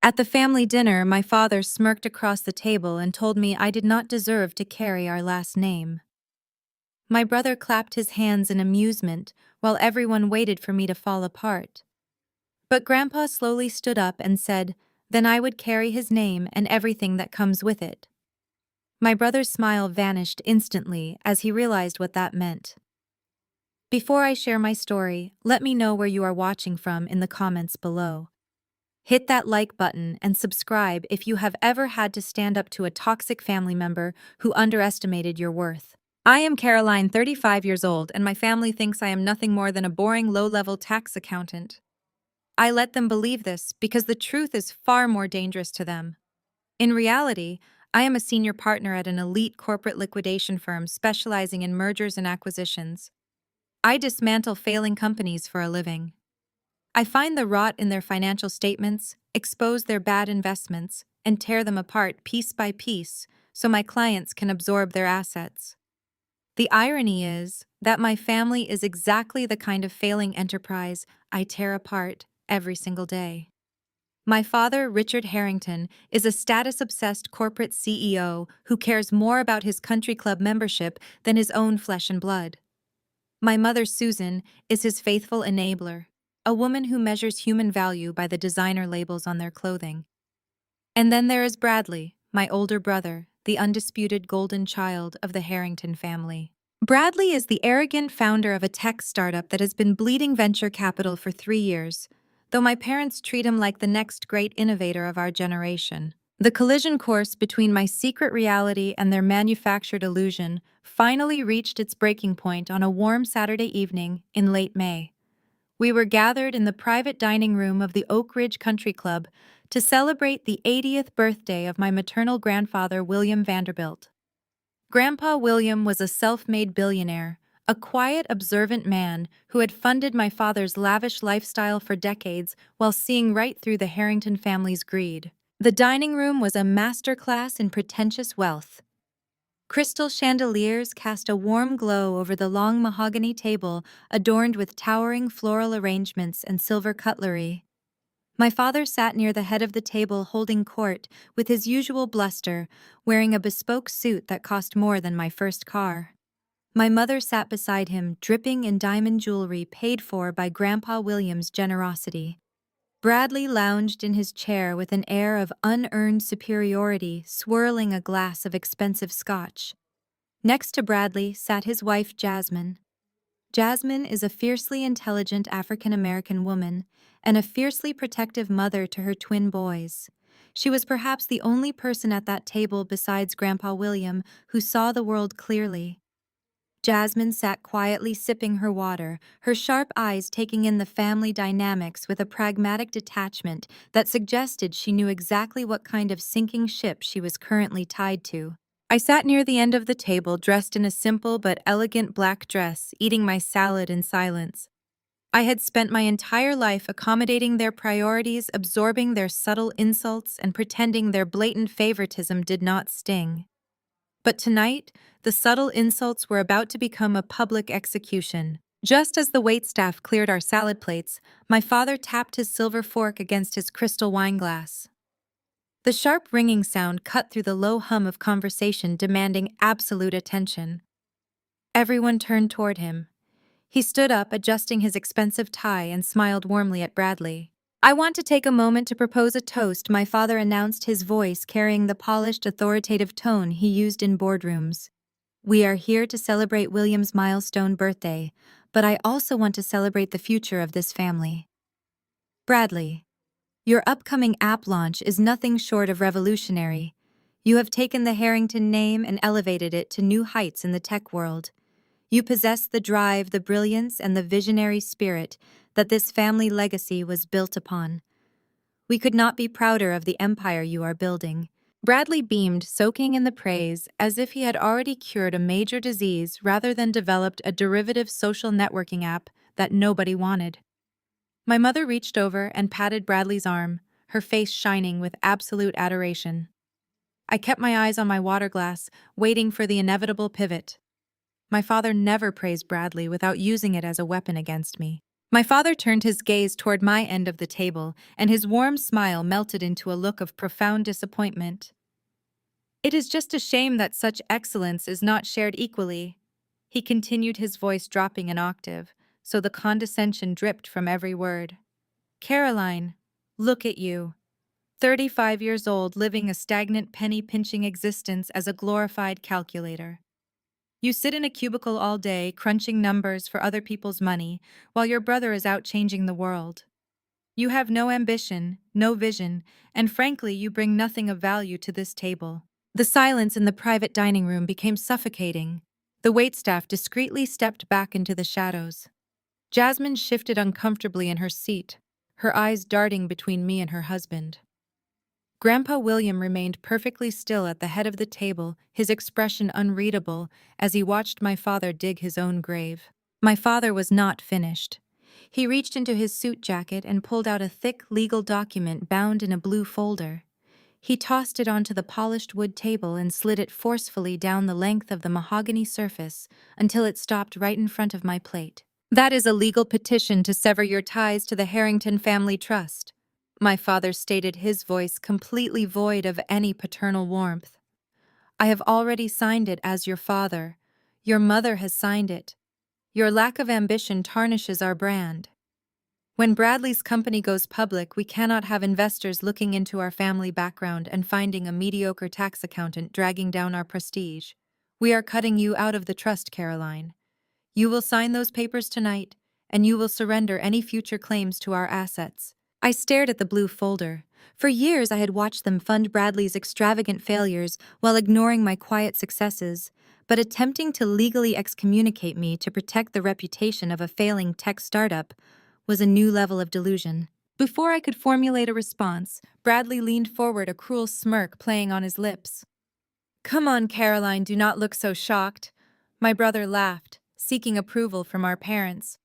At the family dinner, my father smirked across the table and told me I did not deserve to carry our last name. My brother clapped his hands in amusement while everyone waited for me to fall apart. But Grandpa slowly stood up and said, "Then I would carry his name and everything that comes with it." My brother's smile vanished instantly as he realized what that meant. Before I share my story, let me know where you are watching from in the comments below. Hit that like button and subscribe if you have ever had to stand up to a toxic family member who underestimated your worth. I am Caroline, 35 years old, and my family thinks I am nothing more than a boring low-level tax accountant. I let them believe this because the truth is far more dangerous to them. In reality, I am a senior partner at an elite corporate liquidation firm specializing in mergers and acquisitions. I dismantle failing companies for a living. I find the rot in their financial statements, expose their bad investments, and tear them apart piece by piece so my clients can absorb their assets. The irony is that my family is exactly the kind of failing enterprise I tear apart every single day. My father, Richard Harrington, is a status-obsessed corporate CEO who cares more about his country club membership than his own flesh and blood. My mother, Susan, is his faithful enabler, a woman who measures human value by the designer labels on their clothing. And then there is Bradley, my older brother, the undisputed golden child of the Harrington family. Bradley is the arrogant founder of a tech startup that has been bleeding venture capital for 3 years, though my parents treat him like the next great innovator of our generation. The collision course between my secret reality and their manufactured illusion finally reached its breaking point on a warm Saturday evening in late May. We were gathered in the private dining room of the Oak Ridge Country Club to celebrate the 80th birthday of my maternal grandfather, William Vanderbilt. Grandpa William was a self-made billionaire, a quiet, observant man who had funded my father's lavish lifestyle for decades while seeing right through the Harrington family's greed. The dining room was a masterclass in pretentious wealth. Crystal chandeliers cast a warm glow over the long mahogany table adorned with towering floral arrangements and silver cutlery. My father sat near the head of the table holding court with his usual bluster, wearing a bespoke suit that cost more than my first car. My mother sat beside him, dripping in diamond jewelry paid for by Grandpa William's generosity. Bradley lounged in his chair with an air of unearned superiority, swirling a glass of expensive scotch. Next to Bradley sat his wife, Jasmine. Jasmine is a fiercely intelligent African-American woman and a fiercely protective mother to her twin boys. She was perhaps the only person at that table besides Grandpa William who saw the world clearly. Jasmine sat quietly sipping her water, her sharp eyes taking in the family dynamics with a pragmatic detachment that suggested she knew exactly what kind of sinking ship she was currently tied to. I sat near the end of the table dressed in a simple but elegant black dress, eating my salad in silence. I had spent my entire life accommodating their priorities, absorbing their subtle insults, and pretending their blatant favoritism did not sting. But tonight, the subtle insults were about to become a public execution. Just as the waitstaff cleared our salad plates, my father tapped his silver fork against his crystal wine glass. The sharp ringing sound cut through the low hum of conversation demanding absolute attention. Everyone turned toward him. He stood up, adjusting his expensive tie, and smiled warmly at Bradley. "I want to take a moment to propose a toast," my father announced, his voice carrying the polished, authoritative tone he used in boardrooms. "We are here to celebrate William's milestone birthday, but I also want to celebrate the future of this family. Bradley, your upcoming app launch is nothing short of revolutionary. You have taken the Harrington name and elevated it to new heights in the tech world. You possess the drive, the brilliance, and the visionary spirit that this family legacy was built upon. We could not be prouder of the empire you are building." Bradley beamed, soaking in the praise, as if he had already cured a major disease rather than developed a derivative social networking app that nobody wanted. My mother reached over and patted Bradley's arm, her face shining with absolute adoration. I kept my eyes on my water glass, waiting for the inevitable pivot. My father never praised Bradley without using it as a weapon against me. My father turned his gaze toward my end of the table, and his warm smile melted into a look of profound disappointment. It is just a shame that such excellence is not shared equally. He continued, his voice dropping an octave, so the condescension dripped from every word. Caroline, look at you. 35 years old, living a stagnant penny-pinching existence as a glorified calculator. You sit in a cubicle all day, crunching numbers for other people's money, while your brother is out changing the world. You have no ambition, no vision, and frankly, you bring nothing of value to this table. The silence in the private dining room became suffocating. The waitstaff discreetly stepped back into the shadows. Jasmine shifted uncomfortably in her seat, her eyes darting between me and her husband. Grandpa William remained perfectly still at the head of the table, his expression unreadable as he watched my father dig his own grave. My father was not finished. He reached into his suit jacket and pulled out a thick legal document bound in a blue folder. He tossed it onto the polished wood table and slid it forcefully down the length of the mahogany surface until it stopped right in front of my plate. That is a legal petition to sever your ties to the Harrington Family Trust. My father stated, his voice completely void of any paternal warmth. I have already signed it as your father. Your mother has signed it. Your lack of ambition tarnishes our brand. When Bradley's company goes public, we cannot have investors looking into our family background and finding a mediocre tax accountant dragging down our prestige. We are cutting you out of the trust, Caroline. You will sign those papers tonight, and you will surrender any future claims to our assets. I stared at the blue folder. For years I had watched them fund Bradley's extravagant failures while ignoring my quiet successes, but attempting to legally excommunicate me to protect the reputation of a failing tech startup was a new level of delusion. Before I could formulate a response, Bradley leaned forward, a cruel smirk playing on his lips. Come on, Caroline, do not look so shocked. My brother laughed, seeking approval from our parents.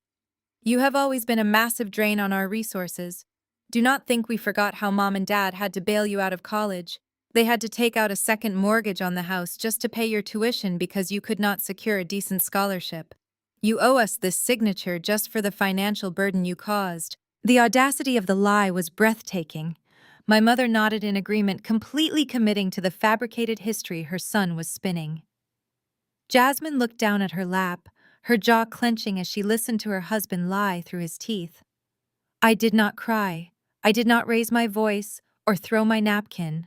You have always been a massive drain on our resources. Do not think we forgot how Mom and Dad had to bail you out of college. They had to take out a second mortgage on the house just to pay your tuition because you could not secure a decent scholarship. You owe us this signature just for the financial burden you caused. The audacity of the lie was breathtaking. My mother nodded in agreement, completely committing to the fabricated history her son was spinning. Jasmine looked down at her lap, her jaw clenching as she listened to her husband lie through his teeth. I did not cry. I did not raise my voice or throw my napkin.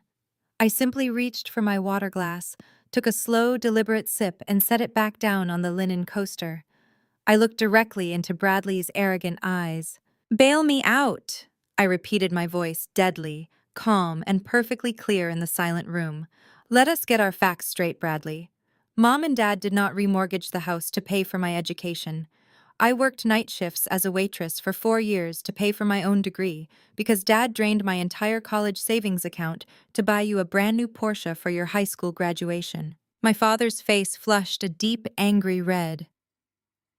I simply reached for my water glass, took a slow, deliberate sip, and set it back down on the linen coaster. I looked directly into Bradley's arrogant eyes. Bail me out, I repeated, my voice deadly, calm, and perfectly clear in the silent room. Let us get our facts straight, Bradley. Mom and Dad did not remortgage the house to pay for my education. I worked night shifts as a waitress for 4 years to pay for my own degree because Dad drained my entire college savings account to buy you a brand new Porsche for your high school graduation. My father's face flushed a deep, angry red.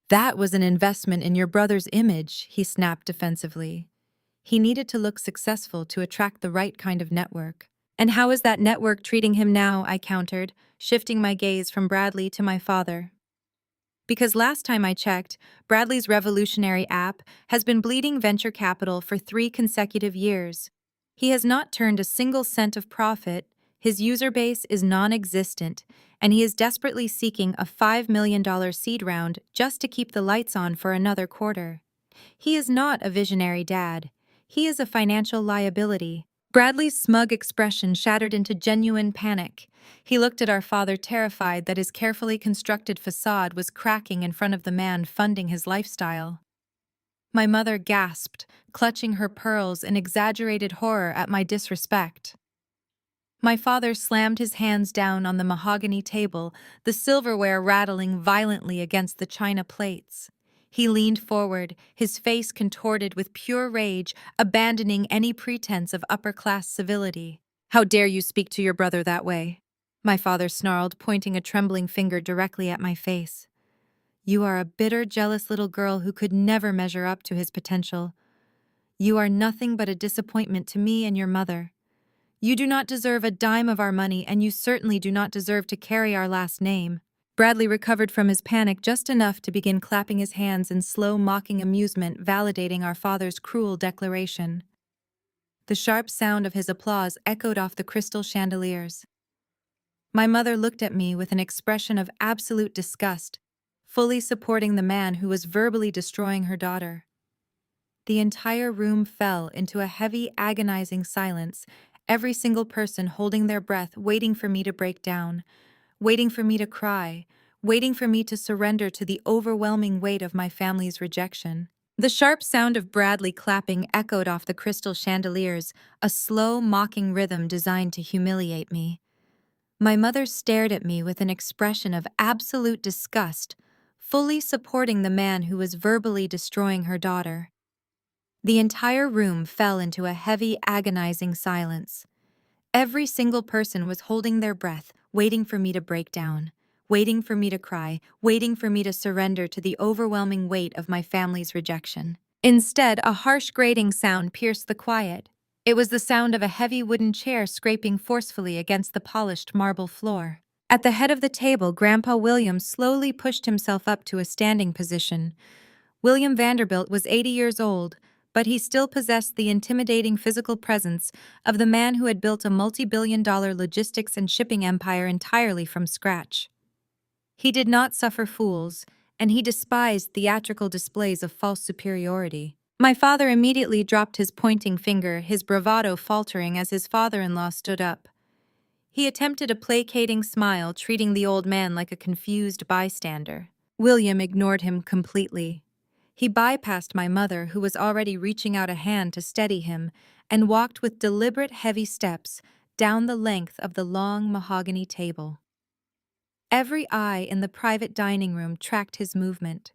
That was an investment in your brother's image, he snapped defensively. He needed to look successful to attract the right kind of network. And how is that network treating him now? I countered, shifting my gaze from Bradley to my father. Because last time I checked, Bradley's revolutionary app has been bleeding venture capital for 3 consecutive years. He has not turned a single cent of profit, his user base is non-existent, and he is desperately seeking a $5 million seed round just to keep the lights on for another quarter. He is not a visionary dad. He is a financial liability. Bradley's smug expression shattered into genuine panic. He looked at our father, terrified that his carefully constructed facade was cracking in front of the man funding his lifestyle. My mother gasped, clutching her pearls in exaggerated horror at my disrespect. My father slammed his hands down on the mahogany table, the silverware rattling violently against the china plates. He leaned forward, his face contorted with pure rage, abandoning any pretense of upper-class civility. How dare you speak to your brother that way? My father snarled, pointing a trembling finger directly at my face. You are a bitter, jealous little girl who could never measure up to his potential. You are nothing but a disappointment to me and your mother. You do not deserve a dime of our money, and you certainly do not deserve to carry our last name. Bradley recovered from his panic just enough to begin clapping his hands in slow, mocking amusement, validating our father's cruel declaration. The sharp sound of his applause echoed off the crystal chandeliers. My mother looked at me with an expression of absolute disgust, fully supporting the man who was verbally destroying her daughter. The entire room fell into a heavy, agonizing silence, every single person holding their breath, waiting for me to break down, waiting for me to cry, waiting for me to surrender to the overwhelming weight of my family's rejection. The sharp sound of Bradley clapping echoed off the crystal chandeliers, a slow, mocking rhythm designed to humiliate me. My mother stared at me with an expression of absolute disgust, fully supporting the man who was verbally destroying her daughter. The entire room fell into a heavy, agonizing silence. Every single person was holding their breath, waiting for me to break down, waiting for me to cry, waiting for me to surrender to the overwhelming weight of my family's rejection. Instead, a harsh grating sound pierced the quiet. It was the sound of a heavy wooden chair scraping forcefully against the polished marble floor. At the head of the table, Grandpa William slowly pushed himself up to a standing position. William Vanderbilt was 80 years old, but he still possessed the intimidating physical presence of the man who had built a multi-billion-dollar logistics and shipping empire entirely from scratch. He did not suffer fools, and he despised theatrical displays of false superiority. My father immediately dropped his pointing finger, his bravado faltering as his father-in-law stood up. He attempted a placating smile, treating the old man like a confused bystander. William ignored him completely. He bypassed my mother, who was already reaching out a hand to steady him, and walked with deliberate heavy steps down the length of the long mahogany table. Every eye in the private dining room tracked his movement.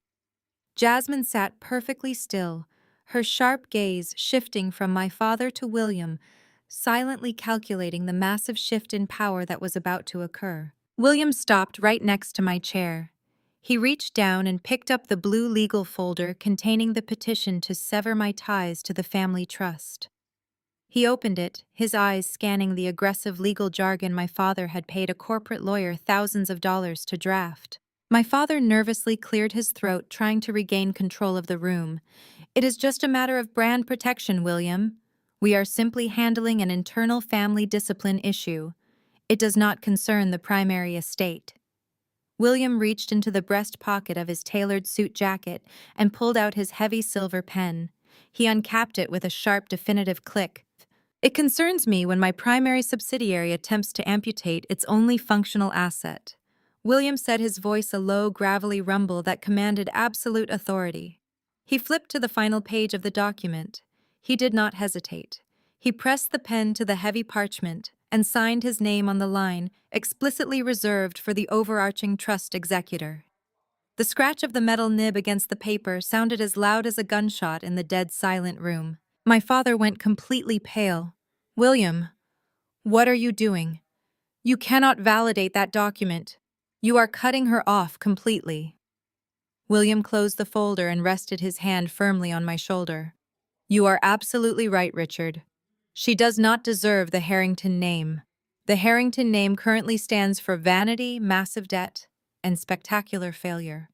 Jasmine sat perfectly still, her sharp gaze shifting from my father to William, silently calculating the massive shift in power that was about to occur. William stopped right next to my chair. He reached down and picked up the blue legal folder containing the petition to sever my ties to the family trust. He opened it, his eyes scanning the aggressive legal jargon my father had paid a corporate lawyer thousands of dollars to draft. My father nervously cleared his throat, trying to regain control of the room. "It is just a matter of brand protection, William. We are simply handling an internal family discipline issue. It does not concern the primary estate." William reached into the breast pocket of his tailored suit jacket and pulled out his heavy silver pen. He uncapped it with a sharp, definitive click. "It concerns me when my primary subsidiary attempts to amputate its only functional asset." William said, his voice a low, gravelly rumble that commanded absolute authority. He flipped to the final page of the document. He did not hesitate. He pressed the pen to the heavy parchment and signed his name on the line, explicitly reserved for the overarching trust executor. The scratch of the metal nib against the paper sounded as loud as a gunshot in the dead silent room. My father went completely pale. "William, what are you doing? You cannot validate that document. You are cutting her off completely." William closed the folder and rested his hand firmly on my shoulder. "You are absolutely right, Richard. She does not deserve the Harrington name. The Harrington name currently stands for vanity, massive debt, and spectacular failure.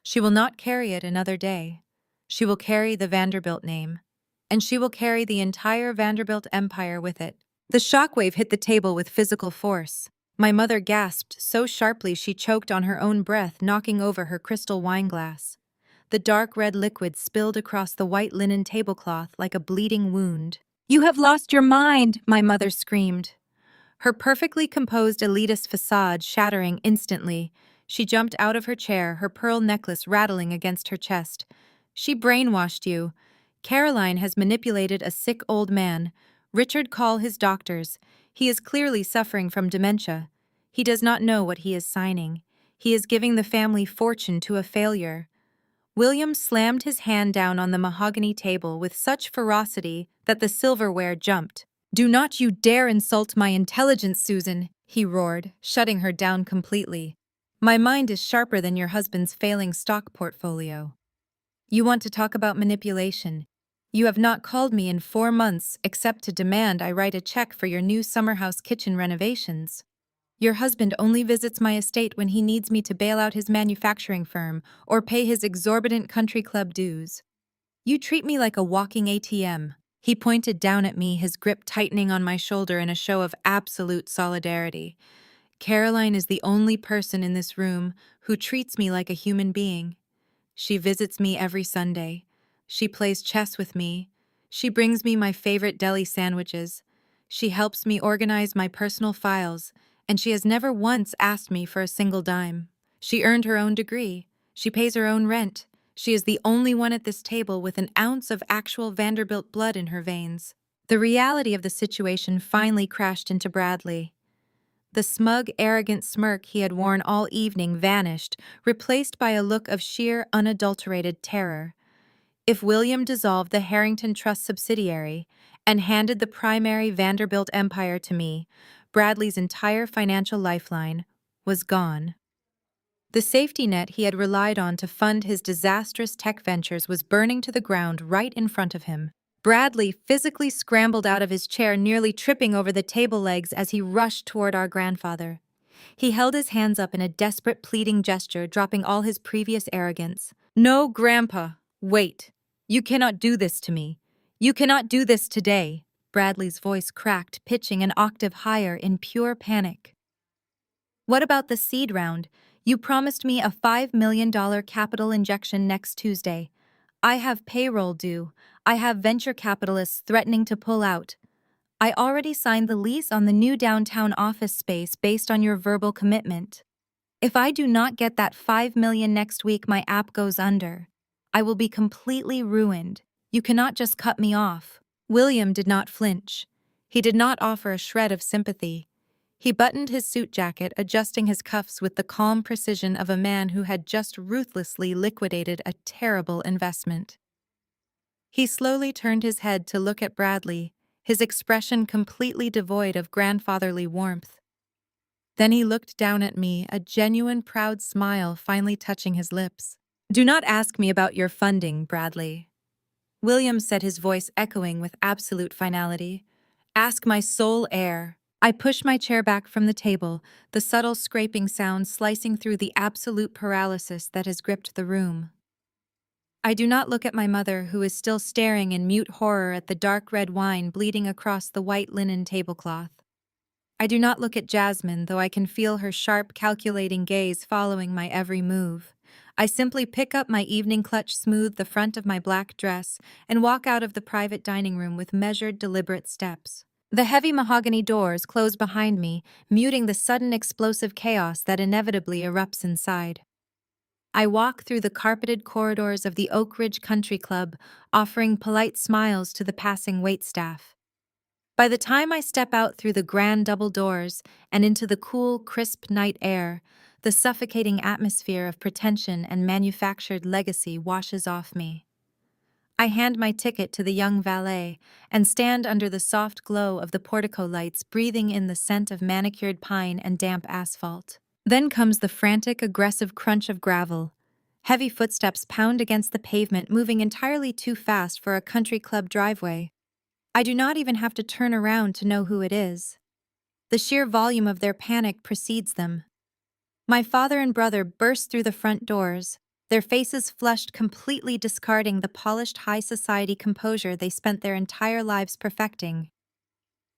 She will not carry it another day. She will carry the Vanderbilt name, and she will carry the entire Vanderbilt empire with it." The shockwave hit the table with physical force. My mother gasped so sharply she choked on her own breath, knocking over her crystal wine glass. The dark red liquid spilled across the white linen tablecloth like a bleeding wound. "You have lost your mind!" my mother screamed. Her perfectly composed elitist facade shattering instantly. She jumped out of her chair, her pearl necklace rattling against her chest. "She brainwashed you. Caroline has manipulated a sick old man. Richard, call his doctors. He is clearly suffering from dementia. He does not know what he is signing. He is giving the family fortune to a failure." William slammed his hand down on the mahogany table with such ferocity that the silverware jumped. "Do not you dare insult my intelligence, Susan," he roared, shutting her down completely. "My mind is sharper than your husband's failing stock portfolio. You want to talk about manipulation. You have not called me in 4 months except to demand I write a check for your new summer house kitchen renovations." Your husband only visits my estate when he needs me to bail out his manufacturing firm or pay his exorbitant country club dues. You treat me like a walking ATM. He pointed down at me, his grip tightening on my shoulder in a show of absolute solidarity. Caroline is the only person in this room who treats me like a human being. She visits me every Sunday. She plays chess with me. She brings me my favorite deli sandwiches. She helps me organize my personal files, and she has never once asked me for a single dime. She earned her own degree. She pays her own rent. She is the only one at this table with an ounce of actual Vanderbilt blood in her veins. The reality of the situation finally crashed into Bradley. The smug, arrogant smirk he had worn all evening vanished, replaced by a look of sheer, unadulterated terror. If William dissolved the Harrington Trust subsidiary and handed the primary Vanderbilt empire to me, Bradley's entire financial lifeline was gone. The safety net he had relied on to fund his disastrous tech ventures was burning to the ground right in front of him. Bradley physically scrambled out of his chair, nearly tripping over the table legs as he rushed toward our grandfather. He held his hands up in a desperate, pleading gesture, dropping all his previous arrogance. "No, Grandpa, wait. You cannot do this to me. You cannot do this today." Bradley's voice cracked, pitching an octave higher in pure panic. "What about the seed round? You promised me a $5 million capital injection next Tuesday. I have payroll due. I have venture capitalists threatening to pull out. I already signed the lease on the new downtown office space based on your verbal commitment. If I do not get that $5 million next week, my app goes under. I will be completely ruined. You cannot just cut me off." William did not flinch. He did not offer a shred of sympathy. He buttoned his suit jacket, adjusting his cuffs with the calm precision of a man who had just ruthlessly liquidated a terrible investment. He slowly turned his head to look at Bradley, his expression completely devoid of grandfatherly warmth. Then he looked down at me, a genuine proud smile finally touching his lips. "Do not ask me about your funding, Bradley." William said, his voice echoing with absolute finality. "Ask my sole heir." I pushed my chair back from the table, the subtle scraping sound slicing through the absolute paralysis that has gripped the room. I do not look at my mother, who is still staring in mute horror at the dark red wine bleeding across the white linen tablecloth. I do not look at Jasmine, though I can feel her sharp, calculating gaze following my every move. I simply pick up my evening clutch, smooth the front of my black dress, and walk out of the private dining room with measured, deliberate steps. The heavy mahogany doors close behind me, muting the sudden explosive chaos that inevitably erupts inside. I walk through the carpeted corridors of the Oak Ridge Country Club, offering polite smiles to the passing waitstaff. By the time I step out through the grand double doors and into the cool, crisp night air, the suffocating atmosphere of pretension and manufactured legacy washes off me. I hand my ticket to the young valet and stand under the soft glow of the portico lights, breathing in the scent of manicured pine and damp asphalt. Then comes the frantic, aggressive crunch of gravel. Heavy footsteps pound against the pavement, moving entirely too fast for a country club driveway. I do not even have to turn around to know who it is. The sheer volume of their panic precedes them. My father and brother burst through the front doors, their faces flushed, completely discarding the polished high society composure they spent their entire lives perfecting.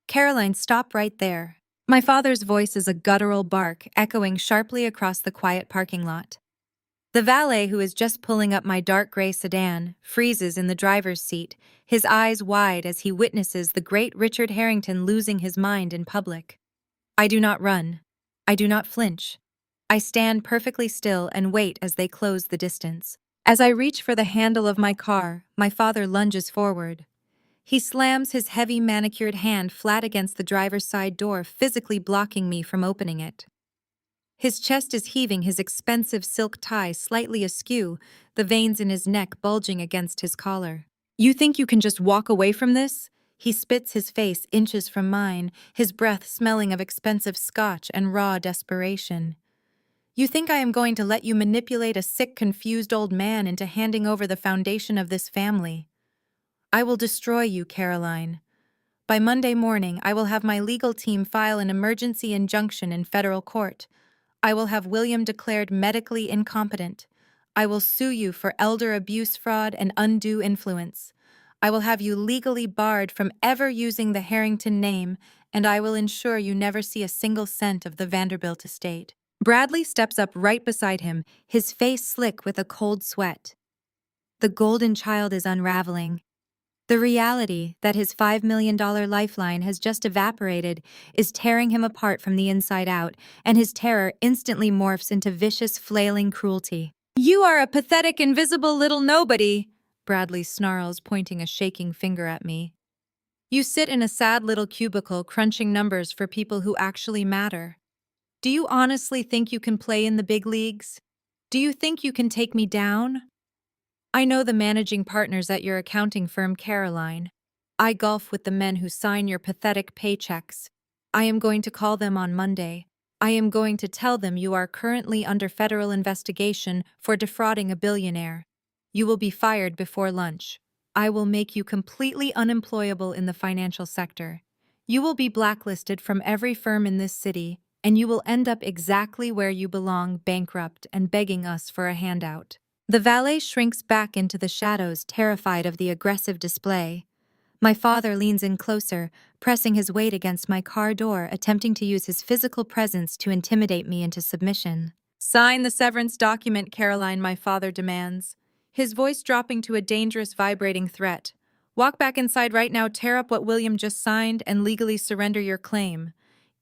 "Caroline, stop right there." My father's voice is a guttural bark, echoing sharply across the quiet parking lot. The valet, who is just pulling up my dark gray sedan, freezes in the driver's seat, his eyes wide as he witnesses the great Richard Harrington losing his mind in public. I do not run. I do not flinch. I stand perfectly still and wait as they close the distance. As I reach for the handle of my car, my father lunges forward. He slams his heavy manicured hand flat against the driver's side door, physically blocking me from opening it. His chest is heaving, his expensive silk tie slightly askew, the veins in his neck bulging against his collar. "You think you can just walk away from this?" He spits, his face inches from mine, his breath smelling of expensive scotch and raw desperation. "You think I am going to let you manipulate a sick, confused old man into handing over the foundation of this family? I will destroy you, Caroline. By Monday morning, I will have my legal team file an emergency injunction in federal court. I will have William declared medically incompetent. I will sue you for elder abuse fraud and undue influence. I will have you legally barred from ever using the Harrington name, and I will ensure you never see a single cent of the Vanderbilt estate. Bradley steps up right beside him, his face slick with a cold sweat. The golden child is unraveling. The reality that his $5 million lifeline has just evaporated is tearing him apart from the inside out, and his terror instantly morphs into vicious, flailing cruelty. "You are a pathetic, invisible little nobody," Bradley snarls, pointing a shaking finger at me. "You sit in a sad little cubicle crunching numbers for people who actually matter. Do you honestly think you can play in the big leagues? Do you think you can take me down? I know the managing partners at your accounting firm, Caroline. I golf with the men who sign your pathetic paychecks. I am going to call them on Monday. I am going to tell them you are currently under federal investigation for defrauding a billionaire. You will be fired before lunch. I will make you completely unemployable in the financial sector. You will be blacklisted from every firm in this city, and you will end up exactly where you belong, bankrupt and begging us for a handout." The valet shrinks back into the shadows, terrified of the aggressive display. My father leans in closer, pressing his weight against my car door, attempting to use his physical presence to intimidate me into submission. "Sign the severance document, Caroline," my father demands, his voice dropping to a dangerous, vibrating threat. "Walk back inside right now, tear up what William just signed, and legally surrender your claim.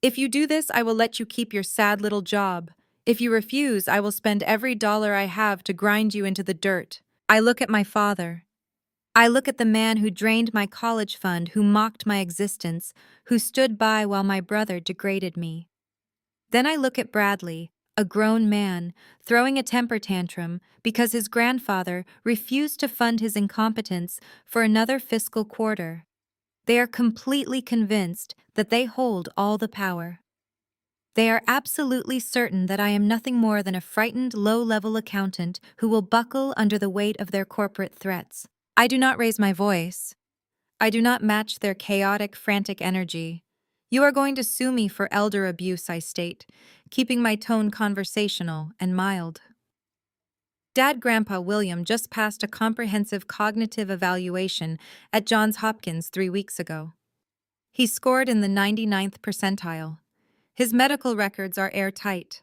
If you do this, I will let you keep your sad little job. If you refuse, I will spend every dollar I have to grind you into the dirt." I look at my father. I look at the man who drained my college fund, who mocked my existence, who stood by while my brother degraded me. Then I look at Bradley, a grown man, throwing a temper tantrum because his grandfather refused to fund his incompetence for another fiscal quarter. They are completely convinced that they hold all the power. They are absolutely certain that I am nothing more than a frightened, low-level accountant who will buckle under the weight of their corporate threats. I do not raise my voice. I do not match their chaotic, frantic energy. "You are going to sue me for elder abuse," I state, keeping my tone conversational and mild. Grandpa William just passed a comprehensive cognitive evaluation at Johns Hopkins 3 weeks ago. He scored in the 99th percentile. His medical records are airtight.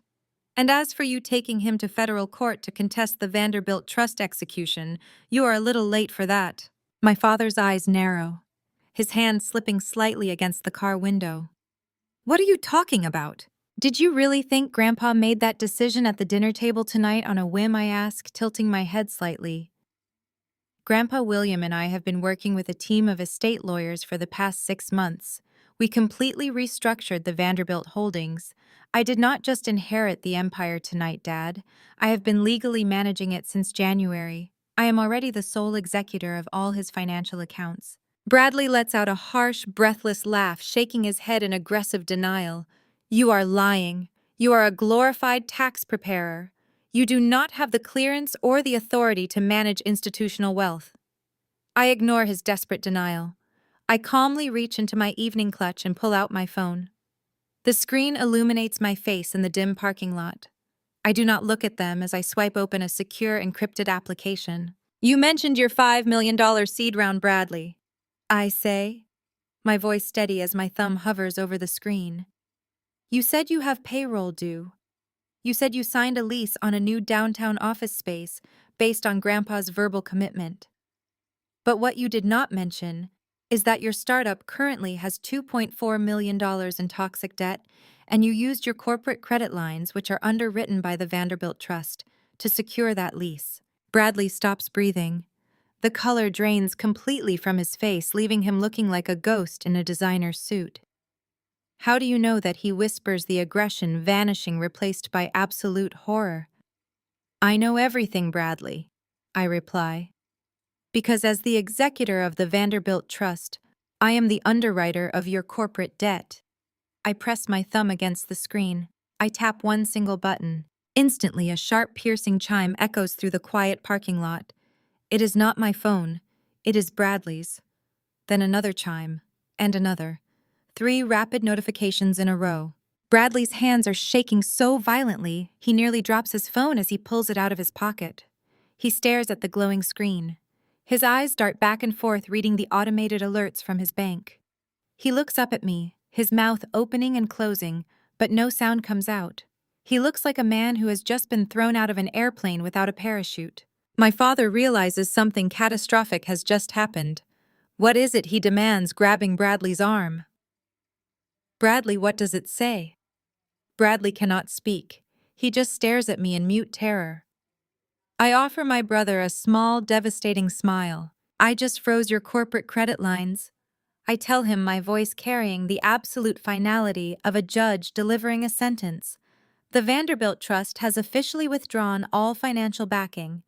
And as for you taking him to federal court to contest the Vanderbilt trust execution, you are a little late for that. My father's eyes narrow, his hand slipping slightly against the car window. "What are you talking about? Did you really think Grandpa made that decision at the dinner table tonight on a whim?" I ask, tilting my head slightly. "Grandpa William and I have been working with a team of estate lawyers for the past 6 months. We completely restructured the Vanderbilt holdings. I did not just inherit the empire tonight, Dad. I have been legally managing it since January. I am already the sole executor of all his financial accounts." Bradley lets out a harsh, breathless laugh, shaking his head in aggressive denial. "You are lying. You are a glorified tax preparer. You do not have the clearance or the authority to manage institutional wealth." I ignore his desperate denial. I calmly reach into my evening clutch and pull out my phone. The screen illuminates my face in the dim parking lot. I do not look at them as I swipe open a secure, encrypted application. "You mentioned your $5 million seed round, Bradley," I say, my voice steady as my thumb hovers over the screen. "You said you have payroll due. You said you signed a lease on a new downtown office space based on Grandpa's verbal commitment. But what you did not mention is that your startup currently has $2.4 million in toxic debt, and you used your corporate credit lines, which are underwritten by the Vanderbilt Trust, to secure that lease." Bradley stops breathing. The color drains completely from his face, leaving him looking like a ghost in a designer's suit. How do you know that? He whispers, the aggression vanishing, replaced by absolute horror. "I know everything, Bradley," I reply. "Because as the executor of the Vanderbilt Trust, I am the underwriter of your corporate debt." I press my thumb against the screen. I tap one single button. Instantly, a sharp, piercing chime echoes through the quiet parking lot. It is not my phone. It is Bradley's. Then another chime. And another. 3 rapid notifications in a row. Bradley's hands are shaking so violently, he nearly drops his phone as he pulls it out of his pocket. He stares at the glowing screen. His eyes dart back and forth reading the automated alerts from his bank. He looks up at me, his mouth opening and closing, but no sound comes out. He looks like a man who has just been thrown out of an airplane without a parachute. My father realizes something catastrophic has just happened. What is it, he demands, grabbing Bradley's arm. Bradley, what does it say? Bradley cannot speak. He just stares at me in mute terror. I offer my brother a small, devastating smile. I just froze your corporate credit lines. I tell him, my voice carrying the absolute finality of a judge delivering a sentence. The Vanderbilt Trust has officially withdrawn all financial backing.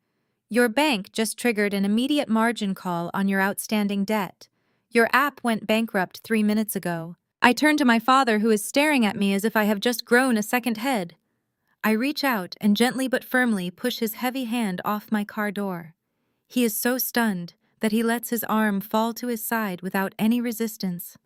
Your bank just triggered an immediate margin call on your outstanding debt. Your app went bankrupt 3 minutes ago. I turn to my father, who is staring at me as if I have just grown a second head. I reach out and gently but firmly push his heavy hand off my car door. He is so stunned that he lets his arm fall to his side without any resistance.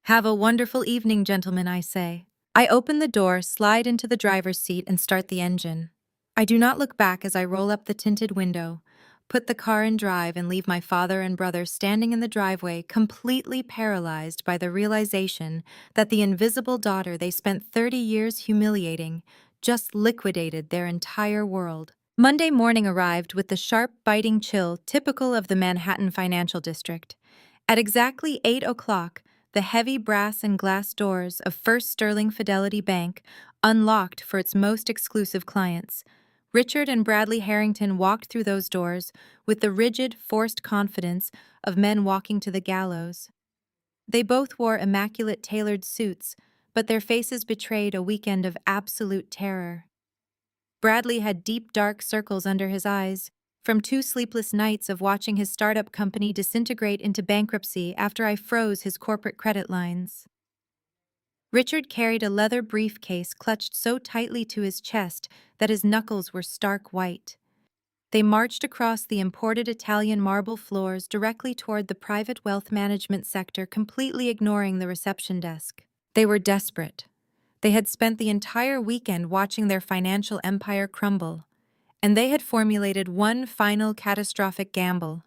Have a wonderful evening, gentlemen, I say. I open the door, slide into the driver's seat, and start the engine. I do not look back as I roll up the tinted window, put the car in drive, and leave my father and brother standing in the driveway, completely paralyzed by the realization that the invisible daughter they spent 30 years humiliating just liquidated their entire world. Monday morning arrived with the sharp, biting chill typical of the Manhattan financial district. At exactly 8 o'clock, the heavy brass and glass doors of First Sterling Fidelity Bank unlocked for its most exclusive clients. Richard and Bradley Harrington walked through those doors with the rigid, forced confidence of men walking to the gallows. They both wore immaculate tailored suits, but their faces betrayed a weekend of absolute terror. Bradley had deep, dark circles under his eyes, from 2 sleepless nights of watching his startup company disintegrate into bankruptcy after I froze his corporate credit lines. Richard carried a leather briefcase clutched so tightly to his chest that his knuckles were stark white. They marched across the imported Italian marble floors directly toward the private wealth management sector, completely ignoring the reception desk. They were desperate. They had spent the entire weekend watching their financial empire crumble, and they had formulated one final catastrophic gamble.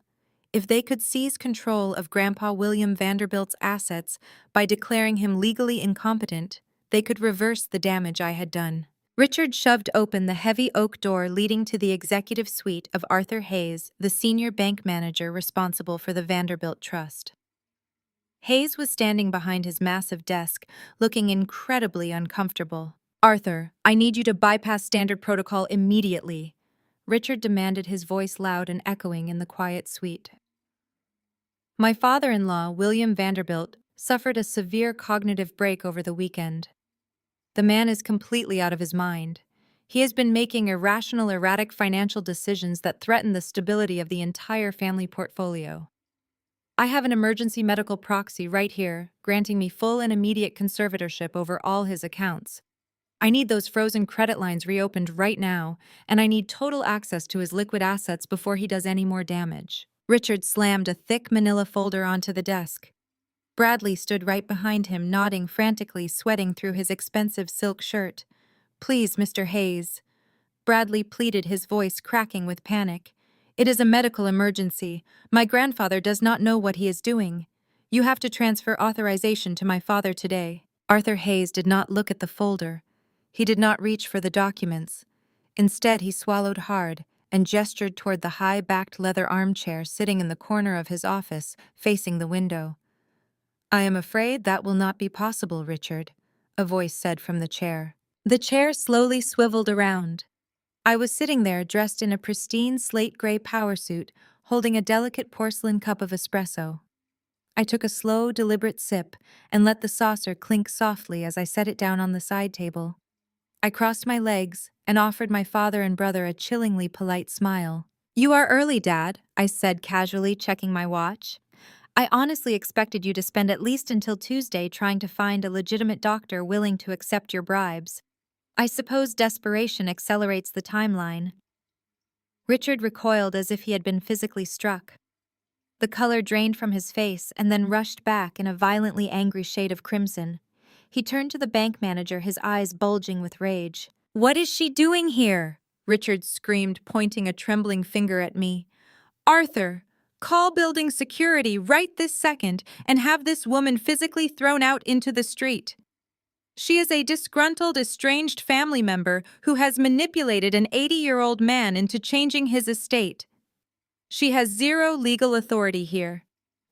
If they could seize control of Grandpa William Vanderbilt's assets by declaring him legally incompetent, they could reverse the damage I had done. Richard shoved open the heavy oak door leading to the executive suite of Arthur Hayes, the senior bank manager responsible for the Vanderbilt Trust. Hayes was standing behind his massive desk, looking incredibly uncomfortable. "Arthur, I need you to bypass standard protocol immediately," Richard demanded, his voice loud and echoing in the quiet suite. My father-in-law, William Vanderbilt, suffered a severe cognitive break over the weekend. The man is completely out of his mind. He has been making irrational, erratic financial decisions that threaten the stability of the entire family portfolio. I have an emergency medical proxy right here, granting me full and immediate conservatorship over all his accounts. I need those frozen credit lines reopened right now, and I need total access to his liquid assets before he does any more damage. Richard slammed a thick manila folder onto the desk. Bradley stood right behind him, nodding frantically, sweating through his expensive silk shirt. "Please, Mr. Hayes," Bradley pleaded, his voice cracking with panic. "It is a medical emergency. My grandfather does not know what he is doing. You have to transfer authorization to my father today." Arthur Hayes did not look at the folder. He did not reach for the documents. Instead, he swallowed hard and gestured toward the high-backed leather armchair sitting in the corner of his office, facing the window. "I am afraid that will not be possible, Richard," a voice said from the chair. The chair slowly swiveled around. I was sitting there, dressed in a pristine slate-gray power suit, holding a delicate porcelain cup of espresso. I took a slow, deliberate sip and let the saucer clink softly as I set it down on the side table. I crossed my legs and offered my father and brother a chillingly polite smile. "You are early, Dad," I said casually, checking my watch. "I honestly expected you to spend at least until Tuesday trying to find a legitimate doctor willing to accept your bribes. I suppose desperation accelerates the timeline." Richard recoiled as if he had been physically struck. The color drained from his face and then rushed back in a violently angry shade of crimson. He turned to the bank manager, his eyes bulging with rage. "What is she doing here?" Richard screamed, pointing a trembling finger at me. "Arthur, call building security right this second and have this woman physically thrown out into the street. She is a disgruntled, estranged family member who has manipulated an 80-year-old man into changing his estate. She has zero legal authority here.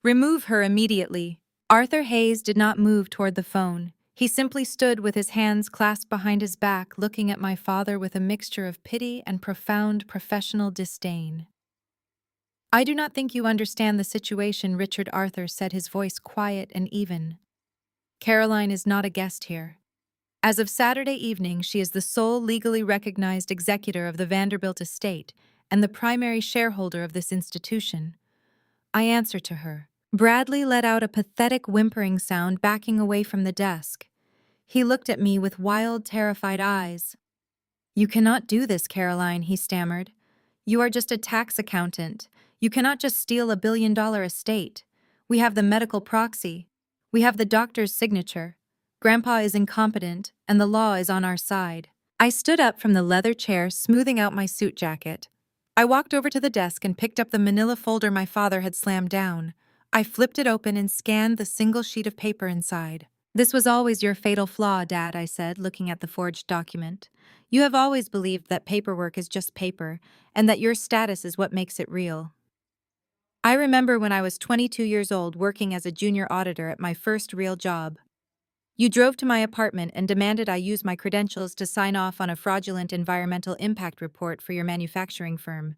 Remove her immediately." Arthur Hayes did not move toward the phone. He simply stood with his hands clasped behind his back, looking at my father with a mixture of pity and profound professional disdain. "I do not think you understand the situation," Richard Arthur said, his voice quiet and even. "Caroline is not a guest here. As of Saturday evening, she is the sole legally recognized executor of the Vanderbilt estate and the primary shareholder of this institution. I answer to her." Bradley let out a pathetic whimpering sound, backing away from the desk. He looked at me with wild, terrified eyes. "You cannot do this, Caroline," he stammered. "You are just a tax accountant. You cannot just steal a billion-dollar estate. We have the medical proxy. We have the doctor's signature. Grandpa is incompetent, and the law is on our side." I stood up from the leather chair, smoothing out my suit jacket. I walked over to the desk and picked up the manila folder my father had slammed down. I flipped it open and scanned the single sheet of paper inside. "This was always your fatal flaw, Dad," I said, looking at the forged document. "You have always believed that paperwork is just paper, and that your status is what makes it real. I remember when I was 22 years old working as a junior auditor at my first real job. You drove to my apartment and demanded I use my credentials to sign off on a fraudulent environmental impact report for your manufacturing firm.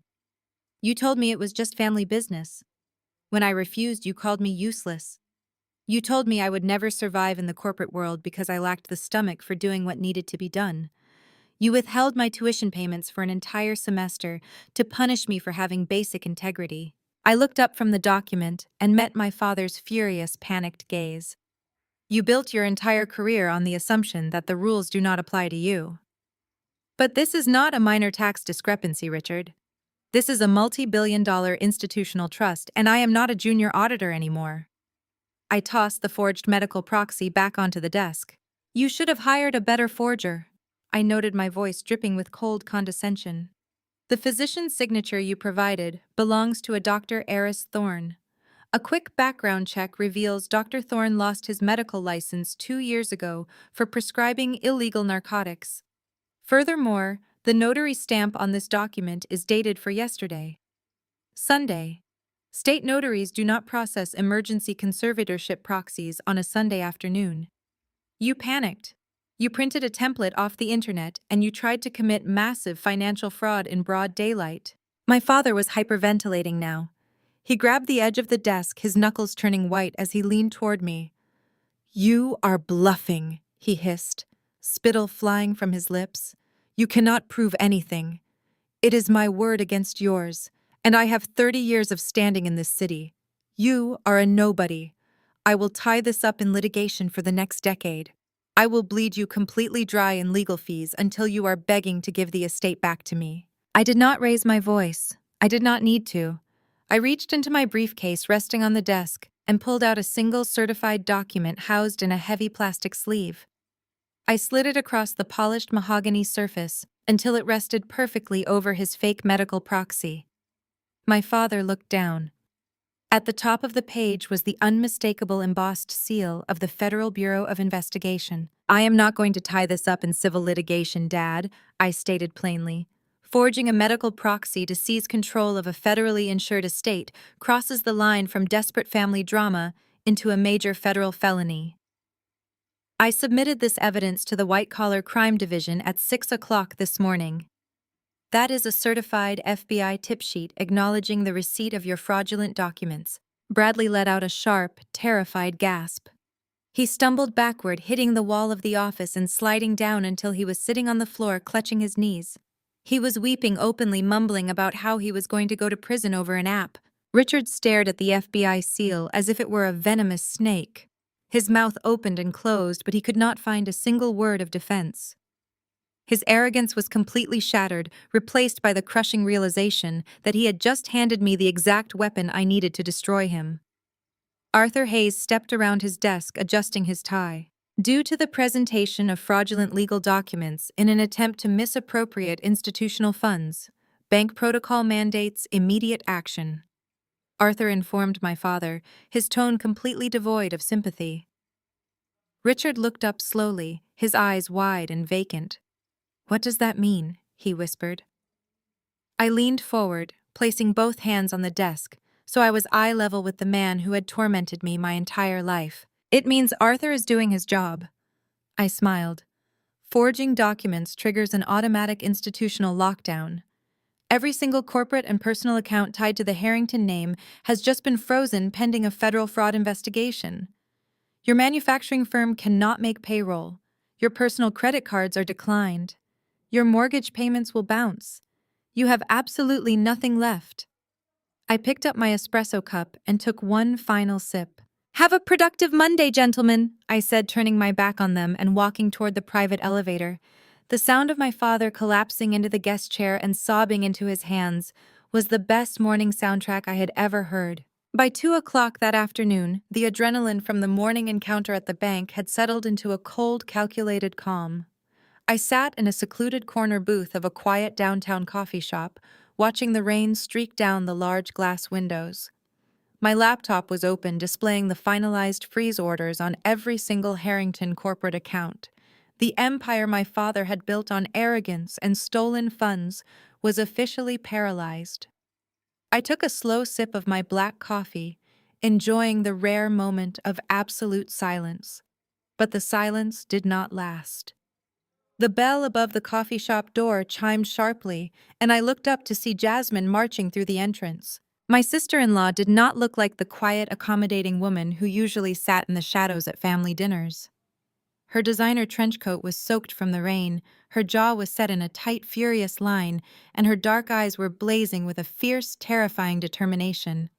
You told me it was just family business. When I refused, you called me useless. You told me I would never survive in the corporate world because I lacked the stomach for doing what needed to be done. You withheld my tuition payments for an entire semester to punish me for having basic integrity." I looked up from the document and met my father's furious, panicked gaze. "You built your entire career on the assumption that the rules do not apply to you. But this is not a minor tax discrepancy, Richard. This is a multi-billion-dollar institutional trust, and I am not a junior auditor anymore." I tossed the forged medical proxy back onto the desk. "You should have hired a better forger." I noted, my voice dripping with cold condescension. "The physician's signature you provided belongs to a Dr. Eris Thorne. A quick background check reveals Dr. Thorne lost his medical license 2 years ago for prescribing illegal narcotics. Furthermore, the notary stamp on this document is dated for yesterday, Sunday. State notaries do not process emergency conservatorship proxies on a Sunday afternoon. You panicked. You printed a template off the internet and you tried to commit massive financial fraud in broad daylight." My father was hyperventilating now. He grabbed the edge of the desk, his knuckles turning white as he leaned toward me. "You are bluffing," he hissed, spittle flying from his lips. "You cannot prove anything. It is my word against yours, and I have 30 years of standing in this city. You are a nobody. I will tie this up in litigation for the next decade. I will bleed you completely dry in legal fees until you are begging to give the estate back to me." I did not raise my voice. I did not need to. I reached into my briefcase resting on the desk and pulled out a single certified document housed in a heavy plastic sleeve. I slid it across the polished mahogany surface until it rested perfectly over his fake medical proxy. My father looked down. At the top of the page was the unmistakable embossed seal of the Federal Bureau of Investigation. "I am not going to tie this up in civil litigation, Dad," I stated plainly. "Forging a medical proxy to seize control of a federally insured estate crosses the line from desperate family drama into a major federal felony." I submitted this evidence to the White Collar Crime Division at 6 o'clock this morning. That is a certified FBI tip sheet acknowledging the receipt of your fraudulent documents." Bradley let out a sharp, terrified gasp. He stumbled backward, hitting the wall of the office and sliding down until he was sitting on the floor, clutching his knees. He was weeping openly, mumbling about how he was going to go to prison over an app. Richard stared at the FBI seal as if it were a venomous snake. His mouth opened and closed, but he could not find a single word of defense. His arrogance was completely shattered, replaced by the crushing realization that he had just handed me the exact weapon I needed to destroy him. Arthur Hayes stepped around his desk, adjusting his tie. Due to the presentation of fraudulent legal documents in an attempt to misappropriate institutional funds, bank protocol mandates immediate action. Arthur informed my father, his tone completely devoid of sympathy. Richard looked up slowly, his eyes wide and vacant. "What does that mean?" he whispered. I leaned forward, placing both hands on the desk, so I was eye level with the man who had tormented me my entire life. "It means Arthur is doing his job." I smiled. Forging documents triggers an automatic institutional lockdown. Every single corporate and personal account tied to the Harrington name has just been frozen pending a federal fraud investigation. Your manufacturing firm cannot make payroll. Your personal credit cards are declined. Your mortgage payments will bounce. You have absolutely nothing left. I picked up my espresso cup and took one final sip. "Have a productive Monday, gentlemen," I said, turning my back on them and walking toward the private elevator. The sound of my father collapsing into the guest chair and sobbing into his hands was the best morning soundtrack I had ever heard. By 2 o'clock that afternoon, the adrenaline from the morning encounter at the bank had settled into a cold, calculated calm. I sat in a secluded corner booth of a quiet downtown coffee shop, watching the rain streak down the large glass windows. My laptop was open, displaying the finalized freeze orders on every single Harrington corporate account. The empire my father had built on arrogance and stolen funds was officially paralyzed. I took a slow sip of my black coffee, enjoying the rare moment of absolute silence. But the silence did not last. The bell above the coffee shop door chimed sharply, and I looked up to see Jasmine marching through the entrance. My sister-in-law did not look like the quiet, accommodating woman who usually sat in the shadows at family dinners. Her designer trench coat was soaked from the rain, her jaw was set in a tight, furious line, and her dark eyes were blazing with a fierce, terrifying determination.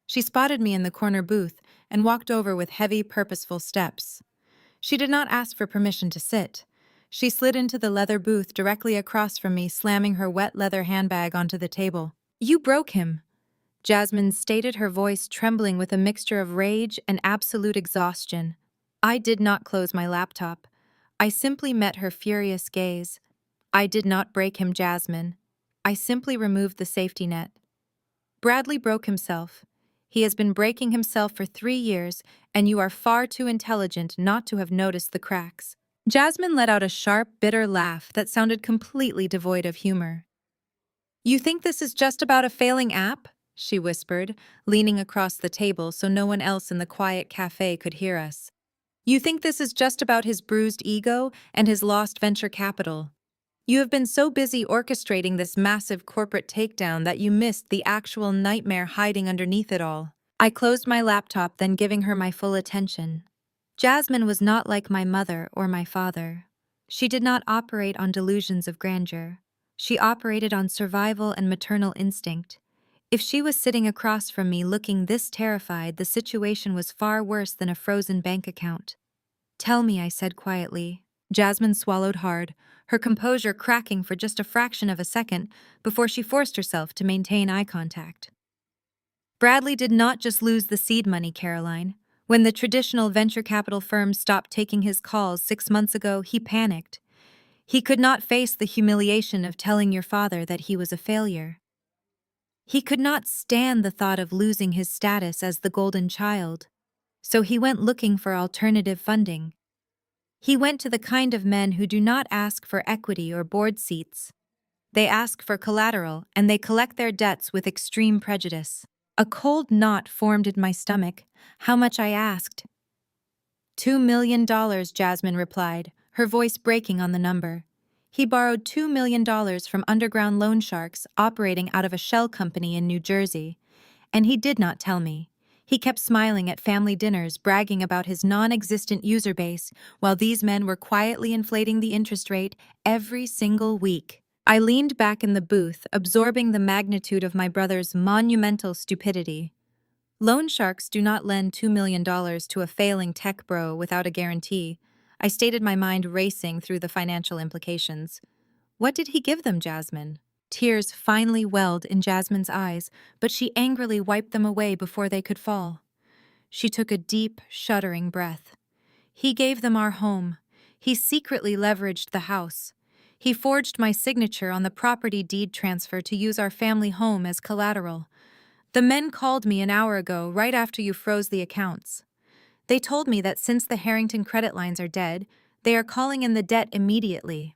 She spotted me in the corner booth and walked over with heavy, purposeful steps. She did not ask for permission to sit. She slid into the leather booth directly across from me, slamming her wet leather handbag onto the table. "You broke him," Jasmine stated, her voice trembling with a mixture of rage and absolute exhaustion. I did not close my laptop. I simply met her furious gaze. "I did not break him, Jasmine. I simply removed the safety net." "Bradley broke himself. He has been breaking himself for 3 years, and you are far too intelligent not to have noticed the cracks." Jasmine let out a sharp, bitter laugh that sounded completely devoid of humor. "You think this is just about a failing app?" she whispered, leaning across the table so no one else in the quiet cafe could hear us. "You think this is just about his bruised ego and his lost venture capital? You have been so busy orchestrating this massive corporate takedown that you missed the actual nightmare hiding underneath it all." I closed my laptop, then giving her my full attention. Jasmine was not like my mother or my father. She did not operate on delusions of grandeur. She operated on survival and maternal instinct. If she was sitting across from me looking this terrified, the situation was far worse than a frozen bank account. "Tell me," I said quietly. Jasmine swallowed hard, her composure cracking for just a fraction of a second before she forced herself to maintain eye contact. "Bradley did not just lose the seed money, Caroline. When the traditional venture capital firms stopped taking his calls 6 months ago, he panicked. He could not face the humiliation of telling your father that he was a failure. He could not stand the thought of losing his status as the golden child. So he went looking for alternative funding. He went to the kind of men who do not ask for equity or board seats. They ask for collateral, and they collect their debts with extreme prejudice." A cold knot formed in my stomach. How much, I asked. $2 million, Jasmine replied, her voice breaking on the number. He borrowed $2 million from underground loan sharks operating out of a shell company in New Jersey. And he did not tell me. He kept smiling at family dinners, bragging about his non-existent user base, while these men were quietly inflating the interest rate every single week. I leaned back in the booth, absorbing the magnitude of my brother's monumental stupidity. Loan sharks do not lend $2 million to a failing tech bro without a guarantee. I stated, my mind racing through the financial implications. What did he give them, Jasmine? Tears finally welled in Jasmine's eyes, but she angrily wiped them away before they could fall. She took a deep, shuddering breath. He gave them our home. He secretly leveraged the house. He forged my signature on the property deed transfer to use our family home as collateral. The men called me an hour ago, right after you froze the accounts. They told me that since the Harrington credit lines are dead, they are calling in the debt immediately.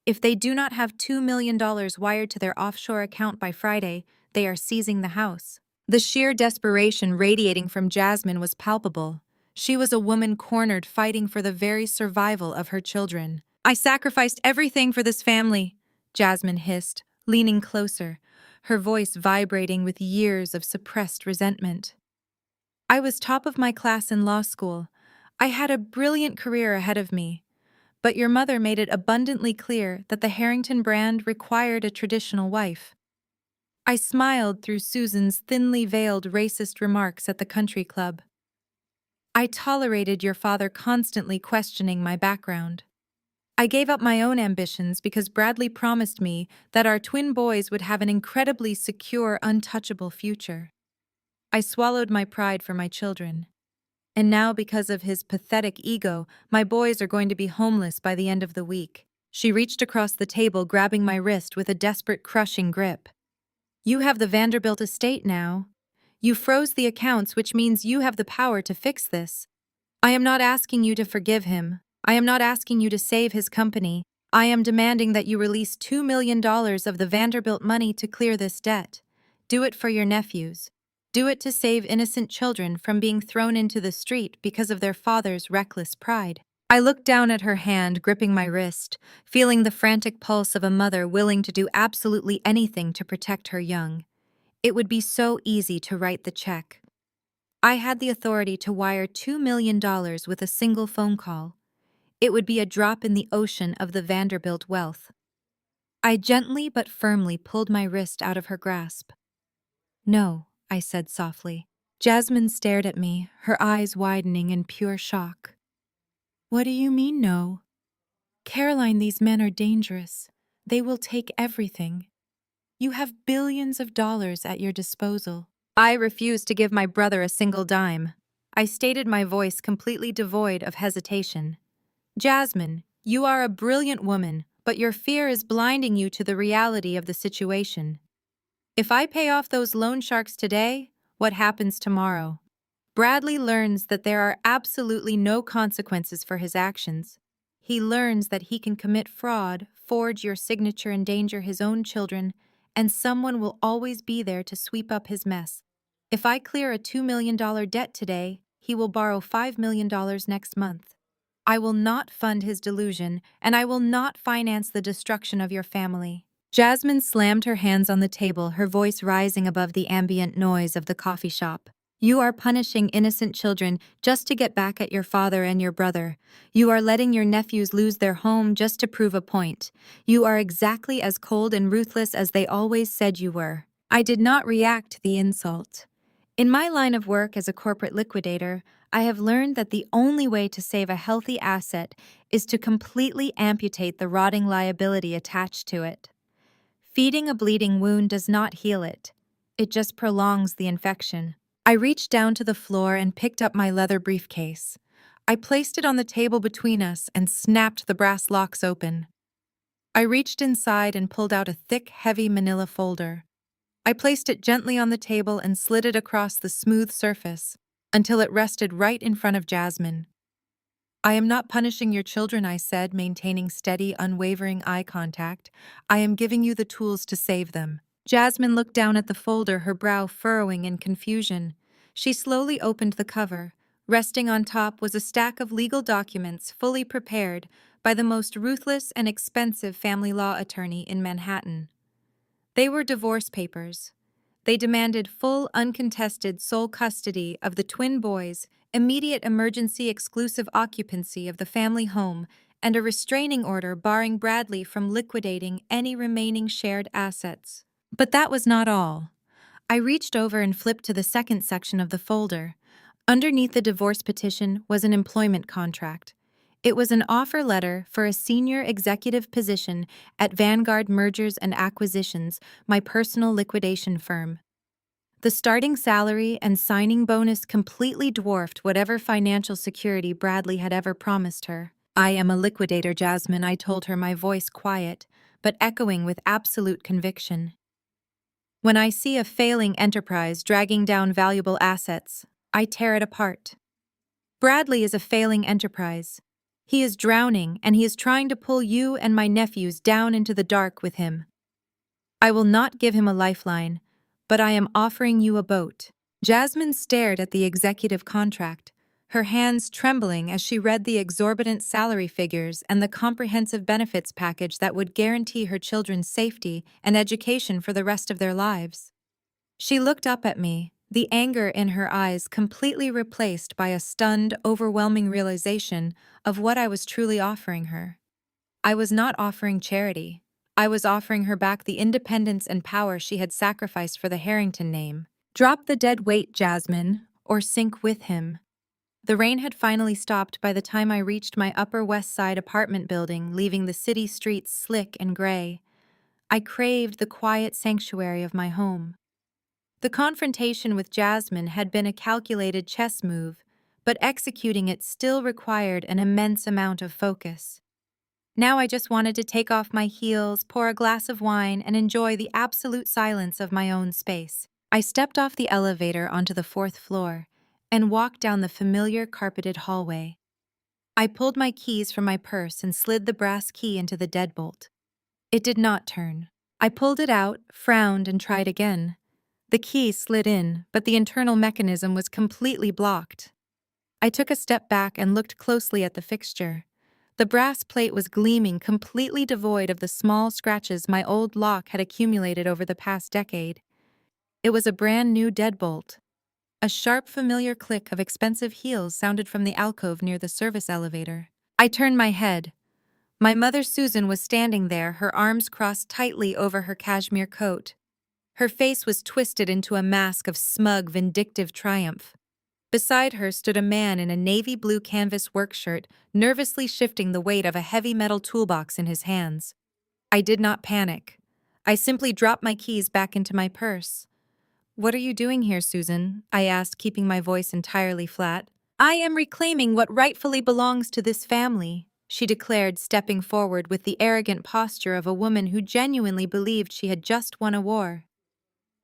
If they do not have $2 million wired to their offshore account by Friday, they are seizing the house. The sheer desperation radiating from Jasmine was palpable. She was a woman cornered, fighting for the very survival of her children. I sacrificed everything for this family, Jasmine hissed, leaning closer, her voice vibrating with years of suppressed resentment. I was top of my class in law school. I had a brilliant career ahead of me. But your mother made it abundantly clear that the Harrington brand required a traditional wife. I smiled through Susan's thinly veiled racist remarks at the country club. I tolerated your father constantly questioning my background. I gave up my own ambitions because Bradley promised me that our twin boys would have an incredibly secure, untouchable future. I swallowed my pride for my children. And now, because of his pathetic ego, my boys are going to be homeless by the end of the week. She reached across the table, grabbing my wrist with a desperate, crushing grip. You have the Vanderbilt estate now. You froze the accounts, which means you have the power to fix this. I am not asking you to forgive him. I am not asking you to save his company. I am demanding that you release $2 million of the Vanderbilt money to clear this debt. Do it for your nephews. Do it to save innocent children from being thrown into the street because of their father's reckless pride. I looked down at her hand, gripping my wrist, feeling the frantic pulse of a mother willing to do absolutely anything to protect her young. It would be so easy to write the check. I had the authority to wire $2 million with a single phone call. It would be a drop in the ocean of the Vanderbilt wealth. I gently but firmly pulled my wrist out of her grasp. No, I said softly. Jasmine stared at me, her eyes widening in pure shock. What do you mean, no? Caroline, these men are dangerous. They will take everything. You have billions of dollars at your disposal. I refuse to give my brother a single dime. I stated, my voice completely devoid of hesitation. Jasmine, you are a brilliant woman, but your fear is blinding you to the reality of the situation. If I pay off those loan sharks today, what happens tomorrow? Bradley learns that there are absolutely no consequences for his actions. He learns that he can commit fraud, forge your signature, endanger his own children, and someone will always be there to sweep up his mess. If I clear a $2 million debt today, he will borrow $5 million next month. I will not fund his delusion, and I will not finance the destruction of your family. Jasmine slammed her hands on the table, her voice rising above the ambient noise of the coffee shop. You are punishing innocent children just to get back at your father and your brother. You are letting your nephews lose their home just to prove a point. You are exactly as cold and ruthless as they always said you were. I did not react to the insult. In my line of work as a corporate liquidator, I have learned that the only way to save a healthy asset is to completely amputate the rotting liability attached to it. Feeding a bleeding wound does not heal it. It just prolongs the infection. I reached down to the floor and picked up my leather briefcase. I placed it on the table between us and snapped the brass locks open. I reached inside and pulled out a thick, heavy manila folder. I placed it gently on the table and slid it across the smooth surface until it rested right in front of Jasmine. I am not punishing your children, I said, maintaining steady, unwavering eye contact. I am giving you the tools to save them. Jasmine looked down at the folder, her brow furrowing in confusion. She slowly opened the cover. Resting on top was a stack of legal documents fully prepared by the most ruthless and expensive family law attorney in Manhattan. They were divorce papers. They demanded full, uncontested sole custody of the twin boys, immediate emergency exclusive occupancy of the family home, and a restraining order barring Bradley from liquidating any remaining shared assets. But that was not all. I reached over and flipped to the second section of the folder. Underneath the divorce petition was an employment contract. It was an offer letter for a senior executive position at Vanguard Mergers and Acquisitions, my personal liquidation firm. The starting salary and signing bonus completely dwarfed whatever financial security Bradley had ever promised her. "I am a liquidator, Jasmine," I told her, my voice quiet, but echoing with absolute conviction. "When I see a failing enterprise dragging down valuable assets, I tear it apart. Bradley is a failing enterprise. He is drowning, and he is trying to pull you and my nephews down into the dark with him. I will not give him a lifeline, but I am offering you a boat." Jasmine stared at the executive contract, her hands trembling as she read the exorbitant salary figures and the comprehensive benefits package that would guarantee her children's safety and education for the rest of their lives. She looked up at me, the anger in her eyes completely replaced by a stunned, overwhelming realization of what I was truly offering her. I was not offering charity. I was offering her back the independence and power she had sacrificed for the Harrington name. "Drop the dead weight, Jasmine, or sink with him." The rain had finally stopped by the time I reached my Upper West Side apartment building, leaving the city streets slick and gray. I craved the quiet sanctuary of my home. The confrontation with Jasmine had been a calculated chess move, but executing it still required an immense amount of focus. Now I just wanted to take off my heels, pour a glass of wine, and enjoy the absolute silence of my own space. I stepped off the elevator onto the 4th floor and walked down the familiar carpeted hallway. I pulled my keys from my purse and slid the brass key into the deadbolt. It did not turn. I pulled it out, frowned, and tried again. The key slid in, but the internal mechanism was completely blocked. I took a step back and looked closely at the fixture. The brass plate was gleaming, completely devoid of the small scratches my old lock had accumulated over the past decade. It was a brand new deadbolt. A sharp, familiar click of expensive heels sounded from the alcove near the service elevator. I turned my head. My mother Susan was standing there, her arms crossed tightly over her cashmere coat. Her face was twisted into a mask of smug, vindictive triumph. Beside her stood a man in a navy blue canvas work shirt, nervously shifting the weight of a heavy metal toolbox in his hands. I did not panic. I simply dropped my keys back into my purse. "What are you doing here, Susan?" I asked, keeping my voice entirely flat. "I am reclaiming what rightfully belongs to this family," she declared, stepping forward with the arrogant posture of a woman who genuinely believed she had just won a war.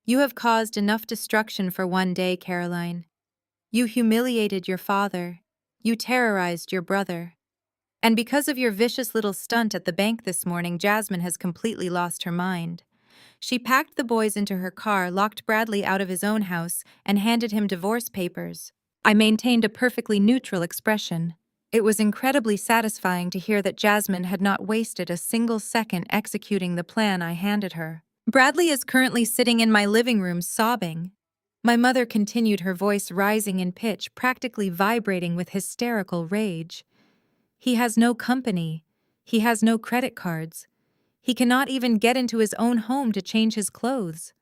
"You have caused enough destruction for one day, Caroline. You humiliated your father. You terrorized your brother. And because of your vicious little stunt at the bank this morning, Jasmine has completely lost her mind." She packed the boys into her car, locked Bradley out of his own house, and handed him divorce papers. I maintained a perfectly neutral expression. It was incredibly satisfying to hear that Jasmine had not wasted a single second executing the plan I handed her. "Bradley is currently sitting in my living room sobbing." My mother continued, her voice rising in pitch, practically vibrating with hysterical rage. "He has no company. He has no credit cards. He cannot even get into his own home to change his clothes.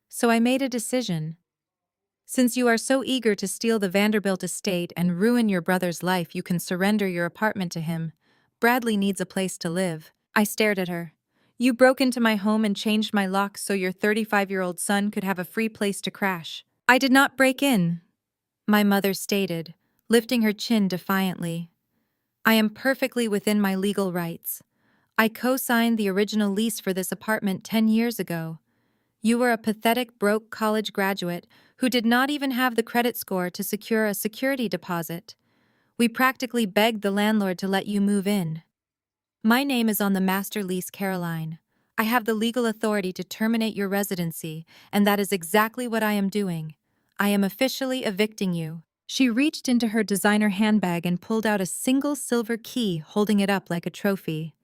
So I made a decision. Since you are so eager to steal the Vanderbilt estate and ruin your brother's life, you can surrender your apartment to him. Bradley needs a place to live." I stared at her. "You broke into my home and changed my locks so your 35-year-old son could have a free place to crash." "I did not break in," my mother stated, lifting her chin defiantly. "I am perfectly within my legal rights. I co-signed the original lease for this apartment 10 years ago. You were a pathetic, broke college graduate who did not even have the credit score to secure a security deposit. We practically begged the landlord to let you move in. My name is on the master lease, Caroline. I have the legal authority to terminate your residency, and that is exactly what I am doing. I am officially evicting you." She reached into her designer handbag and pulled out a single silver key, holding it up like a trophy.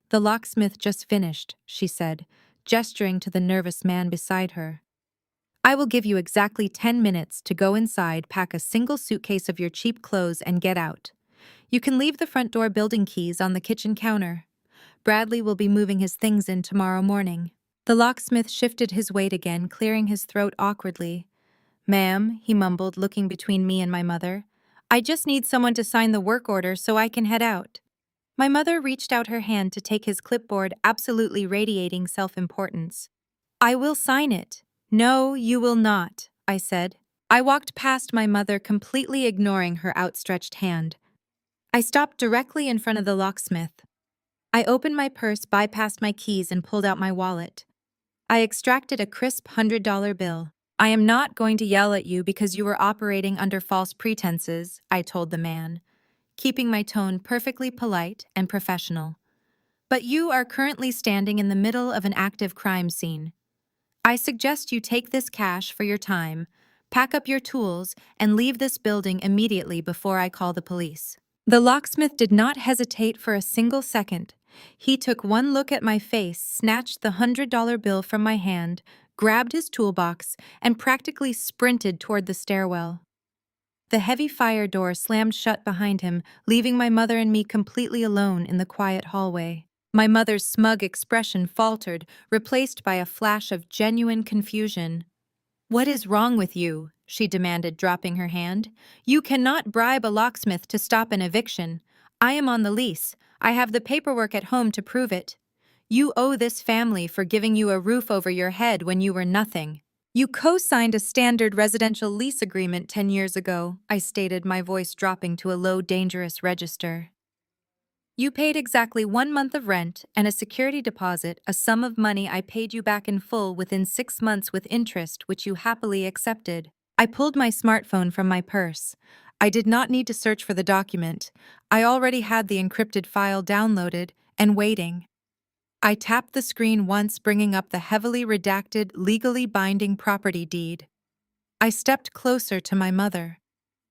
"The locksmith just finished," she said, gesturing to the nervous man beside her. "I will give you exactly 10 minutes to go inside, pack a single suitcase of your cheap clothes, and get out. You can leave the front door building keys on the kitchen counter. Bradley will be moving his things in tomorrow morning." The locksmith shifted his weight again, clearing his throat awkwardly. "Ma'am," he mumbled, looking between me and my mother, I just need someone to sign the work order so I can head out. My mother reached out her hand to take his clipboard, absolutely radiating self-importance. I will sign it. No, you will not, I said. I walked past my mother, completely ignoring her outstretched hand. I stopped directly in front of the locksmith. I opened my purse, bypassed my keys, and pulled out my wallet. I extracted a crisp $100 bill. I am not going to yell at you because you were operating under false pretenses, I told the man, keeping my tone perfectly polite and professional. But you are currently standing in the middle of an active crime scene. I suggest you take this cash for your time, pack up your tools, and leave this building immediately before I call the police. The locksmith did not hesitate for a single second. He took one look at my face, snatched the $100 bill from my hand, grabbed his toolbox, and practically sprinted toward the stairwell. The heavy fire door slammed shut behind him, leaving my mother and me completely alone in the quiet hallway. My mother's smug expression faltered, replaced by a flash of genuine confusion. "What is wrong with you?" she demanded, dropping her hand. "You cannot bribe a locksmith to stop an eviction. I am on the lease. I have the paperwork at home to prove it. You owe this family for giving you a roof over your head when you were nothing." "You co-signed a standard residential lease agreement 10 years ago," I stated, my voice dropping to a low, dangerous register. "You paid exactly 1 month of rent and a security deposit, a sum of money I paid you back in full within 6 months with interest, which you happily accepted." I pulled my smartphone from my purse. I did not need to search for the document. I already had the encrypted file downloaded and waiting. I tapped the screen once, bringing up the heavily redacted, legally binding property deed. I stepped closer to my mother.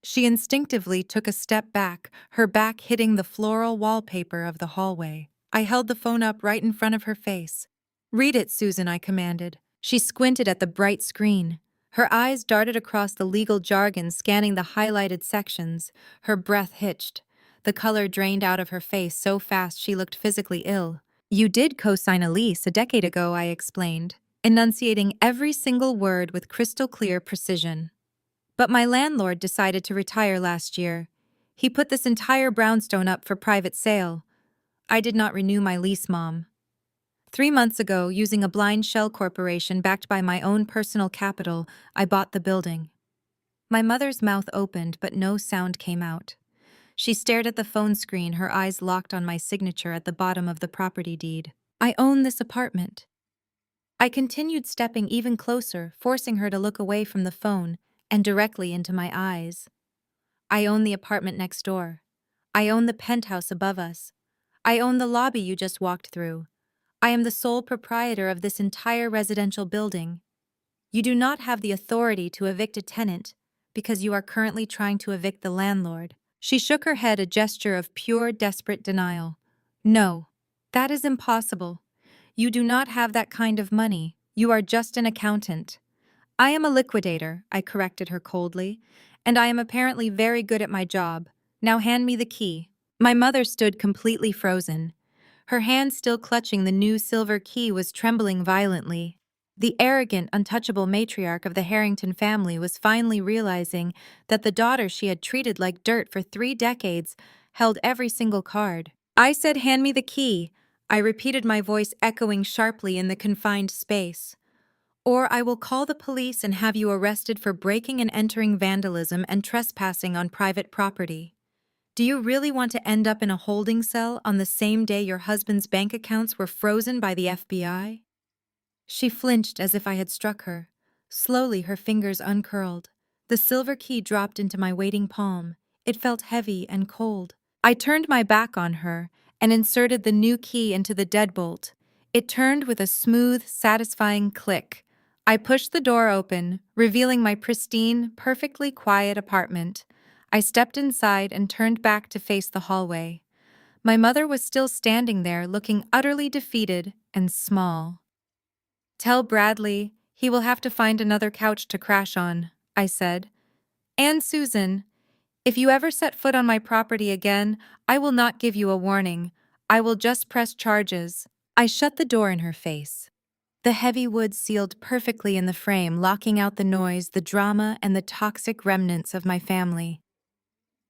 She instinctively took a step back, her back hitting the floral wallpaper of the hallway. I held the phone up right in front of her face. "Read it, Susan," I commanded. She squinted at the bright screen. Her eyes darted across the legal jargon, scanning the highlighted sections. Her breath hitched. The color drained out of her face so fast she looked physically ill. "You did co-sign a lease a decade ago," I explained, enunciating every single word with crystal clear precision. "But my landlord decided to retire last year. He put this entire brownstone up for private sale. I did not renew my lease, Mom. 3 months ago, using a blind shell corporation backed by my own personal capital, I bought the building." My mother's mouth opened, but no sound came out. She stared at the phone screen, her eyes locked on my signature at the bottom of the property deed. "I own this apartment." I continued, stepping even closer, forcing her to look away from the phone and directly into my eyes. "I own the apartment next door. I own the penthouse above us. I own the lobby you just walked through. I am the sole proprietor of this entire residential building. You do not have the authority to evict a tenant because you are currently trying to evict the landlord." She shook her head, a gesture of pure, desperate denial. "No, that is impossible. You do not have that kind of money. You are just an accountant." "I am a liquidator," I corrected her coldly, "and I am apparently very good at my job. Now hand me the key." My mother stood completely frozen. Her hand, still clutching the new silver key, was trembling violently. The arrogant, untouchable matriarch of the Harrington family was finally realizing that the daughter she had treated like dirt for 3 decades held every single card. "I said hand me the key," I repeated, my voice echoing sharply in the confined space. "Or I will call the police and have you arrested for breaking and entering, vandalism, and trespassing on private property. Do you really want to end up in a holding cell on the same day your husband's bank accounts were frozen by the FBI?" She flinched as if I had struck her. Slowly, her fingers uncurled. The silver key dropped into my waiting palm. It felt heavy and cold. I turned my back on her and inserted the new key into the deadbolt. It turned with a smooth, satisfying click. I pushed the door open, revealing my pristine, perfectly quiet apartment. I stepped inside and turned back to face the hallway. My mother was still standing there, looking utterly defeated and small. "Tell Bradley he will have to find another couch to crash on," I said. "And Susan, if you ever set foot on my property again, I will not give you a warning. I will just press charges." I shut the door in her face. The heavy wood sealed perfectly in the frame, locking out the noise, the drama, and the toxic remnants of my family.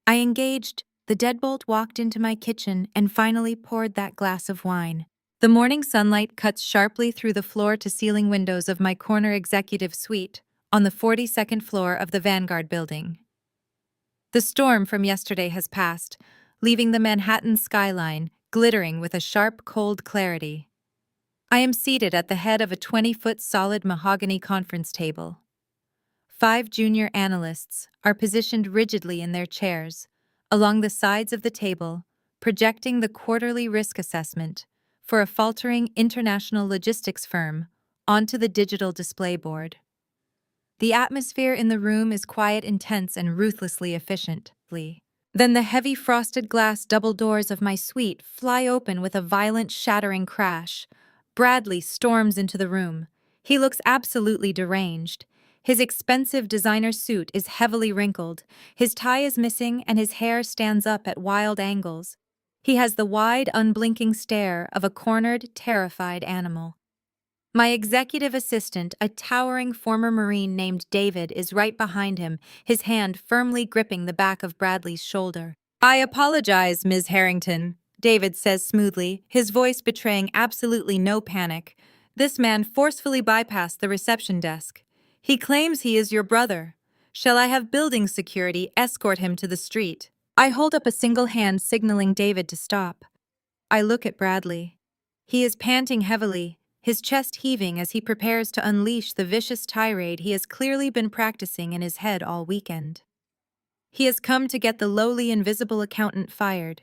I engaged. The deadbolt walked into my kitchen and finally poured that glass of wine. The morning sunlight cuts sharply through the floor-to-ceiling windows of my corner executive suite on the 42nd floor of the Vanguard building. The storm from yesterday has passed, leaving the Manhattan skyline glittering with a sharp, cold clarity. I am seated at the head of a 20-foot solid mahogany conference table. 5 junior analysts are positioned rigidly in their chairs, along the sides of the table, projecting the quarterly risk assessment for a faltering international logistics firm onto the digital display board. The atmosphere in the room is quiet, intense, and ruthlessly efficient. Then the heavy frosted glass double doors of my suite fly open with a violent, shattering crash. Bradley storms into the room. He looks absolutely deranged. His expensive designer suit is heavily wrinkled, his tie is missing, and his hair stands up at wild angles. He has the wide, unblinking stare of a cornered, terrified animal. My executive assistant, a towering former Marine named David, is right behind him, his hand firmly gripping the back of Bradley's shoulder. "I apologize, Ms. Harrington," David says smoothly, his voice betraying absolutely no panic. "This man forcefully bypassed the reception desk. He claims he is your brother. Shall I have building security escort him to the street?" I hold up a single hand signaling David to stop. I look at Bradley. He is panting heavily, his chest heaving as he prepares to unleash the vicious tirade he has clearly been practicing in his head all weekend. He has come to get the lowly invisible accountant fired.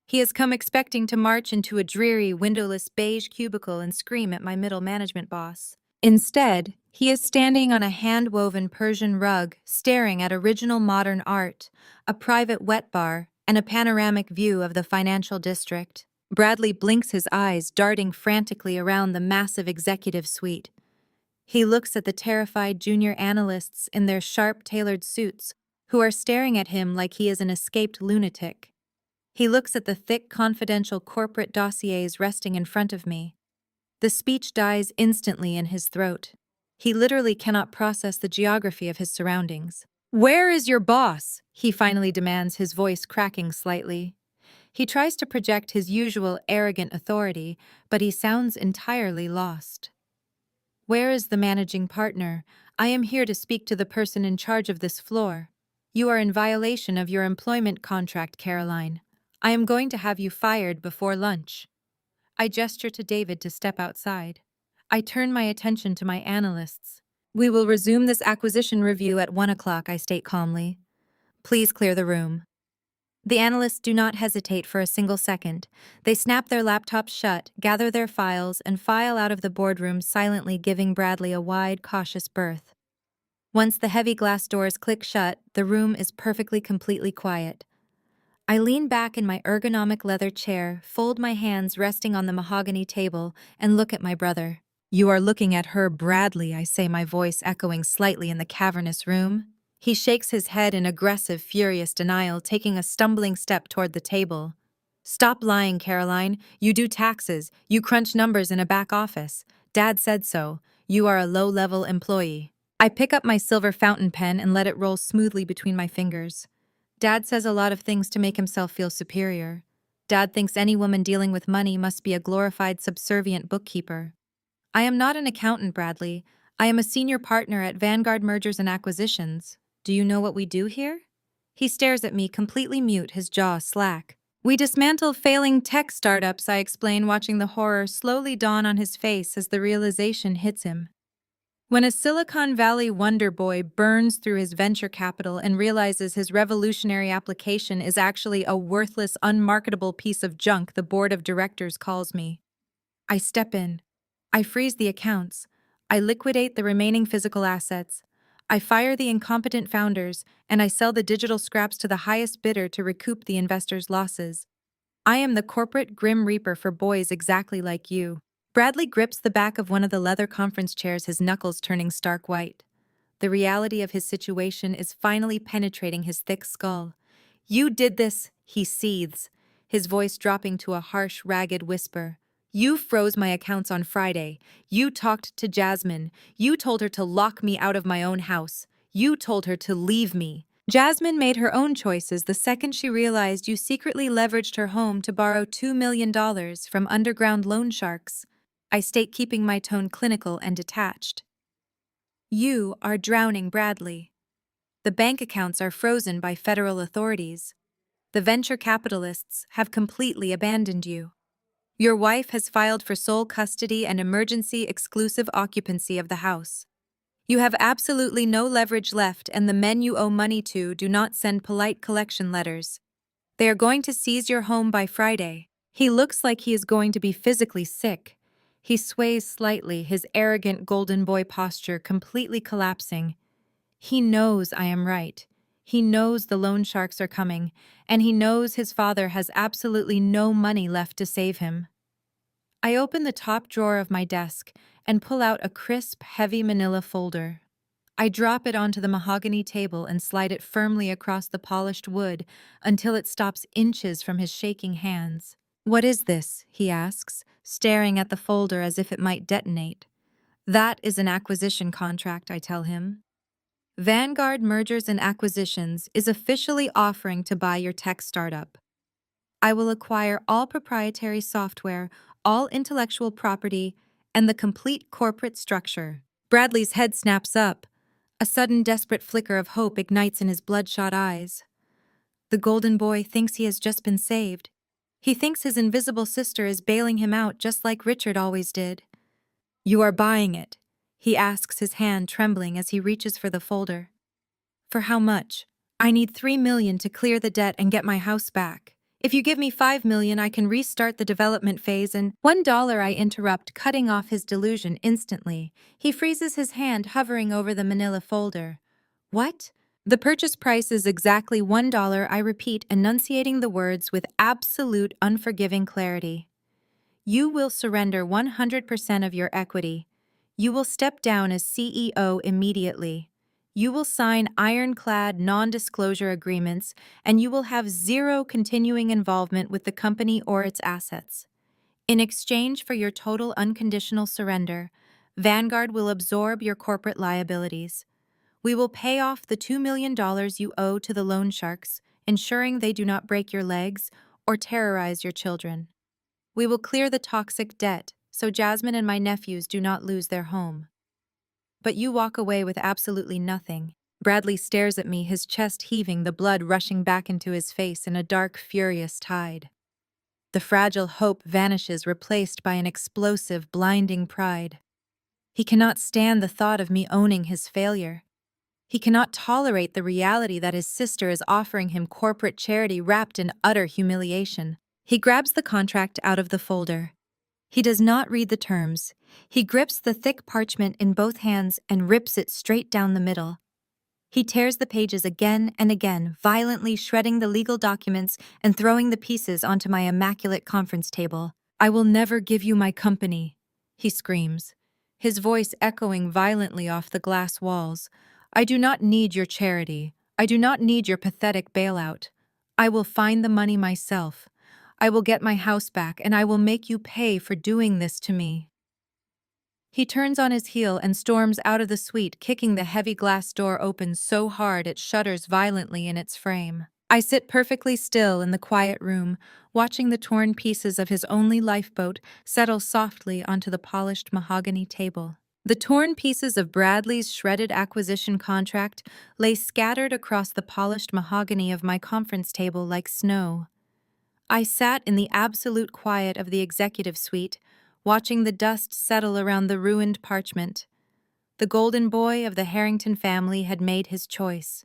He has come expecting to march into a dreary, windowless beige cubicle and scream at my middle management boss. Instead, he is standing on a hand-woven Persian rug, staring at original modern art, a private wet bar, and a panoramic view of the financial district. Bradley blinks his eyes, darting frantically around the massive executive suite. He looks at the terrified junior analysts in their sharp, tailored suits, who are staring at him like he is an escaped lunatic. He looks at the thick, confidential corporate dossiers resting in front of me. The speech dies instantly in his throat. He literally cannot process the geography of his surroundings. "Where is your boss?" he finally demands, his voice cracking slightly. He tries to project his usual arrogant authority, but he sounds entirely lost. "Where is the managing partner? I am here to speak to the person in charge of this floor. You are in violation of your employment contract, Caroline. I am going to have you fired before lunch." I gesture to David to step outside. I turn my attention to my analysts. "We will resume this acquisition review at 1 o'clock, I state calmly. Please clear the room." The analysts do not hesitate for a single second. They snap their laptops shut, gather their files, and file out of the boardroom, silently giving Bradley a wide, cautious berth. Once the heavy glass doors click shut, the room is completely quiet. I lean back in my ergonomic leather chair, fold my hands resting on the mahogany table, and look at my brother. "You are looking at her, Bradley," I say, my voice echoing slightly in the cavernous room. He shakes his head in aggressive, furious denial, taking a stumbling step toward the table. "Stop lying, Caroline. You do taxes. You crunch numbers in a back office. Dad said so. You are a low-level employee." I pick up my silver fountain pen and let it roll smoothly between my fingers. Dad says a lot of things to make himself feel superior. Dad thinks any woman dealing with money must be a glorified, subservient bookkeeper. I am not an accountant, Bradley. I am a senior partner at Vanguard Mergers and Acquisitions. Do you know what we do here? He stares at me, completely mute, his jaw slack. "We dismantle failing tech startups," I explain, watching the horror slowly dawn on his face as the realization hits him. When a Silicon Valley wonder boy burns through his venture capital and realizes his revolutionary application is actually a worthless, unmarketable piece of junk, the board of directors calls me. I step in. I freeze the accounts. I liquidate the remaining physical assets. I fire the incompetent founders, and I sell the digital scraps to the highest bidder to recoup the investors' losses. I am the corporate Grim Reaper for boys exactly like you. Bradley grips the back of one of the leather conference chairs, his knuckles turning stark white. The reality of his situation is finally penetrating his thick skull. "You did this," he seethes, his voice dropping to a harsh, ragged whisper. "You froze my accounts on Friday. You talked to Jasmine. You told her to lock me out of my own house. You told her to leave me." Jasmine made her own choices the second she realized you secretly leveraged her home to borrow $2 million from underground loan sharks. I state, keeping my tone clinical and detached. You are drowning Bradley. The bank accounts are frozen by federal authorities. The venture capitalists have completely abandoned you. Your wife has filed for sole custody and emergency exclusive occupancy of the house. You have absolutely no leverage left, and the men you owe money to do not send polite collection letters. They are going to seize your home by Friday. He looks like he is going to be physically sick. He sways slightly, his arrogant golden boy posture completely collapsing. He knows I am right. He knows the loan sharks are coming, and he knows his father has absolutely no money left to save him. I open the top drawer of my desk and pull out a crisp, heavy manila folder. I drop it onto the mahogany table and slide it firmly across the polished wood until it stops inches from his shaking hands. "What is this?" he asks, staring at the folder as if it might detonate. "That is an acquisition contract," I tell him. "Vanguard Mergers and Acquisitions is officially offering to buy your tech startup. I will acquire all proprietary software, all intellectual property, and the complete corporate structure." Bradley's head snaps up. A sudden desperate flicker of hope ignites in his bloodshot eyes. The golden boy thinks he has just been saved. He thinks his invisible sister is bailing him out just like Richard always did. "You are buying it?" he asks, his hand trembling as he reaches for the folder. "For how much?" "I need $3 million to clear the debt and get my house back. If you give me $5 million, I can restart the development phase and—" $1, I interrupt, cutting off his delusion instantly. He freezes his hand, hovering over the manila folder. "What?" "The purchase price is exactly $1, I repeat, enunciating the words with absolute unforgiving clarity. "You will surrender 100% of your equity. You will step down as CEO immediately. You will sign ironclad non-disclosure agreements, and you will have zero continuing involvement with the company or its assets. In exchange for your total unconditional surrender, Vanguard will absorb your corporate liabilities. We will pay off the $2 million you owe to the loan sharks, ensuring they do not break your legs or terrorize your children. We will clear the toxic debt so Jasmine and my nephews do not lose their home. But you walk away with absolutely nothing." Bradley stares at me, his chest heaving, the blood rushing back into his face in a dark, furious tide. The fragile hope vanishes, replaced by an explosive, blinding pride. He cannot stand the thought of me owning his failure. He cannot tolerate the reality that his sister is offering him corporate charity wrapped in utter humiliation. He grabs the contract out of the folder. He does not read the terms. He grips the thick parchment in both hands and rips it straight down the middle. He tears the pages again and again, violently shredding the legal documents and throwing the pieces onto my immaculate conference table. "I will never give you my company," he screams, his voice echoing violently off the glass walls. "I do not need your charity. I do not need your pathetic bailout. I will find the money myself. I will get my house back, and I will make you pay for doing this to me." He turns on his heel and storms out of the suite, kicking the heavy glass door open so hard it shudders violently in its frame. I sit perfectly still in the quiet room, watching the torn pieces of his only lifeboat settle softly onto the polished mahogany table. The torn pieces of Bradley's shredded acquisition contract lay scattered across the polished mahogany of my conference table like snow. I sat in the absolute quiet of the executive suite, watching the dust settle around the ruined parchment. The golden boy of the Harrington family had made his choice.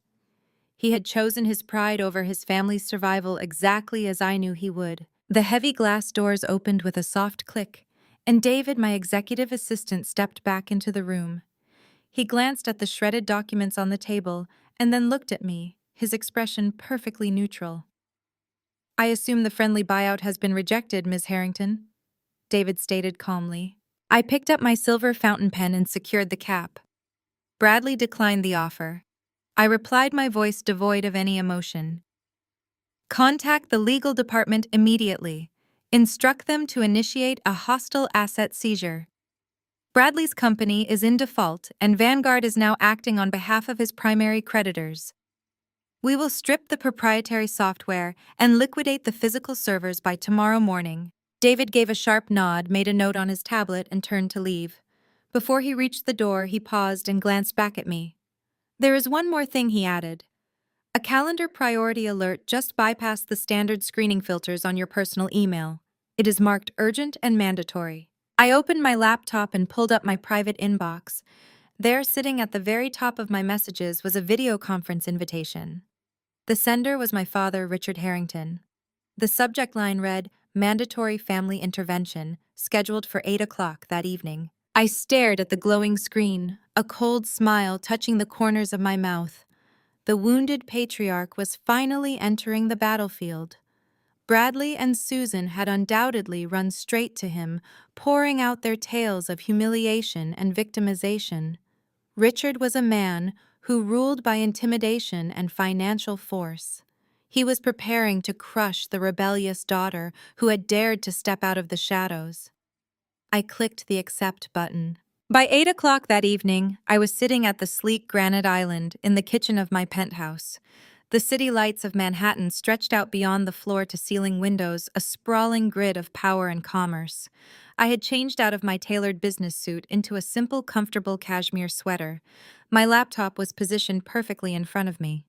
He had chosen his pride over his family's survival exactly as I knew he would. The heavy glass doors opened with a soft click, and David, my executive assistant, stepped back into the room. He glanced at the shredded documents on the table and then looked at me, his expression perfectly neutral. "I assume the friendly buyout has been rejected, Ms. Harrington," David stated calmly. I picked up my silver fountain pen and secured the cap. Bradley declined the offer. I replied, my voice devoid of any emotion. "Contact the legal department immediately. Instruct them to initiate a hostile asset seizure. Bradley's company is in default, and Vanguard is now acting on behalf of his primary creditors. We will strip the proprietary software and liquidate the physical servers by tomorrow morning. David gave a sharp nod, made a note on his tablet, and turned to leave. Before he reached the door, he paused and glanced back at me. There is one more thing, he added. A calendar priority alert just bypassed the standard screening filters on your personal email. It is marked urgent and mandatory. I opened my laptop and pulled up my private inbox. There, sitting at the very top of my messages, was a video conference invitation. The sender was my father, Richard Harrington. The subject line read, Mandatory Family Intervention, scheduled for 8 o'clock that evening. I stared at the glowing screen, a cold smile touching the corners of my mouth. The wounded patriarch was finally entering the battlefield. Bradley and Susan had undoubtedly run straight to him, pouring out their tales of humiliation and victimization. Richard was a man who ruled by intimidation and financial force. He was preparing to crush the rebellious daughter who had dared to step out of the shadows. I clicked the accept button. By 8 o'clock that evening, I was sitting at the sleek granite island in the kitchen of my penthouse. The city lights of Manhattan stretched out beyond the floor-to-ceiling windows, a sprawling grid of power and commerce. I had changed out of my tailored business suit into a simple, comfortable cashmere sweater. My laptop was positioned perfectly in front of me.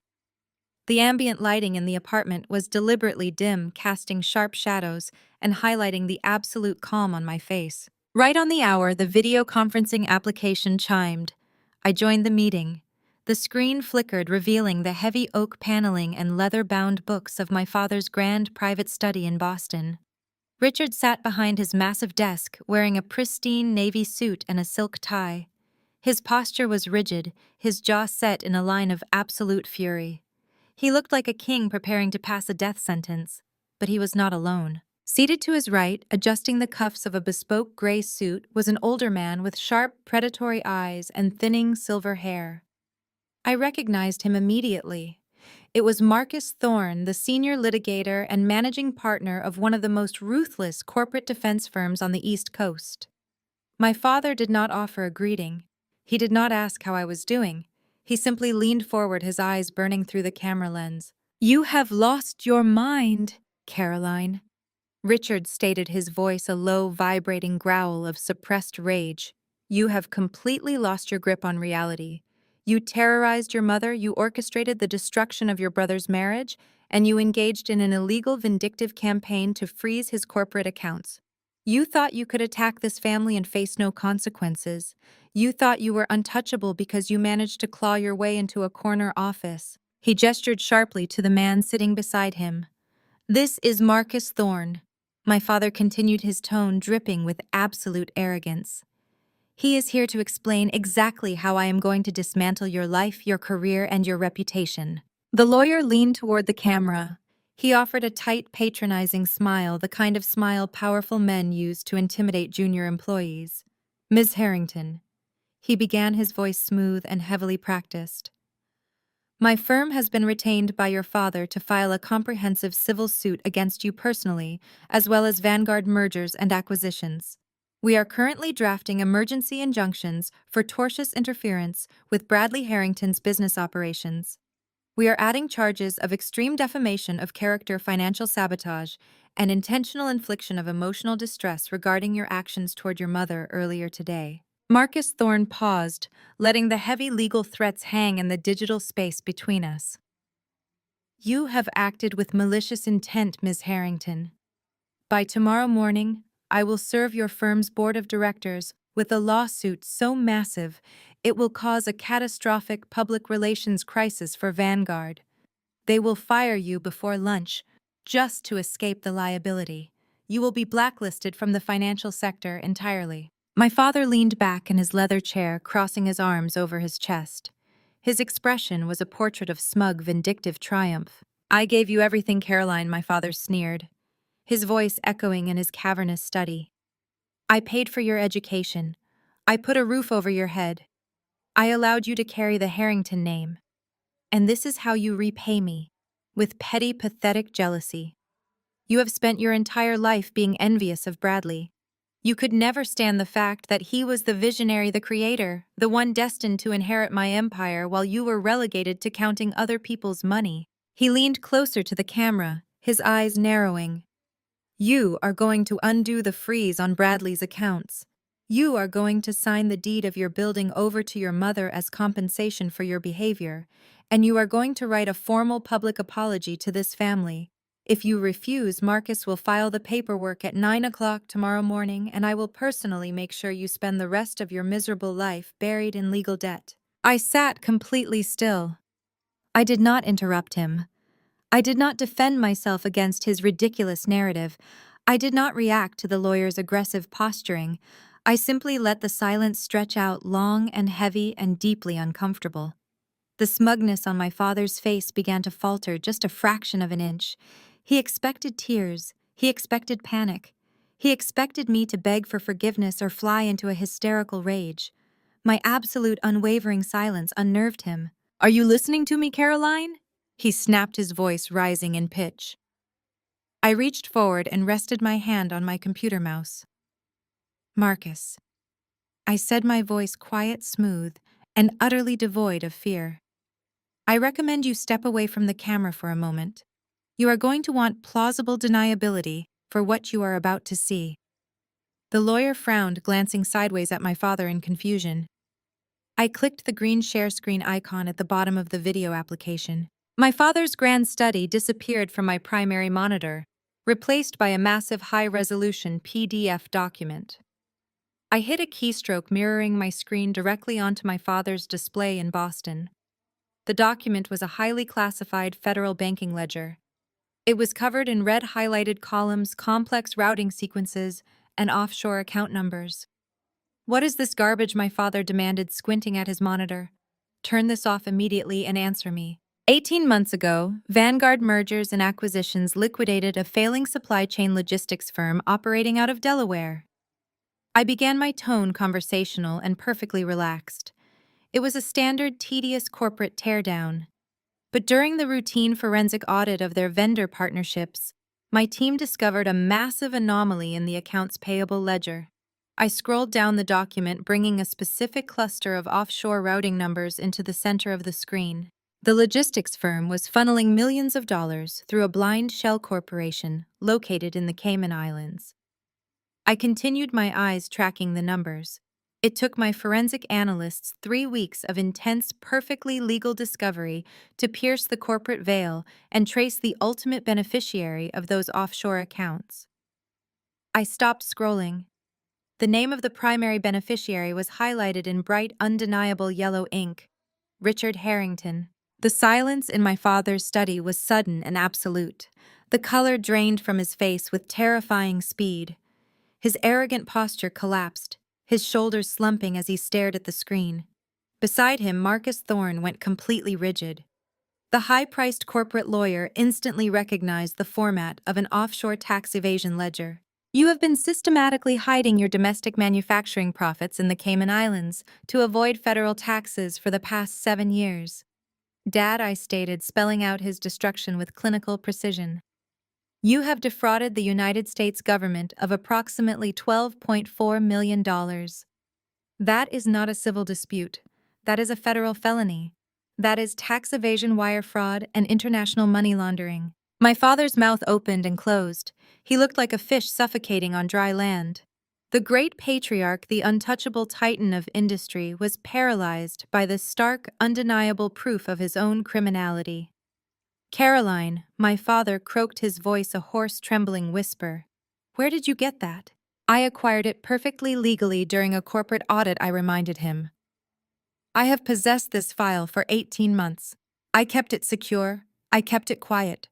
The ambient lighting in the apartment was deliberately dim, casting sharp shadows and highlighting the absolute calm on my face. Right on the hour, the video conferencing application chimed. I joined the meeting. The screen flickered, revealing the heavy oak paneling and leather-bound books of my father's grand private study in Boston. Richard sat behind his massive desk, wearing a pristine navy suit and a silk tie. His posture was rigid, his jaw set in a line of absolute fury. He looked like a king preparing to pass a death sentence, but he was not alone. Seated to his right, adjusting the cuffs of a bespoke gray suit, was an older man with sharp, predatory eyes and thinning silver hair. I recognized him immediately. It was Marcus Thorne, the senior litigator and managing partner of one of the most ruthless corporate defense firms on the East Coast. My father did not offer a greeting. He did not ask how I was doing. He simply leaned forward, his eyes burning through the camera lens. "You have lost your mind, Caroline." Richard stated, his voice a low, vibrating growl of suppressed rage. "You have completely lost your grip on reality. You terrorized your mother, you orchestrated the destruction of your brother's marriage, and you engaged in an illegal, vindictive campaign to freeze his corporate accounts. You thought you could attack this family and face no consequences. You thought you were untouchable because you managed to claw your way into a corner office." He gestured sharply to the man sitting beside him. "This is Marcus Thorne." My father continued, his tone dripping with absolute arrogance. "He is here to explain exactly how I am going to dismantle your life, your career, and your reputation." The lawyer leaned toward the camera. He offered a tight, patronizing smile, the kind of smile powerful men use to intimidate junior employees. "Ms. Harrington," he began, his voice smooth and heavily practiced. "My firm has been retained by your father to file a comprehensive civil suit against you personally, as well as Vanguard mergers and acquisitions. We are currently drafting emergency injunctions for tortious interference with Bradley Harrington's business operations. We are adding charges of extreme defamation of character, financial sabotage, and intentional infliction of emotional distress regarding your actions toward your mother earlier today." Marcus Thorne paused, letting the heavy legal threats hang in the digital space between us. "You have acted with malicious intent, Ms. Harrington. By tomorrow morning, I will serve your firm's board of directors with a lawsuit so massive it will cause a catastrophic public relations crisis for Vanguard. They will fire you before lunch, just to escape the liability. You will be blacklisted from the financial sector entirely." My father leaned back in his leather chair, crossing his arms over his chest. His expression was a portrait of smug, vindictive triumph. "I gave you everything, Caroline," my father sneered, his voice echoing in his cavernous study. "I paid for your education. I put a roof over your head. I allowed you to carry the Harrington name. And this is how you repay me, with petty, pathetic jealousy. You have spent your entire life being envious of Bradley. You could never stand the fact that he was the visionary, the creator, the one destined to inherit my empire while you were relegated to counting other people's money. He leaned closer to the camera, his eyes narrowing. You are going to undo the freeze on Bradley's accounts. You are going to sign the deed of your building over to your mother as compensation for your behavior, and you are going to write a formal public apology to this family. If you refuse, Marcus will file the paperwork at 9 o'clock tomorrow morning, and I will personally make sure you spend the rest of your miserable life buried in legal debt. I sat completely still. I did not interrupt him. I did not defend myself against his ridiculous narrative. I did not react to the lawyer's aggressive posturing. I simply let the silence stretch out long and heavy and deeply uncomfortable. The smugness on my father's face began to falter just a fraction of an inch. He expected tears. He expected panic. He expected me to beg for forgiveness or fly into a hysterical rage. My absolute unwavering silence unnerved him. "Are you listening to me, Caroline?" He snapped, his voice rising in pitch. I reached forward and rested my hand on my computer mouse. "Marcus," I said, my voice quiet, smooth, and utterly devoid of fear. "I recommend you step away from the camera for a moment. You are going to want plausible deniability for what you are about to see." The lawyer frowned, glancing sideways at my father in confusion. I clicked the green share screen icon at the bottom of the video application. My father's grand study disappeared from my primary monitor, replaced by a massive high-resolution PDF document. I hit a keystroke, mirroring my screen directly onto my father's display in Boston. The document was a highly classified federal banking ledger. It was covered in red highlighted columns, complex routing sequences, and offshore account numbers. "What is this garbage?" my father demanded, squinting at his monitor. "Turn this off immediately and answer me." 18 months ago, Vanguard Mergers and Acquisitions liquidated a failing supply chain logistics firm operating out of Delaware. I began my tone conversational and perfectly relaxed. It was a standard, tedious corporate teardown. But during the routine forensic audit of their vendor partnerships, my team discovered a massive anomaly in the accounts payable ledger. I scrolled down the document, bringing a specific cluster of offshore routing numbers into the center of the screen. The logistics firm was funneling millions of dollars through a blind shell corporation located in the Cayman Islands. I continued, my eyes tracking the numbers. It took my forensic analysts 3 weeks of intense, perfectly legal discovery to pierce the corporate veil and trace the ultimate beneficiary of those offshore accounts. I stopped scrolling. The name of the primary beneficiary was highlighted in bright, undeniable yellow ink: Richard Harrington. The silence in my father's study was sudden and absolute. The color drained from his face with terrifying speed. His arrogant posture collapsed, his shoulders slumping as he stared at the screen. Beside him, Marcus Thorne went completely rigid. The high-priced corporate lawyer instantly recognized the format of an offshore tax evasion ledger. "You have been systematically hiding your domestic manufacturing profits in the Cayman Islands to avoid federal taxes for the past 7 years. Dad," I stated, spelling out his destruction with clinical precision. "You have defrauded the United States government of approximately $12.4 million. That is not a civil dispute. That is a federal felony. That is tax evasion, wire fraud, and international money laundering." My father's mouth opened and closed. He looked like a fish suffocating on dry land. The great patriarch, the untouchable titan of industry, was paralyzed by this stark, undeniable proof of his own criminality. "Caroline," my father croaked, his voice a hoarse, trembling whisper. "Where did you get that?" "I acquired it perfectly legally during a corporate audit," I reminded him. "I have possessed this file for 18 months. I kept it secure. I kept it quiet.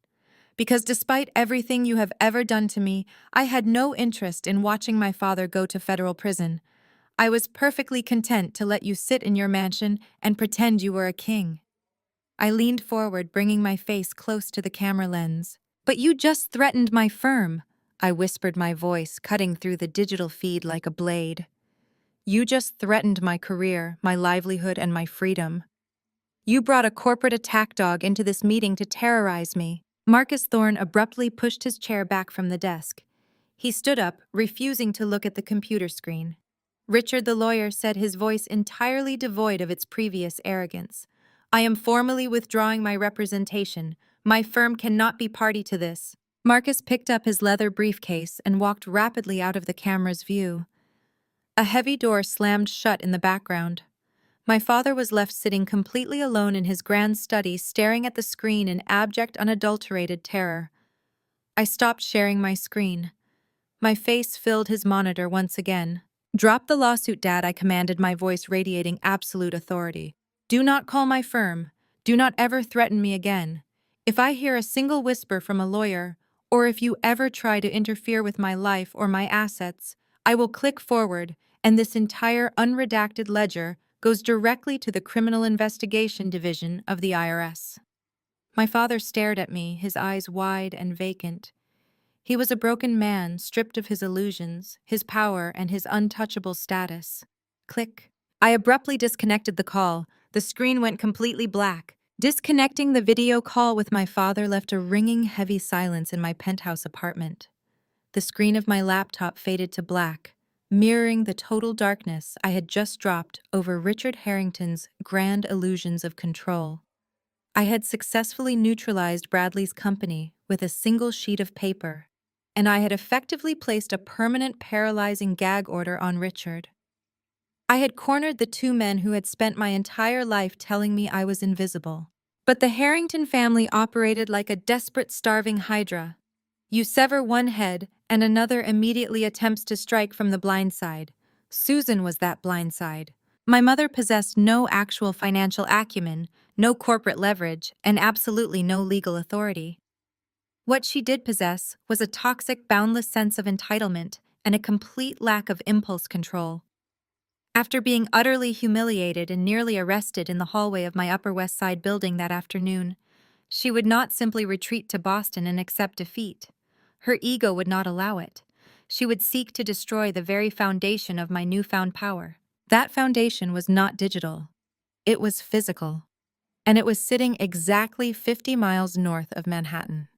Because despite everything you have ever done to me, I had no interest in watching my father go to federal prison. I was perfectly content to let you sit in your mansion and pretend you were a king." I leaned forward, bringing my face close to the camera lens. "But you just threatened my firm," I whispered, my voice cutting through the digital feed like a blade. "You just threatened my career, my livelihood, and my freedom. You brought a corporate attack dog into this meeting to terrorize me." Marcus Thorne abruptly pushed his chair back from the desk. He stood up, refusing to look at the computer screen. Richard the lawyer said, his voice entirely devoid of its previous arrogance. "I am formally withdrawing my representation. My firm cannot be party to this." Marcus picked up his leather briefcase and walked rapidly out of the camera's view. A heavy door slammed shut in the background. My father was left sitting completely alone in his grand study, staring at the screen in abject, unadulterated terror. I stopped sharing my screen. My face filled his monitor once again. "Drop the lawsuit, Dad," I commanded, my voice radiating absolute authority. "Do not call my firm. Do not ever threaten me again. If I hear a single whisper from a lawyer, or if you ever try to interfere with my life or my assets, I will click forward, and this entire unredacted ledger goes directly to the Criminal Investigation Division of the IRS." My father stared at me, his eyes wide and vacant. He was a broken man, stripped of his illusions, his power, and his untouchable status. Click. I abruptly disconnected the call. The screen went completely black. Disconnecting the video call with my father left a ringing, heavy silence in my penthouse apartment. The screen of my laptop faded to black, mirroring the total darkness I had just dropped over Richard Harrington's grand illusions of control. I had successfully neutralized Bradley's company with a single sheet of paper, and I had effectively placed a permanent paralyzing gag order on Richard. I had cornered the two men who had spent my entire life telling me I was invisible. But the Harrington family operated like a desperate, starving hydra. You sever one head, and another immediately attempts to strike from the blind side. Susan was that blind side. My mother possessed no actual financial acumen, no corporate leverage, and absolutely no legal authority. What she did possess was a toxic, boundless sense of entitlement and a complete lack of impulse control. After being utterly humiliated and nearly arrested in the hallway of my Upper West Side building that afternoon, she would not simply retreat to Boston and accept defeat. Her ego would not allow it. She would seek to destroy the very foundation of my newfound power. That foundation was not digital. It was physical. And it was sitting exactly 50 miles north of Manhattan.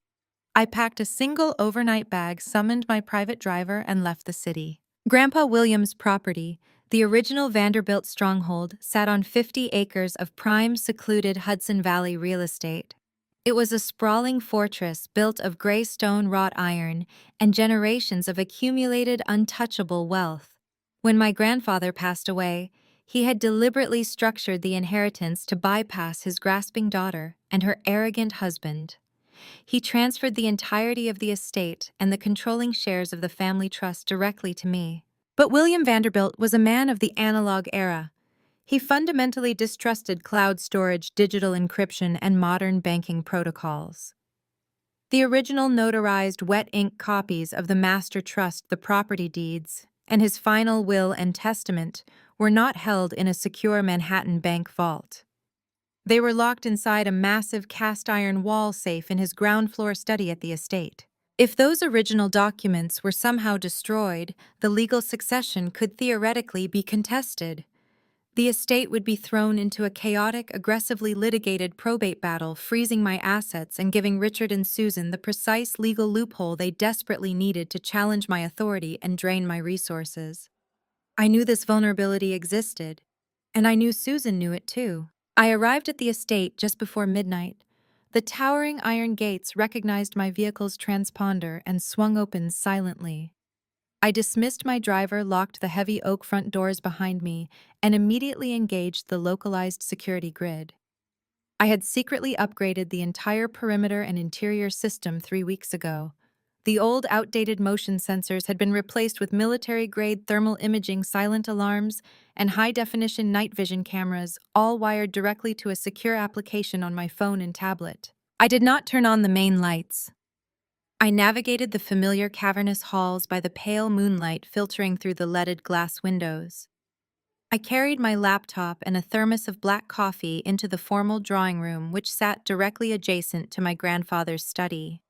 I packed a single overnight bag, summoned my private driver, and left the city. Grandpa William's property, the original Vanderbilt stronghold, sat on 50 acres of prime, secluded Hudson Valley real estate. It was a sprawling fortress built of gray stone, wrought iron, and generations of accumulated, untouchable wealth. When my grandfather passed away, he had deliberately structured the inheritance to bypass his grasping daughter and her arrogant husband. He transferred the entirety of the estate and the controlling shares of the family trust directly to me. But William Vanderbilt was a man of the analog era. He fundamentally distrusted cloud storage, digital encryption, and modern banking protocols. The original notarized wet ink copies of the master trust, the property deeds, and his final will and testament were not held in a secure Manhattan bank vault. They were locked inside a massive cast-iron wall safe in his ground-floor study at the estate. If those original documents were somehow destroyed, the legal succession could theoretically be contested. The estate would be thrown into a chaotic, aggressively litigated probate battle, freezing my assets and giving Richard and Susan the precise legal loophole they desperately needed to challenge my authority and drain my resources. I knew this vulnerability existed, and I knew Susan knew it too. I arrived at the estate just before midnight. The towering iron gates recognized my vehicle's transponder and swung open silently. I dismissed my driver, locked the heavy oak front doors behind me, and immediately engaged the localized security grid. I had secretly upgraded the entire perimeter and interior system 3 weeks ago. The old, outdated motion sensors had been replaced with military-grade thermal imaging, silent alarms, and high-definition night vision cameras, all wired directly to a secure application on my phone and tablet. I did not turn on the main lights. I navigated the familiar cavernous halls by the pale moonlight filtering through the leaded glass windows. I carried my laptop and a thermos of black coffee into the formal drawing room, which sat directly adjacent to my grandfather's study.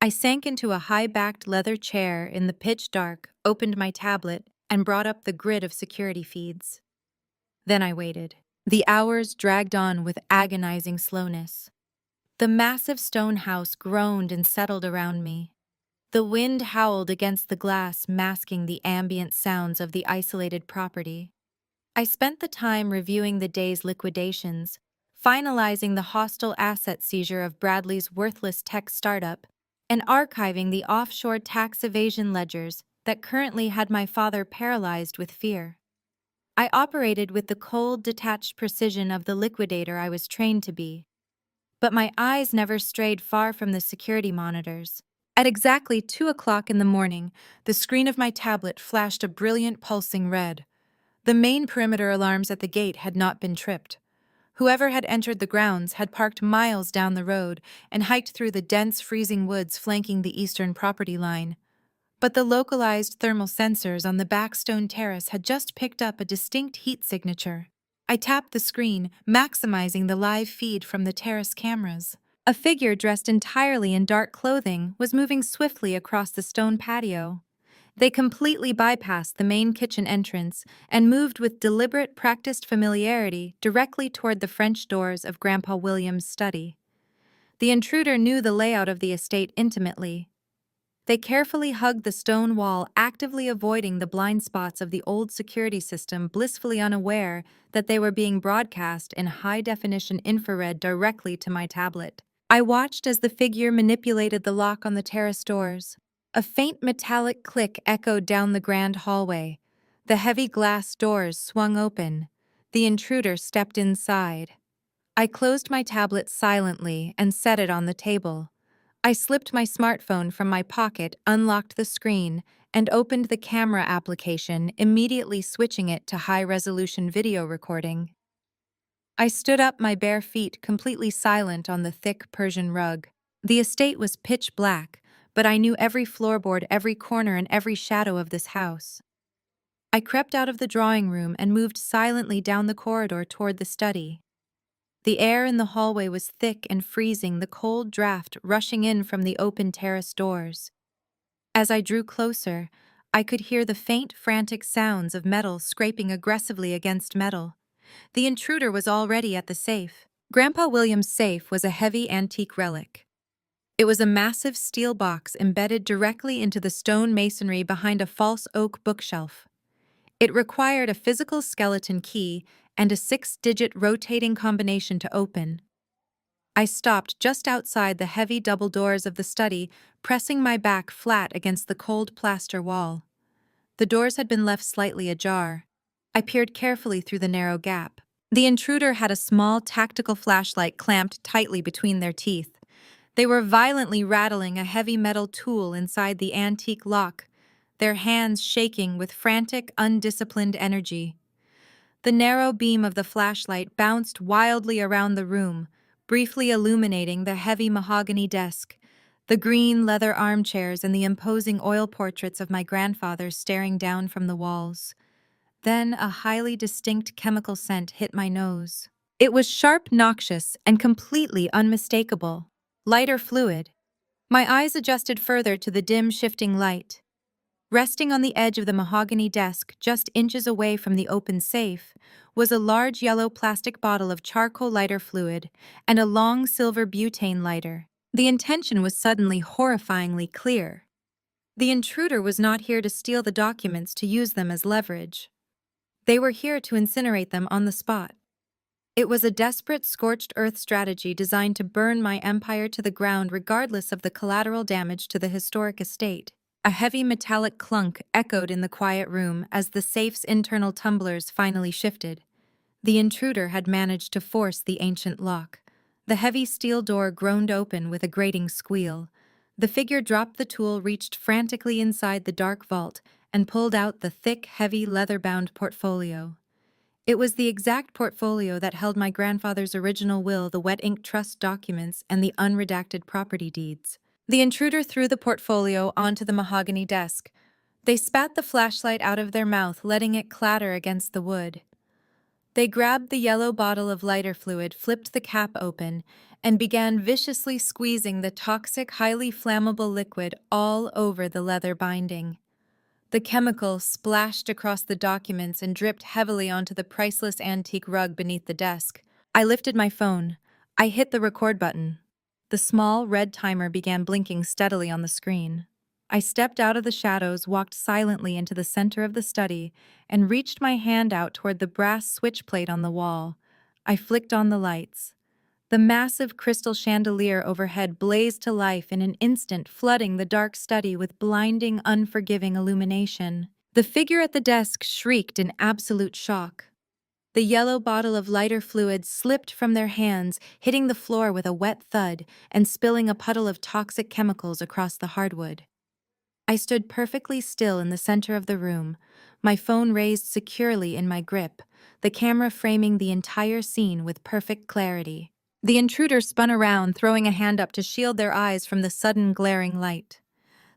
I sank into a high-backed leather chair in the pitch dark, opened my tablet, and brought up the grid of security feeds. Then I waited. The hours dragged on with agonizing slowness. The massive stone house groaned and settled around me. The wind howled against the glass, masking the ambient sounds of the isolated property. I spent the time reviewing the day's liquidations, finalizing the hostile asset seizure of Bradley's worthless tech startup, and archiving the offshore tax evasion ledgers that currently had my father paralyzed with fear. I operated with the cold, detached precision of the liquidator I was trained to be, but my eyes never strayed far from the security monitors. At exactly 2 o'clock in the morning, the screen of my tablet flashed a brilliant pulsing red. The main perimeter alarms at the gate had not been tripped. Whoever had entered the grounds had parked miles down the road and hiked through the dense freezing woods flanking the eastern property line. But the localized thermal sensors on the back stone terrace had just picked up a distinct heat signature. I tapped the screen, maximizing the live feed from the terrace cameras. A figure dressed entirely in dark clothing was moving swiftly across the stone patio. They completely bypassed the main kitchen entrance and moved with deliberate, practiced familiarity directly toward the French doors of Grandpa William's study. The intruder knew the layout of the estate intimately. They carefully hugged the stone wall, actively avoiding the blind spots of the old security system, blissfully unaware that they were being broadcast in high-definition infrared directly to my tablet. I watched as the figure manipulated the lock on the terrace doors. A faint metallic click echoed down the grand hallway. The heavy glass doors swung open. The intruder stepped inside. I closed my tablet silently and set it on the table. I slipped my smartphone from my pocket, unlocked the screen, and opened the camera application, immediately switching it to high-resolution video recording. I stood up, my bare feet completely silent on the thick Persian rug. The estate was pitch black, but I knew every floorboard, every corner, and every shadow of this house. I crept out of the drawing room and moved silently down the corridor toward the study. The air in the hallway was thick and freezing, the cold draft rushing in from the open terrace doors. As I drew closer, I could hear the faint, frantic sounds of metal scraping aggressively against metal. The intruder was already at the safe. Grandpa William's safe was a heavy antique relic. It was a massive steel box embedded directly into the stone masonry behind a false oak bookshelf. It required a physical skeleton key and a 6-digit rotating combination to open. I stopped just outside the heavy double doors of the study, pressing my back flat against the cold plaster wall. The doors had been left slightly ajar. I peered carefully through the narrow gap. The intruder had a small tactical flashlight clamped tightly between their teeth. They were violently rattling a heavy metal tool inside the antique lock, their hands shaking with frantic, undisciplined energy. The narrow beam of the flashlight bounced wildly around the room, briefly illuminating the heavy mahogany desk, the green leather armchairs, and the imposing oil portraits of my grandfather staring down from the walls. Then a highly distinct chemical scent hit my nose. It was sharp, noxious, and completely unmistakable. Lighter fluid. My eyes adjusted further to the dim, shifting light. Resting on the edge of the mahogany desk, just inches away from the open safe, was a large yellow plastic bottle of charcoal lighter fluid and a long silver butane lighter. The intention was suddenly horrifyingly clear. The intruder was not here to steal the documents to use them as leverage. They were here to incinerate them on the spot. It was a desperate, scorched earth strategy designed to burn my empire to the ground regardless of the collateral damage to the historic estate. A heavy metallic clunk echoed in the quiet room as the safe's internal tumblers finally shifted. The intruder had managed to force the ancient lock. The heavy steel door groaned open with a grating squeal. The figure dropped the tool, reached frantically inside the dark vault, and pulled out the thick, heavy, leather-bound portfolio. It was the exact portfolio that held my grandfather's original will, the wet ink trust documents, and the unredacted property deeds. The intruder threw the portfolio onto the mahogany desk. They spat the flashlight out of their mouth, letting it clatter against the wood. They grabbed the yellow bottle of lighter fluid, flipped the cap open, and began viciously squeezing the toxic, highly flammable liquid all over the leather binding. The chemical splashed across the documents and dripped heavily onto the priceless antique rug beneath the desk. I lifted my phone. I hit the record button. The small, red timer began blinking steadily on the screen. I stepped out of the shadows, walked silently into the center of the study, and reached my hand out toward the brass switch plate on the wall. I flicked on the lights. The massive crystal chandelier overhead blazed to life in an instant, flooding the dark study with blinding, unforgiving illumination. The figure at the desk shrieked in absolute shock. The yellow bottle of lighter fluid slipped from their hands, hitting the floor with a wet thud and spilling a puddle of toxic chemicals across the hardwood. I stood perfectly still in the center of the room, my phone raised securely in my grip, the camera framing the entire scene with perfect clarity. The intruder spun around, throwing a hand up to shield their eyes from the sudden glaring light.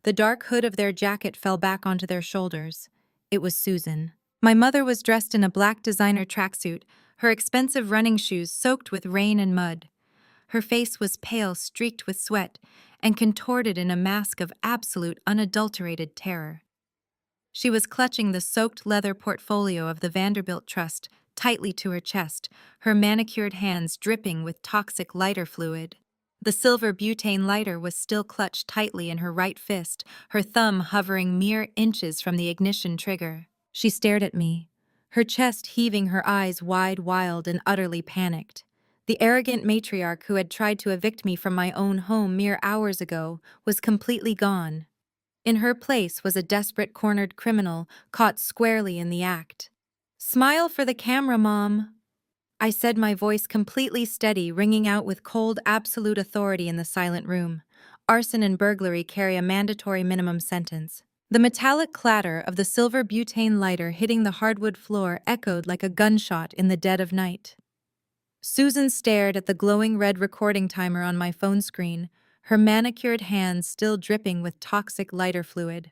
The dark hood of their jacket fell back onto their shoulders. It was Susan. My mother was dressed in a black designer tracksuit, her expensive running shoes soaked with rain and mud. Her face was pale, streaked with sweat, and contorted in a mask of absolute, unadulterated terror. She was clutching the soaked leather portfolio of the Vanderbilt Trust tightly to her chest, her manicured hands dripping with toxic lighter fluid. The silver butane lighter was still clutched tightly in her right fist, her thumb hovering mere inches from the ignition trigger. She stared at me, her chest heaving, her eyes wide, wild, and utterly panicked. The arrogant matriarch who had tried to evict me from my own home mere hours ago was completely gone. In her place was a desperate cornered criminal caught squarely in the act. "Smile for the camera, Mom," I said, my voice completely steady, ringing out with cold, absolute authority in the silent room. Arson and burglary carry a mandatory minimum sentence. The metallic clatter of the silver butane lighter hitting the hardwood floor echoed like a gunshot in the dead of night. Susan stared at the glowing red recording timer on my phone screen, her manicured hands still dripping with toxic lighter fluid.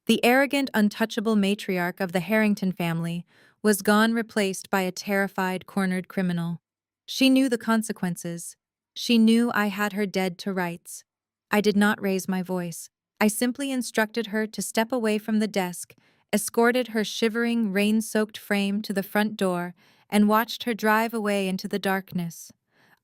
The arrogant, untouchable matriarch of the Harrington family was gone, replaced by a terrified, cornered criminal. She knew the consequences. She knew I had her dead to rights. I did not raise my voice. I simply instructed her to step away from the desk, escorted her shivering, rain-soaked frame to the front door, and watched her drive away into the darkness.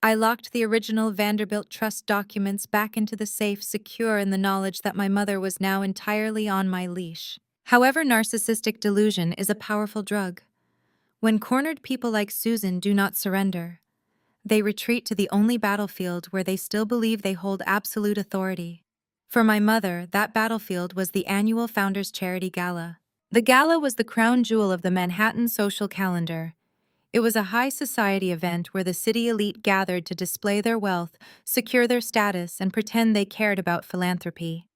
I locked the original Vanderbilt Trust documents back into the safe, secure in the knowledge that my mother was now entirely on my leash. However, narcissistic delusion is a powerful drug. When cornered people like Susan do not surrender, they retreat to the only battlefield where they still believe they hold absolute authority. For my mother, that battlefield was the annual Founders Charity Gala. The gala was the crown jewel of the Manhattan social calendar. It was a high society event where the city elite gathered to display their wealth, secure their status, and pretend they cared about philanthropy.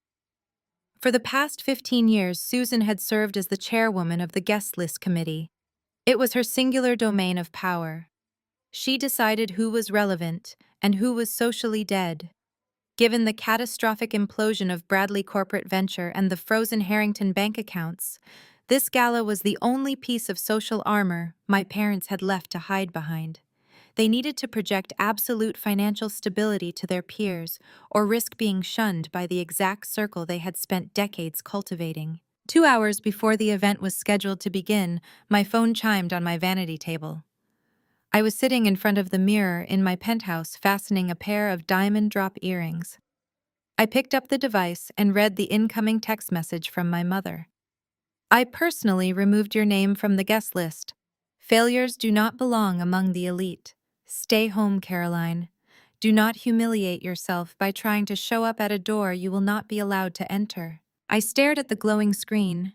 For the past 15 years, Susan had served as the chairwoman of the guest list committee. It was her singular domain of power. She decided who was relevant and who was socially dead. Given the catastrophic implosion of Bradley Corporate Venture and the frozen Harrington bank accounts, this gala was the only piece of social armor my parents had left to hide behind. They needed to project absolute financial stability to their peers or risk being shunned by the exact circle they had spent decades cultivating. 2 hours before the event was scheduled to begin, my phone chimed on my vanity table. I was sitting in front of the mirror in my penthouse, fastening a pair of diamond drop earrings. I picked up the device and read the incoming text message from my mother. "I personally removed your name from the guest list. Failures do not belong among the elite. Stay home, Caroline. Do not humiliate yourself by trying to show up at a door you will not be allowed to enter." I stared at the glowing screen.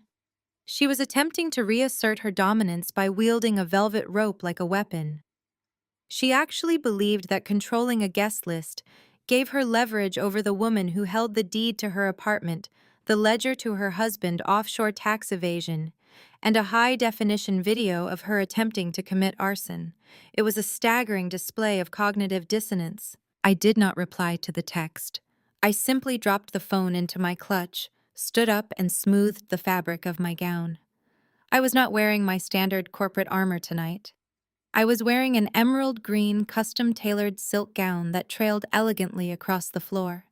She was attempting to reassert her dominance by wielding a velvet rope like a weapon. She actually believed that controlling a guest list gave her leverage over the woman who held the deed to her apartment, the ledger to her husband, offshore tax evasion, and a high-definition video of her attempting to commit arson. It was a staggering display of cognitive dissonance. I did not reply to the text. I simply dropped the phone into my clutch, stood up, and smoothed the fabric of my gown. I was not wearing my standard corporate armor tonight. I was wearing an emerald green, custom-tailored silk gown that trailed elegantly across the floor.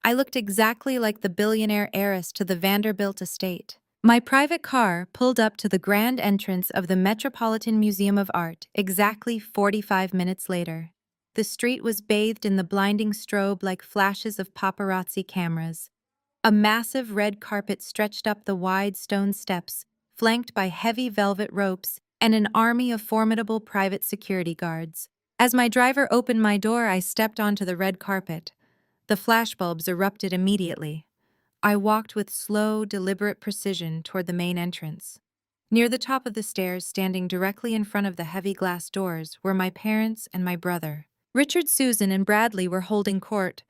I looked exactly like the billionaire heiress to the Vanderbilt estate. My private car pulled up to the grand entrance of the Metropolitan Museum of Art exactly 45 minutes later. The street was bathed in the blinding strobe like flashes of paparazzi cameras. A massive red carpet stretched up the wide stone steps, flanked by heavy velvet ropes and an army of formidable private security guards. As my driver opened my door, I stepped onto the red carpet. The flashbulbs erupted immediately. I walked with slow, deliberate precision toward the main entrance. Near the top of the stairs, standing directly in front of the heavy glass doors, were my parents and my brother. Richard, Susan, and Bradley were holding court.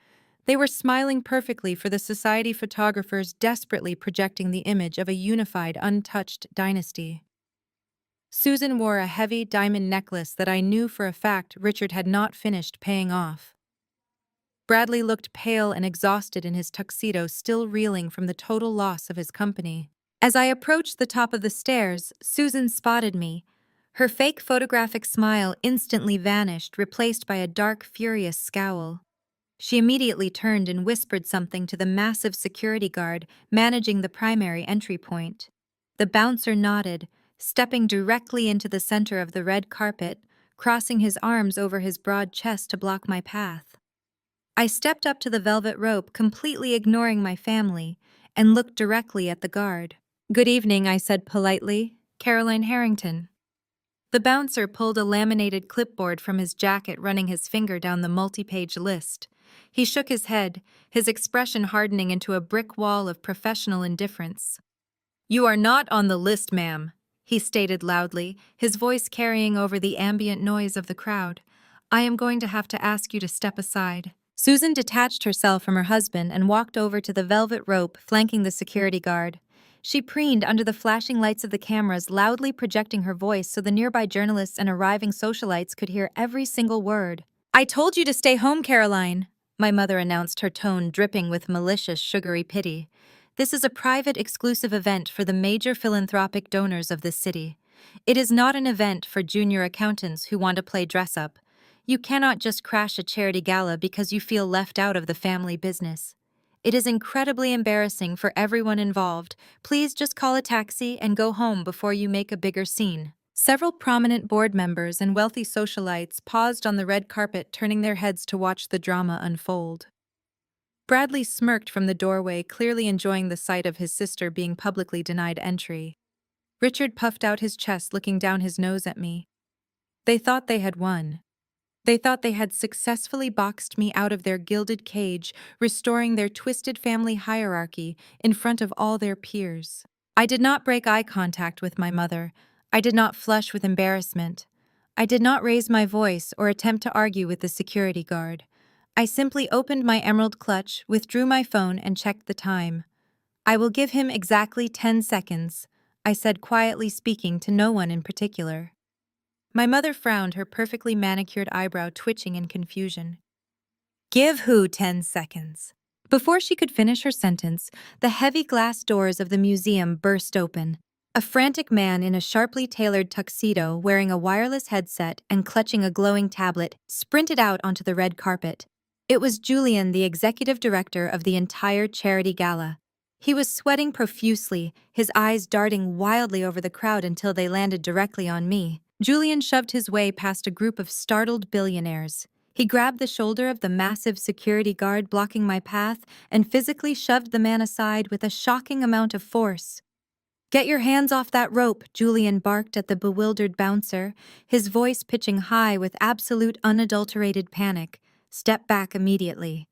They were smiling perfectly for the society photographers desperately projecting the image of a unified, untouched dynasty. Susan wore a heavy diamond necklace that I knew for a fact Richard had not finished paying off. Bradley looked pale and exhausted in his tuxedo, still reeling from the total loss of his company. As I approached the top of the stairs, Susan spotted me. Her fake photographic smile instantly vanished, replaced by a dark, furious scowl. She immediately turned and whispered something to the massive security guard managing the primary entry point. The bouncer nodded, stepping directly into the center of the red carpet, crossing his arms over his broad chest to block my path. I stepped up to the velvet rope, completely ignoring my family, and looked directly at the guard. "Good evening," I said politely. "Caroline Harrington." The bouncer pulled a laminated clipboard from his jacket, running his finger down the multi-page list. He shook his head, his expression hardening into a brick wall of professional indifference. "You are not on the list, ma'am," he stated loudly, his voice carrying over the ambient noise of the crowd. "I am going to have to ask you to step aside." Susan detached herself from her husband and walked over to the velvet rope flanking the security guard. She preened under the flashing lights of the cameras, loudly projecting her voice so the nearby journalists and arriving socialites could hear every single word. "I told you to stay home, Caroline," my mother announced, her tone dripping with malicious, sugary pity. "This is a private, exclusive event for the major philanthropic donors of this city. It is not an event for junior accountants who want to play dress-up. You cannot just crash a charity gala because you feel left out of the family business. It is incredibly embarrassing for everyone involved. Please just call a taxi and go home before you make a bigger scene." Several prominent board members and wealthy socialites paused on the red carpet, turning their heads to watch the drama unfold. Bradley smirked from the doorway, clearly enjoying the sight of his sister being publicly denied entry. Richard puffed out his chest, looking down his nose at me. They thought they had won. They thought they had successfully boxed me out of their gilded cage, restoring their twisted family hierarchy in front of all their peers. I did not break eye contact with my mother. I did not flush with embarrassment. I did not raise my voice or attempt to argue with the security guard. I simply opened my emerald clutch, withdrew my phone, and checked the time. "I will give him exactly 10 seconds, I said, quietly, speaking to no one in particular. My mother frowned, her perfectly manicured eyebrow twitching in confusion. "Give who 10 seconds?" Before she could finish her sentence, the heavy glass doors of the museum burst open. A frantic man in a sharply tailored tuxedo, wearing a wireless headset and clutching a glowing tablet, sprinted out onto the red carpet. It was Julian, the executive director of the entire charity gala. He was sweating profusely, his eyes darting wildly over the crowd until they landed directly on me. Julian shoved his way past a group of startled billionaires. He grabbed the shoulder of the massive security guard blocking my path and physically shoved the man aside with a shocking amount of force. "Get your hands off that rope," Julian barked at the bewildered bouncer, his voice pitching high with absolute unadulterated panic. "Step back immediately."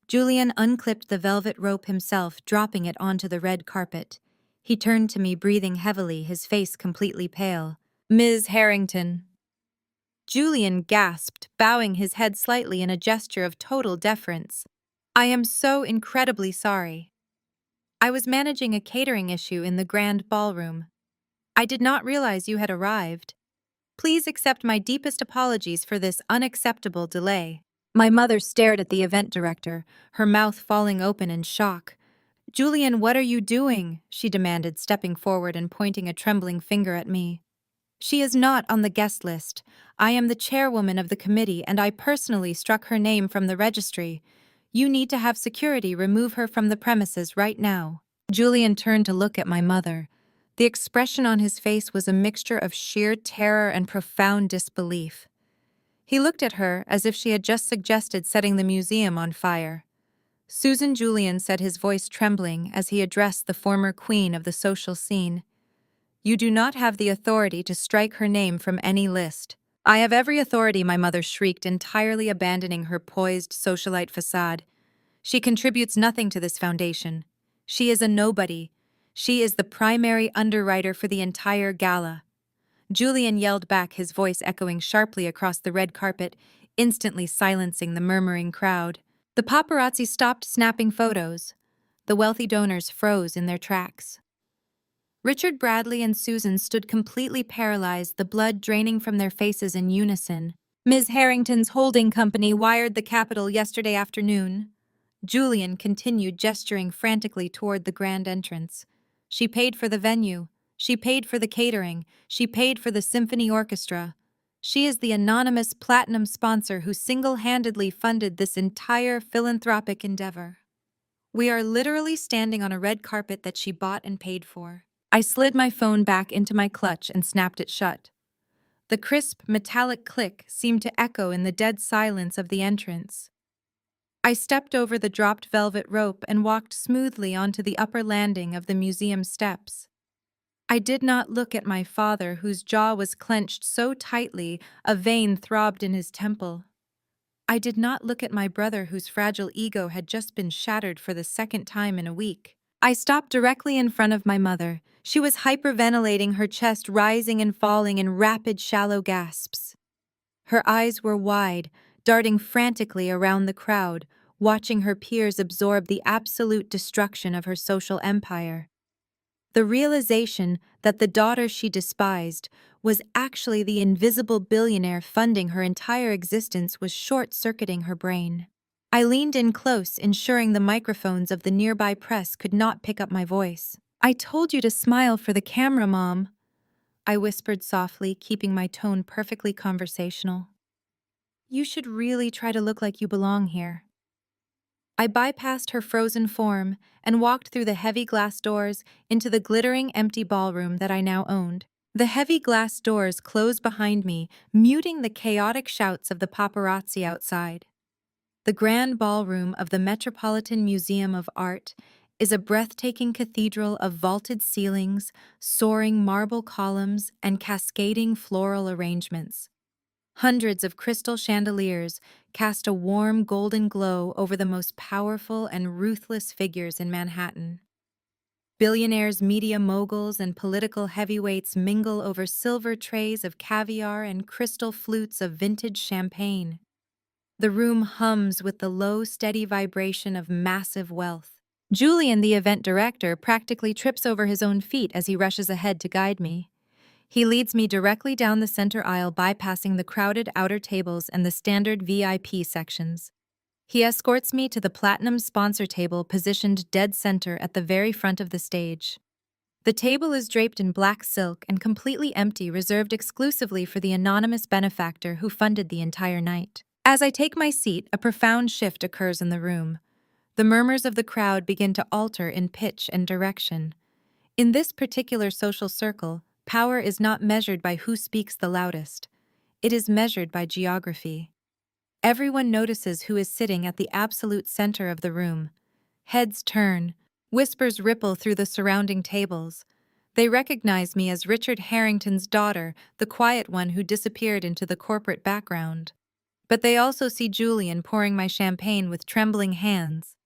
Julian unclipped the velvet rope himself, dropping it onto the red carpet. He turned to me, breathing heavily, his face completely pale. "Ms. Harrington." Julian gasped, bowing his head slightly in a gesture of total deference. "I am so incredibly sorry. I was managing a catering issue in the grand ballroom. I did not realize you had arrived. Please accept my deepest apologies for this unacceptable delay." My mother stared at the event director, her mouth falling open in shock. "Julian, what are you doing?" she demanded, stepping forward and pointing a trembling finger at me. "She is not on the guest list. I am the chairwoman of the committee, and I personally struck her name from the registry. You need to have security remove her from the premises right now." Julian turned to look at my mother. The expression on his face was a mixture of sheer terror and profound disbelief. He looked at her as if she had just suggested setting the museum on fire. Susan Julian said, his voice trembling as he addressed the former queen of the social scene. "You do not have the authority to strike her name from any list." "I have every authority," my mother shrieked, entirely abandoning her poised socialite facade. "She contributes nothing to this foundation. She is a nobody. She is the primary underwriter for the entire gala." Julian yelled back, his voice echoing sharply across the red carpet, instantly silencing the murmuring crowd. The paparazzi stopped snapping photos. The wealthy donors froze in their tracks. Richard, Bradley, and Susan stood completely paralyzed, the blood draining from their faces in unison. "Ms. Harrington's holding company wired the capital yesterday afternoon." Julian continued, gesturing frantically toward the grand entrance. "She paid for the venue. She paid for the catering. She paid for the symphony orchestra. She is the anonymous platinum sponsor who single-handedly funded this entire philanthropic endeavor. We are literally standing on a red carpet that she bought and paid for." I slid my phone back into my clutch and snapped it shut. The crisp, metallic click seemed to echo in the dead silence of the entrance. I stepped over the dropped velvet rope and walked smoothly onto the upper landing of the museum steps. I did not look at my father, whose jaw was clenched so tightly a vein throbbed in his temple. I did not look at my brother, whose fragile ego had just been shattered for the second time in a week. I stopped directly in front of my mother. She was hyperventilating, her chest rising and falling in rapid, shallow gasps. Her eyes were wide, darting frantically around the crowd, watching her peers absorb the absolute destruction of her social empire. The realization that the daughter she despised was actually the invisible billionaire funding her entire existence was short-circuiting her brain. I leaned in close, ensuring the microphones of the nearby press could not pick up my voice. "I told you to smile for the camera, Mom," I whispered softly, keeping my tone perfectly conversational. "You should really try to look like you belong here." I bypassed her frozen form and walked through the heavy glass doors into the glittering, empty ballroom that I now owned. The heavy glass doors closed behind me, muting the chaotic shouts of the paparazzi outside. The grand ballroom of the Metropolitan Museum of Art is a breathtaking cathedral of vaulted ceilings, soaring marble columns, and cascading floral arrangements. Hundreds of crystal chandeliers cast a warm golden glow over the most powerful and ruthless figures in Manhattan. Billionaires, media moguls, and political heavyweights mingle over silver trays of caviar and crystal flutes of vintage champagne. The room hums with the low, steady vibration of massive wealth. Julian, the event director, practically trips over his own feet as he rushes ahead to guide me. He leads me directly down the center aisle, bypassing the crowded outer tables and the standard VIP sections. He escorts me to the platinum sponsor table positioned dead center at the very front of the stage. The table is draped in black silk and completely empty, reserved exclusively for the anonymous benefactor who funded the entire night. As I take my seat, a profound shift occurs in the room. The murmurs of the crowd begin to alter in pitch and direction. In this particular social circle, power is not measured by who speaks the loudest. It is measured by geography. Everyone notices who is sitting at the absolute center of the room. Heads turn, whispers ripple through the surrounding tables. They recognize me as Richard Harrington's daughter, the quiet one who disappeared into the corporate background. But they also see Julian pouring my champagne with trembling hands.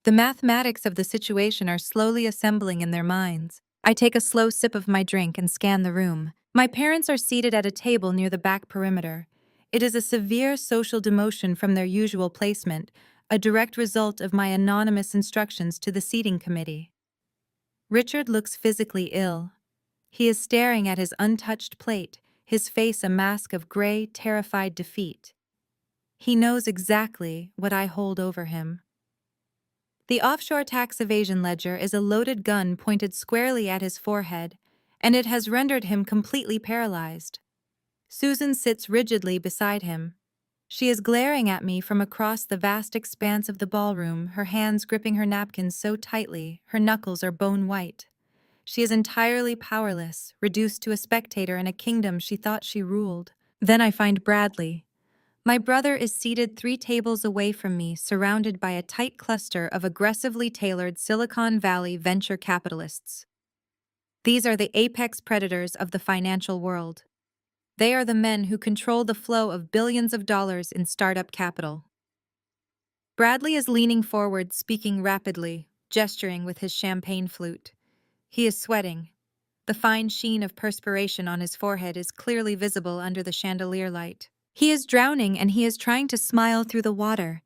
The mathematics of the situation are slowly assembling in their minds. I take a slow sip of my drink and scan the room. My parents are seated at a table near the back perimeter. It is a severe social demotion from their usual placement, a direct result of my anonymous instructions to the seating committee. Richard looks physically ill. He is staring at his untouched plate, his face a mask of gray, terrified defeat. He knows exactly what I hold over him. The offshore tax evasion ledger is a loaded gun pointed squarely at his forehead, and it has rendered him completely paralyzed. Susan sits rigidly beside him. She is glaring at me from across the vast expanse of the ballroom, her hands gripping her napkins so tightly, her knuckles are bone white. She is entirely powerless, reduced to a spectator in a kingdom she thought she ruled. Then I find Bradley. My brother is seated 3 tables away from me, surrounded by a tight cluster of aggressively tailored Silicon Valley venture capitalists. These are the apex predators of the financial world. They are the men who control the flow of billions of dollars in startup capital. Bradley is leaning forward, speaking rapidly, gesturing with his champagne flute. He is sweating. The fine sheen of perspiration on his forehead is clearly visible under the chandelier light. He is drowning, and he is trying to smile through the water.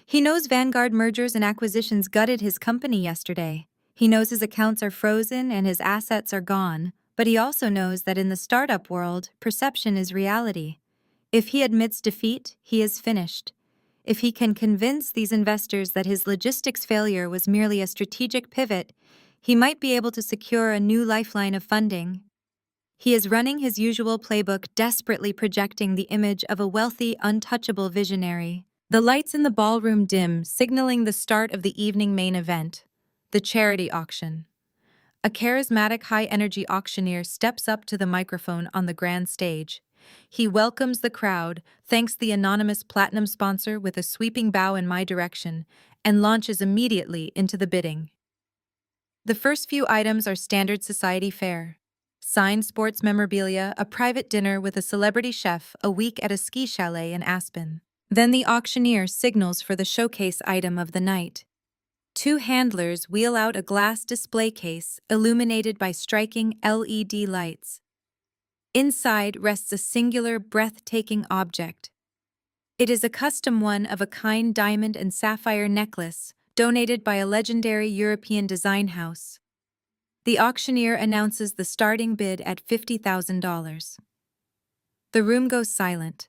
He knows Vanguard mergers and acquisitions gutted his company yesterday. He knows his accounts are frozen and his assets are gone, but he also knows that in the startup world, perception is reality. If he admits defeat, he is finished. If he can convince these investors that his logistics failure was merely a strategic pivot, he might be able to secure a new lifeline of funding. He is running his usual playbook, desperately projecting the image of a wealthy, untouchable visionary. The lights in the ballroom dim, signaling the start of the evening main event, the charity auction. A charismatic, high-energy auctioneer steps up to the microphone on the grand stage. He welcomes the crowd, thanks the anonymous platinum sponsor with a sweeping bow in my direction, and launches immediately into the bidding. The first few items are standard society fare. Signed sports memorabilia, a private dinner with a celebrity chef, a week at a ski chalet in Aspen. Then the auctioneer signals for the showcase item of the night. 2 handlers wheel out a glass display case illuminated by striking LED lights. Inside rests a singular, breathtaking object. It is a custom one-of-a-kind diamond and sapphire necklace donated by a legendary European design house. The auctioneer announces the starting bid at $50,000. The room goes silent.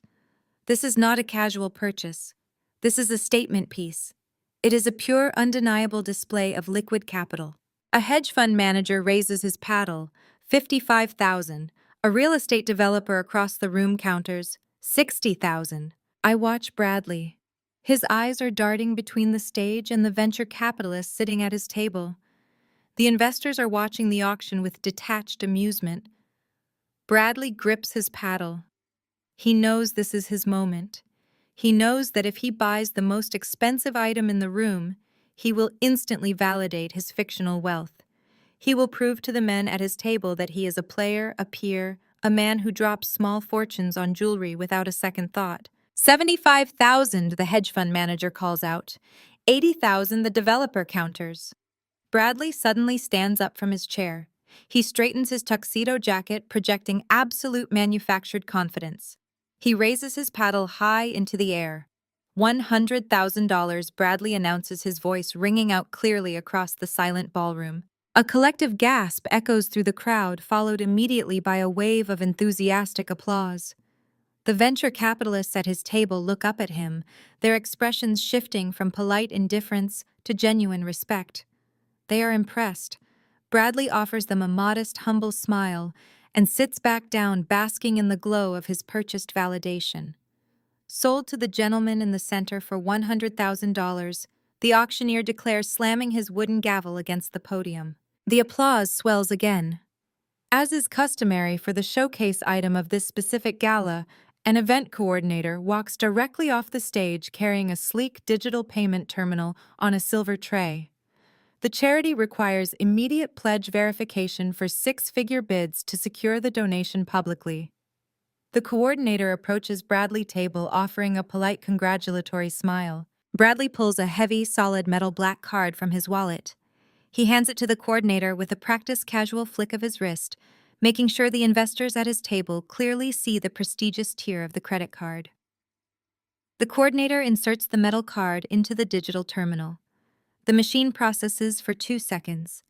This is not a casual purchase. This is a statement piece. It is a pure, undeniable display of liquid capital. A hedge fund manager raises his paddle, $55,000. A real estate developer across the room counters, $60,000. I watch Bradley. His eyes are darting between the stage and the venture capitalists sitting at his table. The investors are watching the auction with detached amusement. Bradley grips his paddle. He knows this is his moment. He knows that if he buys the most expensive item in the room, he will instantly validate his fictional wealth. He will prove to the men at his table that he is a player, a peer, a man who drops small fortunes on jewelry without a second thought. $75,000, the hedge fund manager calls out. $80,000, the developer counters. Bradley suddenly stands up from his chair. He straightens his tuxedo jacket, projecting absolute manufactured confidence. He raises his paddle high into the air. $100,000, Bradley announces, his voice ringing out clearly across the silent ballroom. A collective gasp echoes through the crowd, followed immediately by a wave of enthusiastic applause. The venture capitalists at his table look up at him, their expressions shifting from polite indifference to genuine respect. They are impressed. Bradley offers them a modest, humble smile and sits back down, basking in the glow of his purchased validation. Sold to the gentleman in the center for $100,000, the auctioneer declares, slamming his wooden gavel against the podium. The applause swells again. As is customary for the showcase item of this specific gala, an event coordinator walks directly off the stage carrying a sleek digital payment terminal on a silver tray. The charity requires immediate pledge verification for 6-figure bids to secure the donation publicly. The coordinator approaches Bradley's table, offering a polite congratulatory smile. Bradley pulls a heavy, solid metal black card from his wallet. He hands it to the coordinator with a practiced casual flick of his wrist, making sure the investors at his table clearly see the prestigious tier of the credit card. The coordinator inserts the metal card into the digital terminal. The machine processes for 2 seconds.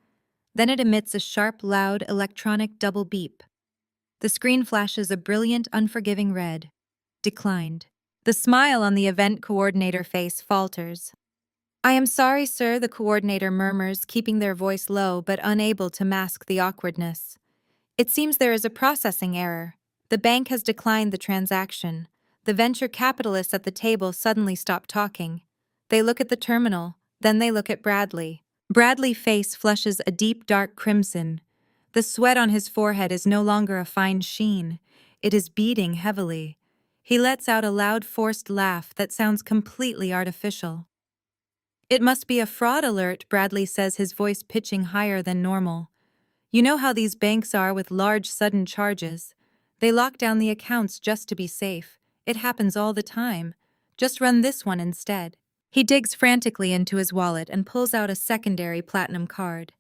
Then it emits a sharp, loud, electronic double beep. The screen flashes a brilliant, unforgiving red. Declined. The smile on the event coordinator face falters. "I am sorry, sir," the coordinator murmurs, keeping their voice low but unable to mask the awkwardness. "It seems there is a processing error. The bank has declined the transaction." The venture capitalists at the table suddenly stop talking. They look at the terminal, then they look at Bradley. Bradley's face flushes a deep, dark crimson. The sweat on his forehead is no longer a fine sheen. It is beading heavily. He lets out a loud, forced laugh that sounds completely artificial. "It must be a fraud alert," Bradley says, his voice pitching higher than normal. "You know how these banks are with large, sudden charges. They lock down the accounts just to be safe. It happens all the time. Just run this one instead." He digs frantically into his wallet and pulls out a secondary platinum card.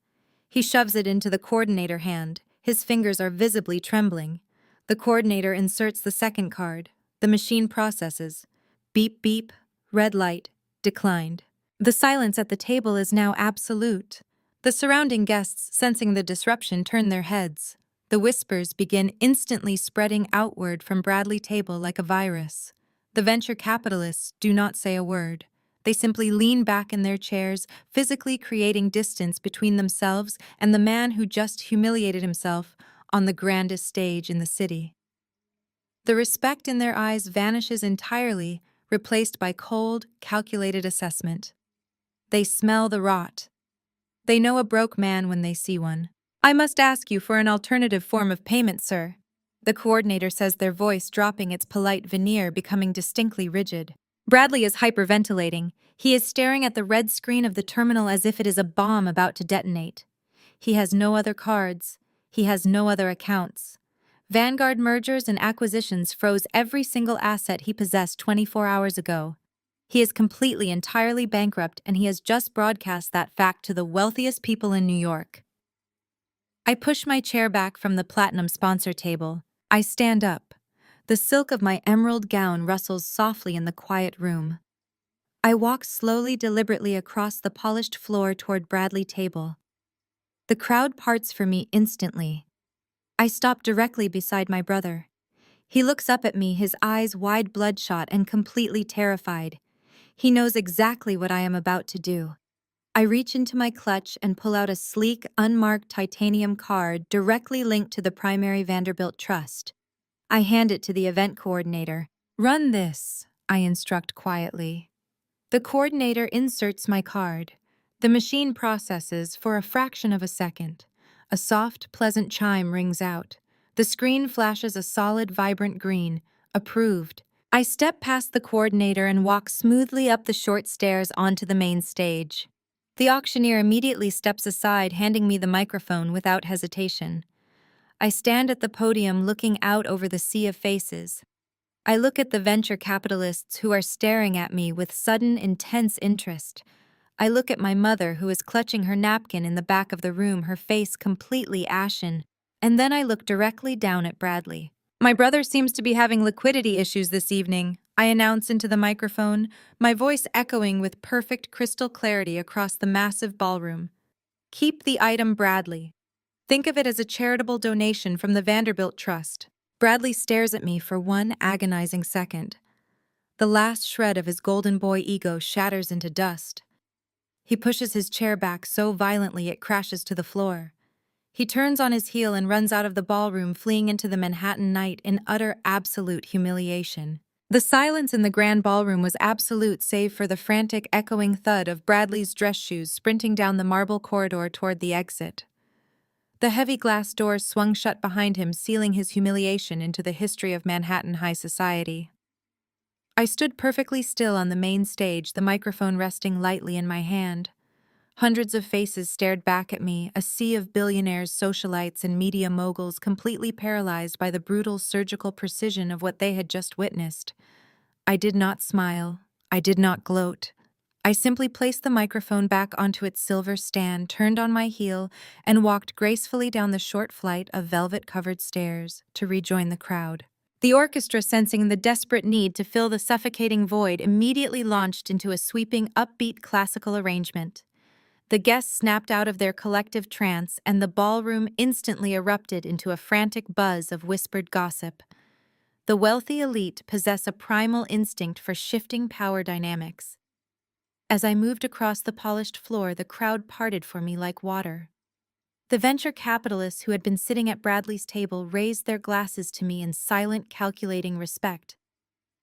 He shoves it into the coordinator hand. His fingers are visibly trembling. The coordinator inserts the second card. The machine processes. Beep beep, red light, declined. The silence at the table is now absolute. The surrounding guests, sensing the disruption, turn their heads. The whispers begin instantly spreading outward from Bradley's table like a virus. The venture capitalists do not say a word. They simply lean back in their chairs, physically creating distance between themselves and the man who just humiliated himself on the grandest stage in the city. The respect in their eyes vanishes entirely, replaced by cold, calculated assessment. They smell the rot. They know a broke man when they see one. "I must ask you for an alternative form of payment, sir," the coordinator says, their voice dropping, its polite veneer becoming distinctly rigid. Bradley is hyperventilating. He is staring at the red screen of the terminal as if it is a bomb about to detonate. He has no other cards. He has no other accounts. Vanguard mergers and acquisitions froze every single asset he possessed 24 hours ago. He is completely, entirely bankrupt, and he has just broadcast that fact to the wealthiest people in New York. I push my chair back from the platinum sponsor table. I stand up. The silk of my emerald gown rustles softly in the quiet room. I walk slowly, deliberately across the polished floor toward Bradley's table. The crowd parts for me instantly. I stop directly beside my brother. He looks up at me, his eyes wide, bloodshot, and completely terrified. He knows exactly what I am about to do. I reach into my clutch and pull out a sleek, unmarked titanium card directly linked to the primary Vanderbilt Trust. I hand it to the event coordinator. "Run this," I instruct quietly. The coordinator inserts my card. The machine processes for a fraction of a second. A soft, pleasant chime rings out. The screen flashes a solid, vibrant green. Approved. I step past the coordinator and walk smoothly up the short stairs onto the main stage. The auctioneer immediately steps aside, handing me the microphone without hesitation. I stand at the podium looking out over the sea of faces. I look at the venture capitalists who are staring at me with sudden, intense interest. I look at my mother, who is clutching her napkin in the back of the room, her face completely ashen. And then I look directly down at Bradley. "My brother seems to be having liquidity issues this evening," I announce into the microphone, my voice echoing with perfect crystal clarity across the massive ballroom. "Keep the item, Bradley. Think of it as a charitable donation from the Vanderbilt Trust." Bradley stares at me for one agonizing second. The last shred of his golden boy ego shatters into dust. He pushes his chair back so violently it crashes to the floor. He turns on his heel and runs out of the ballroom, fleeing into the Manhattan night in utter, absolute humiliation. The silence in the grand ballroom was absolute, save for the frantic, echoing thud of Bradley's dress shoes sprinting down the marble corridor toward the exit. The heavy glass doors swung shut behind him, sealing his humiliation into the history of Manhattan high society. I stood perfectly still on the main stage, the microphone resting lightly in my hand. Hundreds of faces stared back at me, a sea of billionaires, socialites, and media moguls completely paralyzed by the brutal surgical precision of what they had just witnessed. I did not smile. I did not gloat. I simply placed the microphone back onto its silver stand, turned on my heel, and walked gracefully down the short flight of velvet-covered stairs to rejoin the crowd. The orchestra, sensing the desperate need to fill the suffocating void, immediately launched into a sweeping, upbeat classical arrangement. The guests snapped out of their collective trance, and the ballroom instantly erupted into a frantic buzz of whispered gossip. The wealthy elite possess a primal instinct for shifting power dynamics. As I moved across the polished floor, the crowd parted for me like water. The venture capitalists who had been sitting at Bradley's table raised their glasses to me in silent, calculating respect.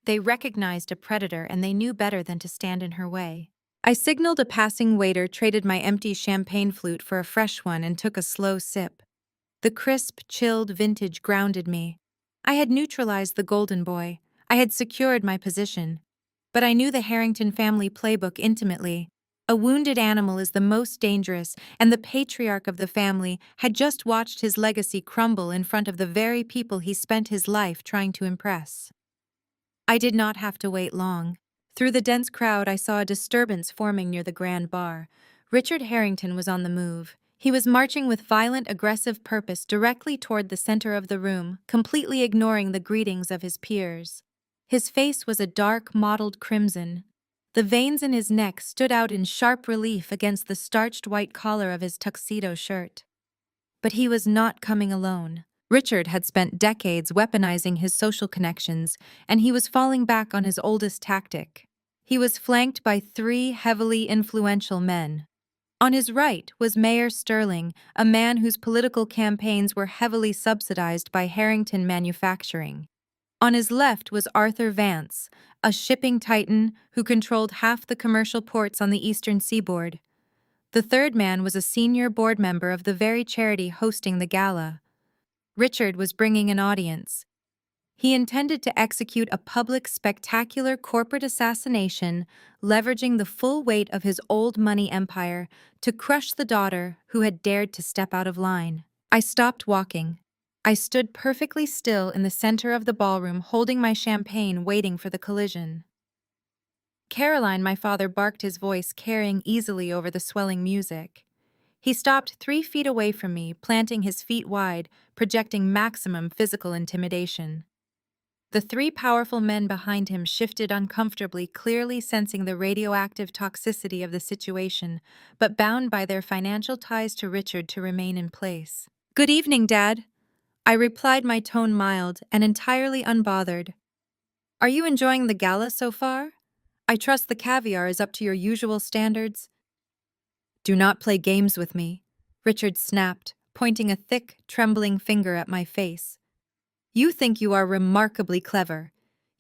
They recognized a predator, and they knew better than to stand in her way. I signaled a passing waiter, traded my empty champagne flute for a fresh one, and took a slow sip. The crisp, chilled vintage grounded me. I had neutralized the golden boy. I had secured my position. But I knew the Harrington family playbook intimately. A wounded animal is the most dangerous, and the patriarch of the family had just watched his legacy crumble in front of the very people he spent his life trying to impress. I did not have to wait long. Through the dense crowd, I saw a disturbance forming near the Grand Bar. Richard Harrington was on the move. He was marching with violent, aggressive purpose directly toward the center of the room, completely ignoring the greetings of his peers. His face was a dark, mottled crimson. The veins in his neck stood out in sharp relief against the starched white collar of his tuxedo shirt. But he was not coming alone. Richard had spent decades weaponizing his social connections, and he was falling back on his oldest tactic. He was flanked by three heavily influential men. On his right was Mayor Sterling, a man whose political campaigns were heavily subsidized by Harrington Manufacturing. On his left was Arthur Vance, a shipping titan who controlled half the commercial ports on the eastern seaboard. The third man was a senior board member of the very charity hosting the gala. Richard was bringing an audience. He intended to execute a public, spectacular corporate assassination, leveraging the full weight of his old money empire to crush the daughter who had dared to step out of line. I stopped walking. I stood perfectly still in the center of the ballroom, holding my champagne, waiting for the collision. Caroline, my father barked, his voice carrying easily over the swelling music. He stopped 3 feet away from me, planting his feet wide, projecting maximum physical intimidation. The 3 powerful men behind him shifted uncomfortably, clearly sensing the radioactive toxicity of the situation, but bound by their financial ties to Richard to remain in place. "Good evening, Dad," I replied, my tone mild and entirely unbothered. "Are you enjoying the gala so far? I trust the caviar is up to your usual standards." "Do not play games with me," Richard snapped, pointing a thick, trembling finger at my face. "You think you are remarkably clever.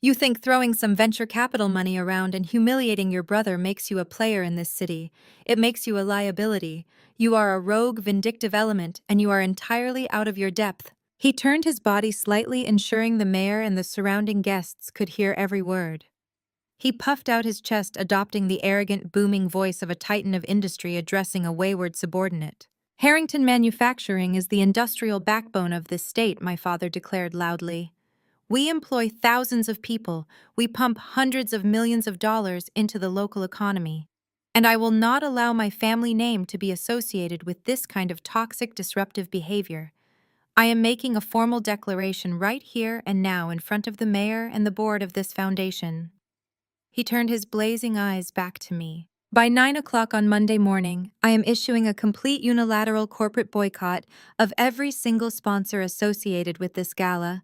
You think throwing some venture capital money around and humiliating your brother makes you a player in this city. It makes you a liability. You are a rogue, vindictive element, and you are entirely out of your depth." He turned his body slightly, ensuring the mayor and the surrounding guests could hear every word. He puffed out his chest, adopting the arrogant, booming voice of a titan of industry addressing a wayward subordinate. "Harrington Manufacturing is the industrial backbone of this state," my father declared loudly. "We employ thousands of people. We pump hundreds of millions of dollars into the local economy. And I will not allow my family name to be associated with this kind of toxic, disruptive behavior. I am making a formal declaration right here and now in front of the mayor and the board of this foundation." He turned his blazing eyes back to me. "By 9 o'clock on Monday morning, I am issuing a complete unilateral corporate boycott of every single sponsor associated with this gala."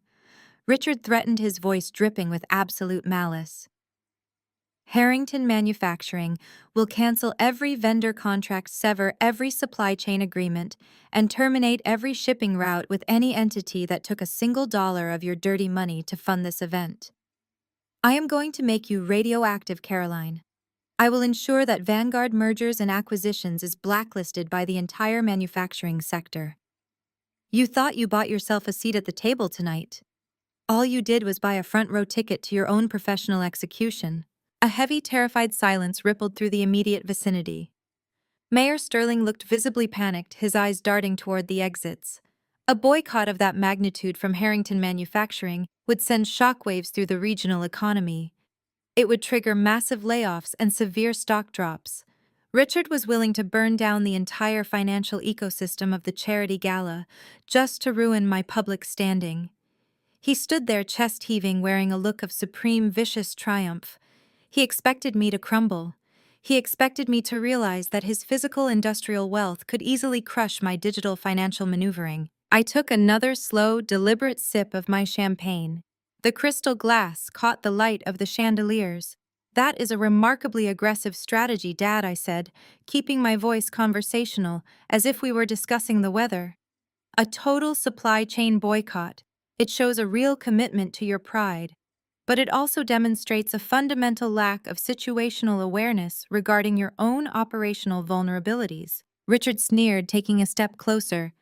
Richard threatened, his voice dripping with absolute malice. "Harrington Manufacturing will cancel every vendor contract, sever every supply chain agreement, and terminate every shipping route with any entity that took a single dollar of your dirty money to fund this event. I am going to make you radioactive, Caroline. I will ensure that Vanguard Mergers and Acquisitions is blacklisted by the entire manufacturing sector. You thought you bought yourself a seat at the table tonight. All you did was buy a front-row ticket to your own professional execution." A heavy, terrified silence rippled through the immediate vicinity. Mayor Sterling looked visibly panicked, his eyes darting toward the exits. A boycott of that magnitude from Harrington Manufacturing would send shockwaves through the regional economy. It would trigger massive layoffs and severe stock drops. Richard was willing to burn down the entire financial ecosystem of the charity gala just to ruin my public standing. He stood there, chest heaving, wearing a look of supreme, vicious triumph. He expected me to crumble. He expected me to realize that his physical industrial wealth could easily crush my digital financial maneuvering. I took another slow, deliberate sip of my champagne. The crystal glass caught the light of the chandeliers. "That is a remarkably aggressive strategy, Dad," I said, keeping my voice conversational, as if we were discussing the weather. "A total supply chain boycott. It shows a real commitment to your pride. But it also demonstrates a fundamental lack of situational awareness regarding your own operational vulnerabilities." Richard sneered, taking a step closer.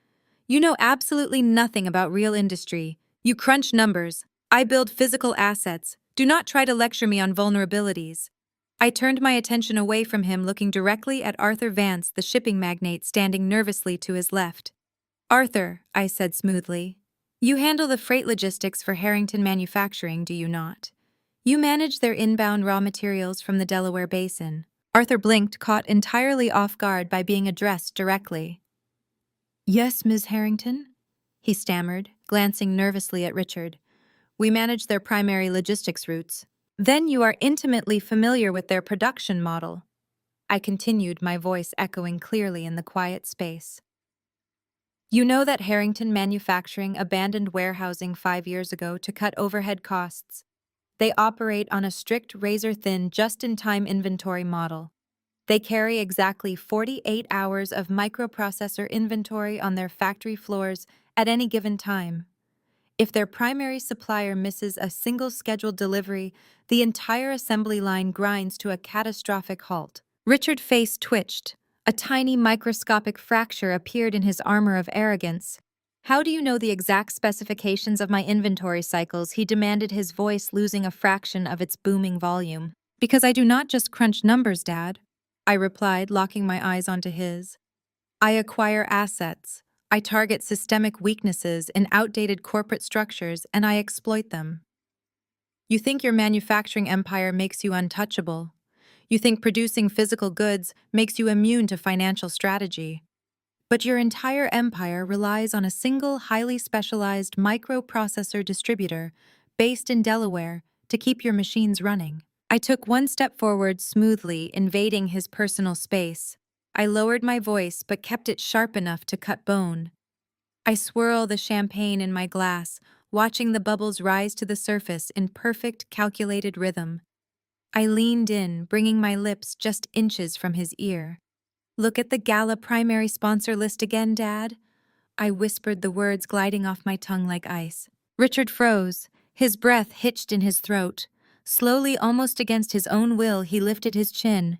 "You know absolutely nothing about real industry. You crunch numbers. I build physical assets. Do not try to lecture me on vulnerabilities. I turned my attention away from him, looking directly at Arthur Vance, the shipping magnate standing nervously to his left. Arthur, I said smoothly, you handle the freight logistics for Harrington Manufacturing, do you not? You manage their inbound raw materials from the Delaware Basin. Arthur blinked, caught entirely off guard by being addressed directly. Yes, Ms. Harrington, he stammered, glancing nervously at Richard. We manage their primary logistics routes. Then you are intimately familiar with their production model. I continued, my voice echoing clearly in the quiet space. You know that Harrington Manufacturing abandoned warehousing 5 years ago to cut overhead costs. They operate on a strict razor-thin, just-in-time inventory model. They carry exactly 48 hours of microprocessor inventory on their factory floors at any given time. If their primary supplier misses a single scheduled delivery, the entire assembly line grinds to a catastrophic halt. Richard's face twitched. A tiny microscopic fracture appeared in his armor of arrogance. How do you know the exact specifications of my inventory cycles? He demanded, his voice losing a fraction of its booming volume. Because I do not just crunch numbers, Dad, I replied, locking my eyes onto his. I acquire assets. I target systemic weaknesses in outdated corporate structures, and I exploit them. You think your manufacturing empire makes you untouchable. You think producing physical goods makes you immune to financial strategy. But your entire empire relies on a single highly specialized microprocessor distributor based in Delaware to keep your machines running. I took one step forward smoothly, invading his personal space. I lowered my voice but kept it sharp enough to cut bone. I swirl the champagne in my glass, watching the bubbles rise to the surface in perfect, calculated rhythm. I leaned in, bringing my lips just inches from his ear. Look at the gala primary sponsor list again, Dad. I whispered, the words gliding off my tongue like ice. Richard froze, his breath hitched in his throat. Slowly, almost against his own will, he lifted his chin.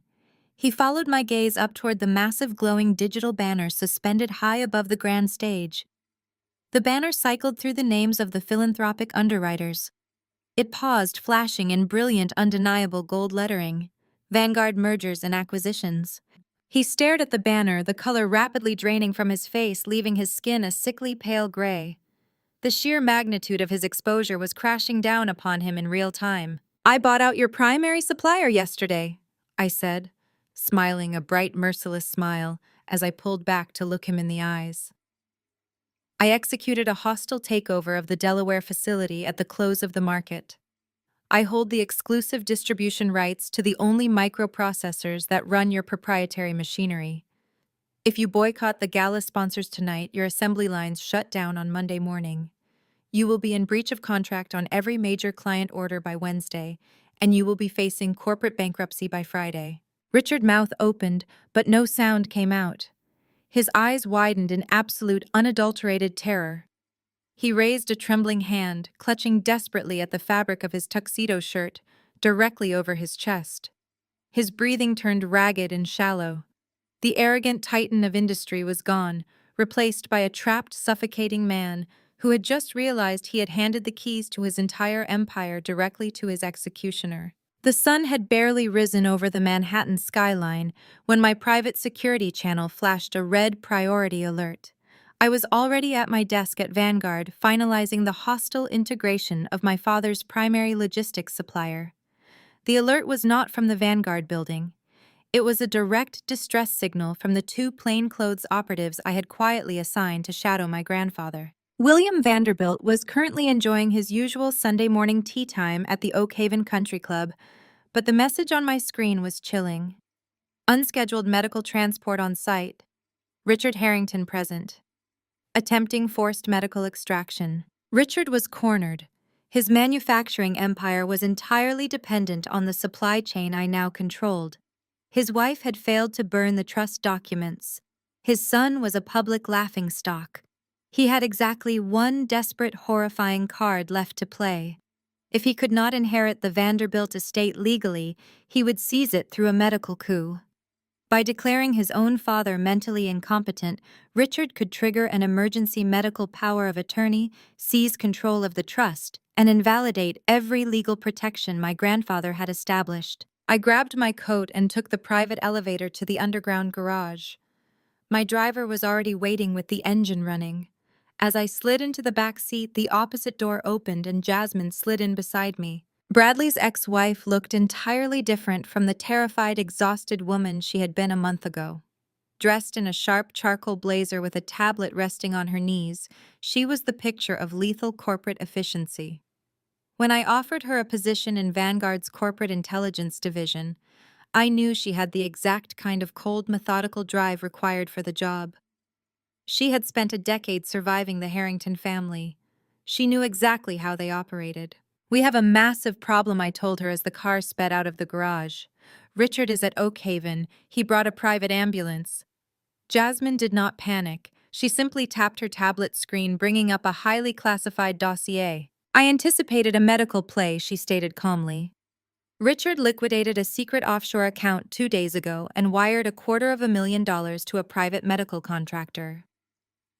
He followed my gaze up toward the massive glowing digital banner suspended high above the grand stage. The banner cycled through the names of the philanthropic underwriters. It paused, flashing in brilliant, undeniable gold lettering. Vanguard Mergers and Acquisitions. He stared at the banner, the color rapidly draining from his face, leaving his skin a sickly pale gray. The sheer magnitude of his exposure was crashing down upon him in real time. I bought out your primary supplier yesterday, I said, smiling a bright, merciless smile as I pulled back to look him in the eyes. I executed a hostile takeover of the Delaware facility at the close of the market. I hold the exclusive distribution rights to the only microprocessors that run your proprietary machinery. If you boycott the gala sponsors tonight, your assembly lines shut down on Monday morning. You will be in breach of contract on every major client order by Wednesday, and you will be facing corporate bankruptcy by Friday. Richard's mouth opened, but no sound came out. His eyes widened in absolute, unadulterated terror. He raised a trembling hand, clutching desperately at the fabric of his tuxedo shirt, directly over his chest. His breathing turned ragged and shallow. The arrogant titan of industry was gone, replaced by a trapped, suffocating man who had just realized he had handed the keys to his entire empire directly to his executioner. The sun had barely risen over the Manhattan skyline when my private security channel flashed a red priority alert. I was already at my desk at Vanguard, finalizing the hostile integration of my father's primary logistics supplier. The alert was not from the Vanguard building. It was a direct distress signal from the 2 plainclothes operatives I had quietly assigned to shadow my grandfather. William Vanderbilt was currently enjoying his usual Sunday morning tea time at the Oak Haven Country Club, but the message on my screen was chilling. Unscheduled medical transport on site. Richard Harrington present. Attempting forced medical extraction. Richard was cornered. His manufacturing empire was entirely dependent on the supply chain I now controlled. His wife had failed to burn the trust documents. His son was a public laughingstock. He had exactly one desperate, horrifying card left to play. If he could not inherit the Vanderbilt estate legally, he would seize it through a medical coup. By declaring his own father mentally incompetent, Richard could trigger an emergency medical power of attorney, seize control of the trust, and invalidate every legal protection my grandfather had established. I grabbed my coat and took the private elevator to the underground garage. My driver was already waiting with the engine running. As I slid into the back seat, the opposite door opened and Jasmine slid in beside me. Bradley's ex-wife looked entirely different from the terrified, exhausted woman she had been a month ago. Dressed in a sharp charcoal blazer with a tablet resting on her knees, she was the picture of lethal corporate efficiency. When I offered her a position in Vanguard's corporate intelligence division, I knew she had the exact kind of cold, methodical drive required for the job. She had spent a decade surviving the Harrington family. She knew exactly how they operated. "We have a massive problem," I told her as the car sped out of the garage. "Richard is at Oakhaven. He brought a private ambulance." Jasmine did not panic. She simply tapped her tablet screen, bringing up a highly classified dossier. "I anticipated a medical play," she stated calmly. "Richard liquidated a secret offshore account 2 days ago and wired $250,000 to a private medical contractor.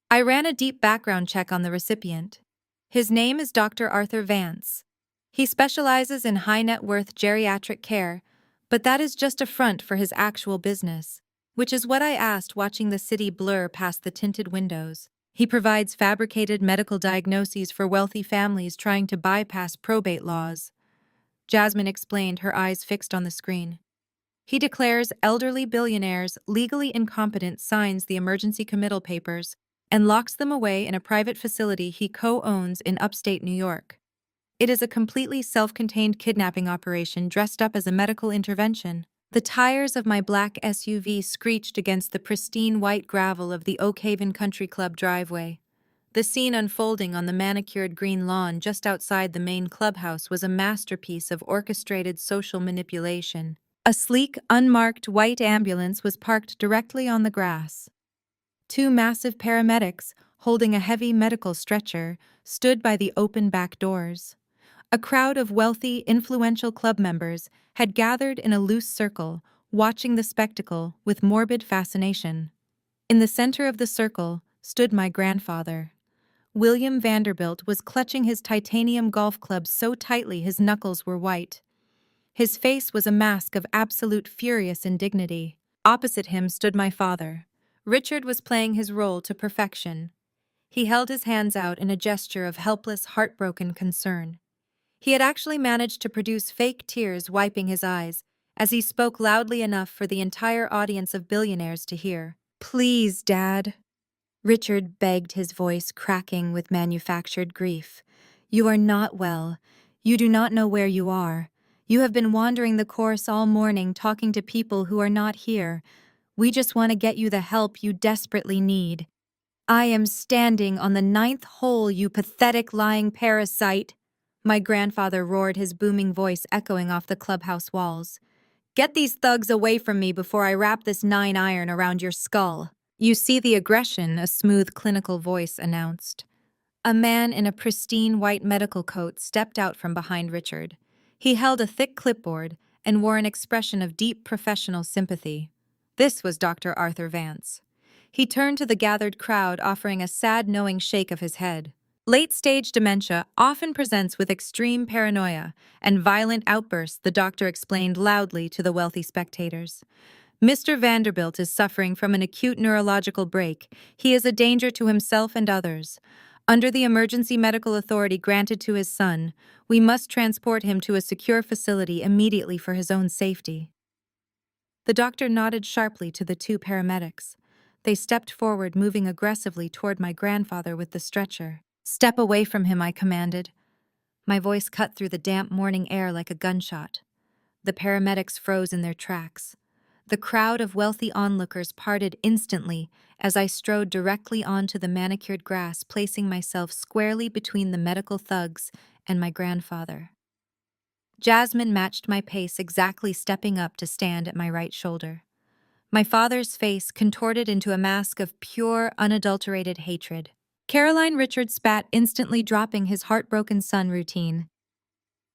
I ran a deep background check on the recipient. His name is Dr. Arthur Vance. He specializes in high-net-worth geriatric care, but that is just a front for his actual business, which is what I asked watching the city blur past the tinted windows. He provides fabricated medical diagnoses for wealthy families trying to bypass probate laws." Jasmine explained, her eyes fixed on the screen. "He declares elderly billionaires legally incompetent, signs the emergency committal papers, and locks them away in a private facility he co-owns in upstate New York. It is a completely self-contained kidnapping operation dressed up as a medical intervention." The tires of my black SUV screeched against the pristine white gravel of the Oakhaven Country Club driveway. The scene unfolding on the manicured green lawn just outside the main clubhouse was a masterpiece of orchestrated social manipulation. A sleek, unmarked white ambulance was parked directly on the grass. Two massive paramedics, holding a heavy medical stretcher, stood by the open back doors. A crowd of wealthy, influential club members had gathered in a loose circle, watching the spectacle with morbid fascination. In the center of the circle stood my grandfather. William Vanderbilt was clutching his titanium golf club so tightly his knuckles were white. His face was a mask of absolute furious indignity. Opposite him stood my father. Richard was playing his role to perfection. He held his hands out in a gesture of helpless, heartbroken concern. He had actually managed to produce fake tears wiping his eyes, as he spoke loudly enough for the entire audience of billionaires to hear. "Please, Dad," Richard begged, his voice cracking with manufactured grief. "You are not well. You do not know where you are. You have been wandering the course all morning talking to people who are not here. We just want to get you the help you desperately need." "I am standing on the 9th hole, you pathetic lying parasite," my grandfather roared, his booming voice echoing off the clubhouse walls. "Get these thugs away from me before I wrap this 9-iron around your skull." "You see the aggression," a smooth, clinical voice announced. A man in a pristine white medical coat stepped out from behind Richard. He held a thick clipboard and wore an expression of deep professional sympathy. This was Dr. Arthur Vance. He turned to the gathered crowd, offering a sad, knowing shake of his head. "Late-stage dementia often presents with extreme paranoia and violent outbursts," the doctor explained loudly to the wealthy spectators. "Mr. Vanderbilt is suffering from an acute neurological break. He is a danger to himself and others. Under the emergency medical authority granted to his son, we must transport him to a secure facility immediately for his own safety." The doctor nodded sharply to the two paramedics. They stepped forward, moving aggressively toward my grandfather with the stretcher. "Step away from him," I commanded. My voice cut through the damp morning air like a gunshot. The paramedics froze in their tracks. The crowd of wealthy onlookers parted instantly as I strode directly onto the manicured grass, placing myself squarely between the medical thugs and my grandfather. Jasmine matched my pace, exactly stepping up to stand at my right shoulder. My father's face contorted into a mask of pure, unadulterated hatred. Caroline, Richard spat, instantly dropping his heartbroken son routine.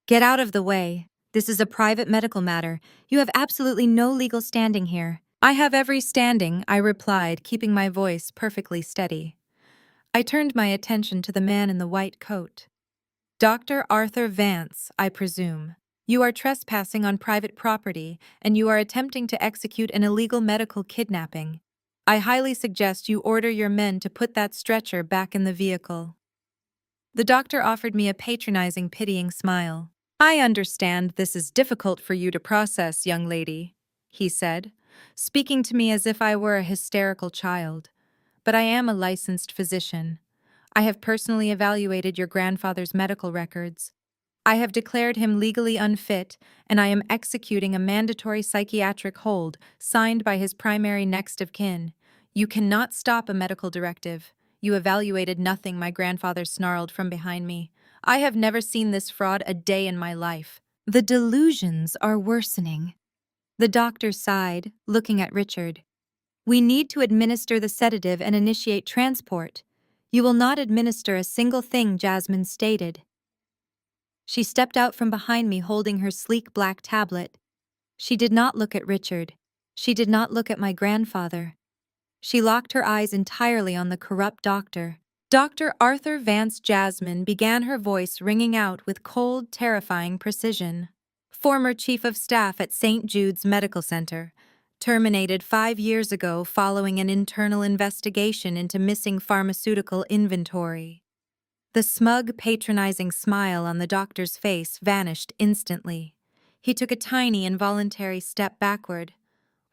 "Get out of the way. This is a private medical matter. You have absolutely no legal standing here." "I have every standing," I replied, keeping my voice perfectly steady. I turned my attention to the man in the white coat. Dr. Arthur Vance, I presume. You are trespassing on private property, and you are attempting to execute an illegal medical kidnapping. I highly suggest you order your men to put that stretcher back in the vehicle." The doctor offered me a patronizing, pitying smile. "I understand this is difficult for you to process, young lady," he said, speaking to me as if I were a hysterical child. "But I am a licensed physician. I have personally evaluated your grandfather's medical records. I have declared him legally unfit, and I am executing a mandatory psychiatric hold signed by his primary next of kin. You cannot stop a medical directive. You evaluated nothing," my grandfather snarled from behind me. "I have never seen this fraud a day in my life." "The delusions are worsening." The doctor sighed, looking at Richard. "We need to administer the sedative and initiate transport." "You will not administer a single thing," Jasmine stated. She stepped out from behind me holding her sleek black tablet. She did not look at Richard. She did not look at my grandfather. She locked her eyes entirely on the corrupt doctor. Dr. Arthur Vance. Jasmine began, her voice ringing out with cold, terrifying precision. "Former chief of staff at St. Jude's Medical Center. Terminated 5 years ago following an internal investigation into missing pharmaceutical inventory." The smug, patronizing smile on the doctor's face vanished instantly. He took a tiny, involuntary step backward.